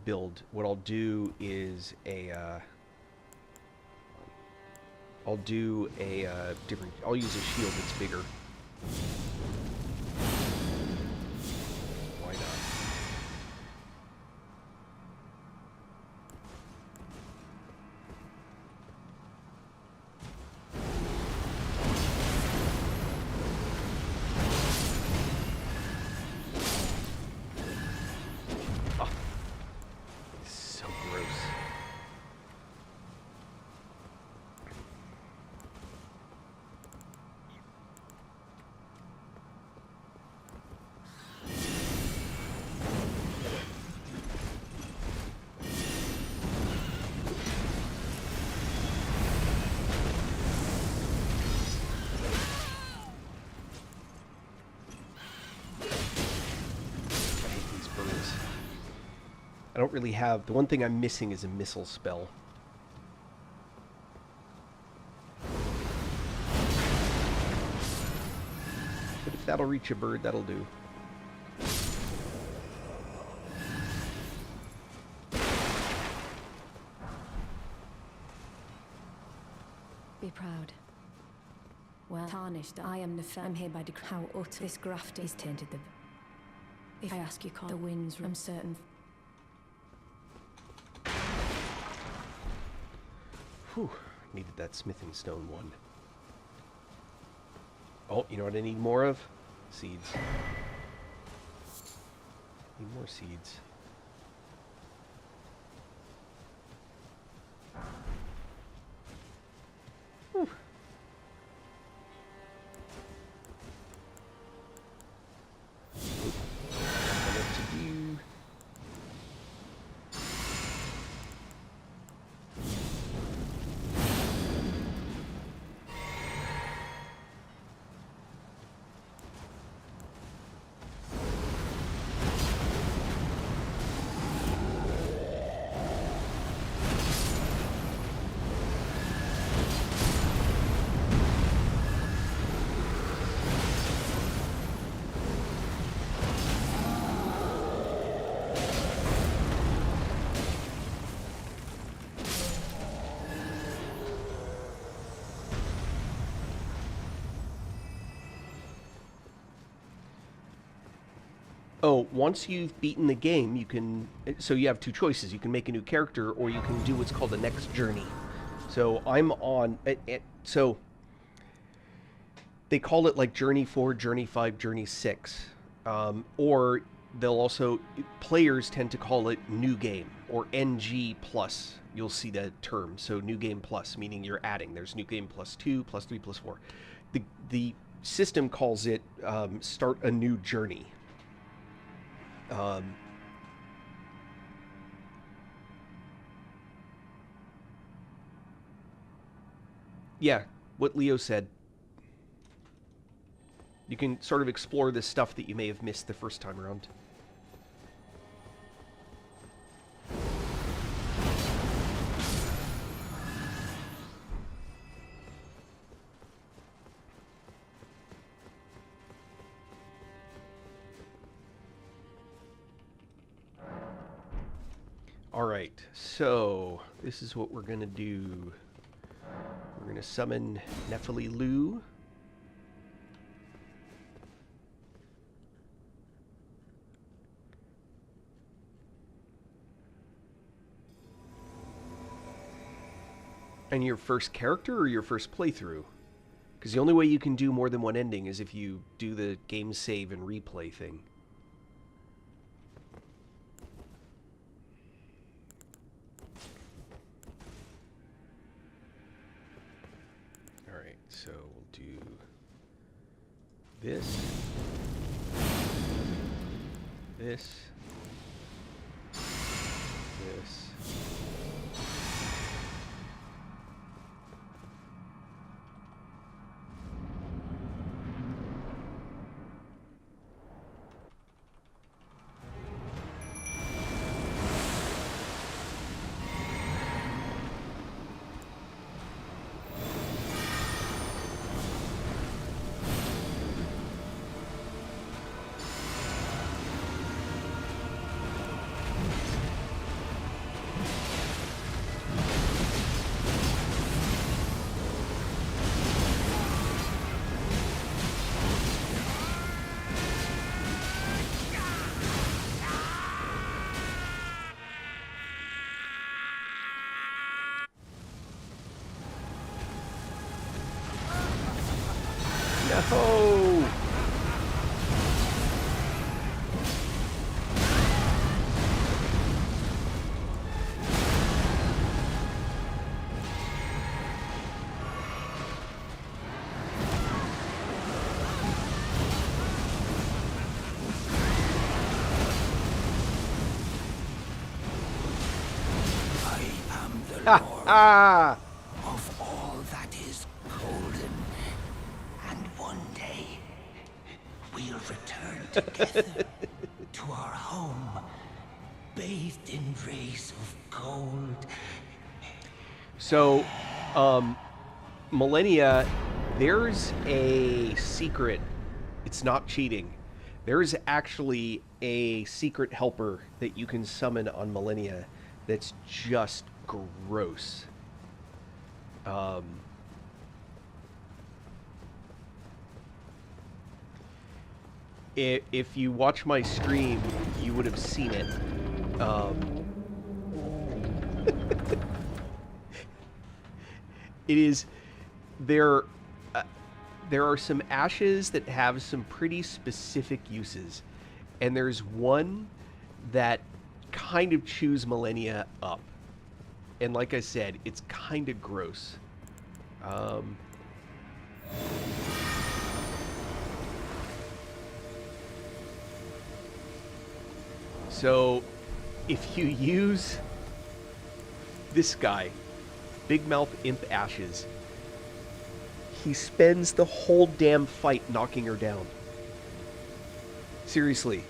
build, what I'll do is I'll do a different. I'll use a shield that's bigger. Why not? So gross. I hate these birds. I don't really have... The one thing I'm missing is a missile spell. But if that'll reach a bird, that'll do. Be proud. Well, tarnished, I am the I'm hereby declare how utter this graft is tainted the... If I ask you, call the winds, I'm certain... Whew, needed that smithing stone one. Oh, you know what I need more of? Seeds. Need more seeds. Whew. What to do? Oh, once you've beaten the game, you can... So you have two choices. You can make a new character, or you can do what's called the next journey. So I'm on... So they call it like Journey 4, Journey 5, Journey 6. Or they'll also... Players tend to call it New Game, or NG+. You'll see that term. So New Game Plus, meaning you're adding. There's New Game plus 2, plus 3, plus 4. The system calls it Start a New Journey. Yeah, what Leo said. You can sort of explore this stuff that you may have missed the first time around. Alright, so this is what we're going to do. We're going to summon Nephili Lu. And your first character or your first playthrough? Because the only way you can do more than one ending is if you do the game save and replay thing. So we'll do this, this, this, No! I am the Ha! Lord Ah! of all that is golden. And one day, we'll return together to our home, bathed in rays of gold. So, Millennia, there's a secret. It's not cheating. There's actually a secret helper that you can summon on Millennia that's just gross. If you watch my stream, you would have seen it. It is there. There are some ashes that have some pretty specific uses, and there's one that kind of chews Millennia up. And like I said, it's kind of gross. So, if you use this guy, Big Mouth Imp Ashes, he spends the whole damn fight knocking her down. Seriously.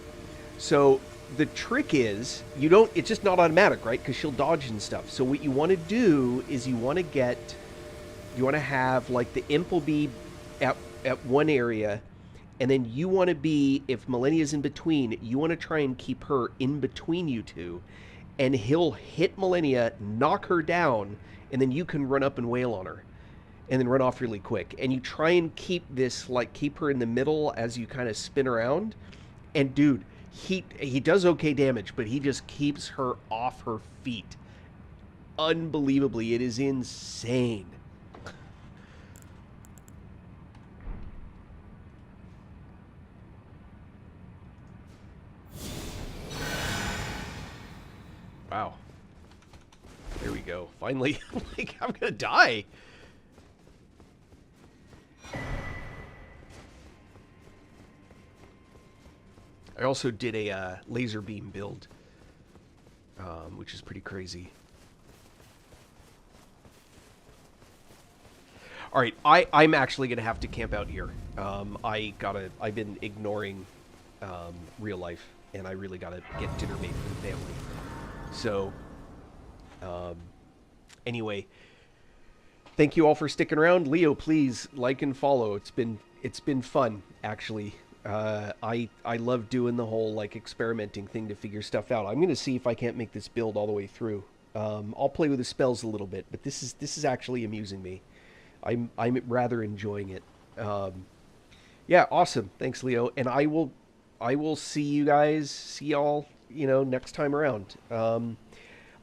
So the trick is, you don't, it's just not automatic, right? Because she'll dodge and stuff. So what you want to do is you want to have, like, the imp will be at one area, and then you want to be, if Millennia's in between, you want to try and keep her in between you two, and he'll hit Millennia, knock her down, and then you can run up and wail on her, and then run off really quick. And you try and keep this, like, keep her in the middle as you kind of spin around. And dude, he does okay damage, but he just keeps her off her feet. Unbelievably, it is insane. Wow. There we go. Finally, like, I'm gonna die. I also did a laser beam build, which is pretty crazy. All right, I'm actually gonna have to camp out here. I've been ignoring real life, and I really gotta get dinner made for the family. So, anyway, thank you all for sticking around. Leo, please like and follow. It's been fun, actually. I love doing the whole, like, experimenting thing to figure stuff out. I'm gonna see if I can't make this build all the way through. I'll play with the spells a little bit, but this is actually amusing me. I'm rather enjoying it. Yeah, awesome. Thanks, Leo. And I will see y'all, next time around.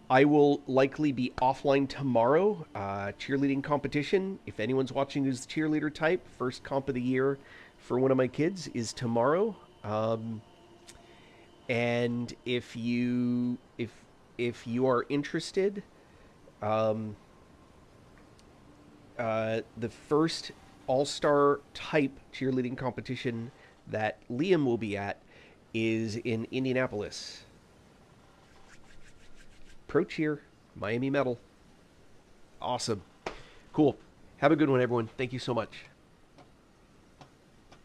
I will likely be offline tomorrow. Cheerleading competition. If anyone's watching who's the cheerleader type, first comp of the year for one of my kids is tomorrow. And if you are interested, the first all-star type cheerleading competition that Liam will be at is in Indianapolis. Pro Cheer, Miami Metal. Awesome. Cool. Have a good one, everyone. Thank you so much.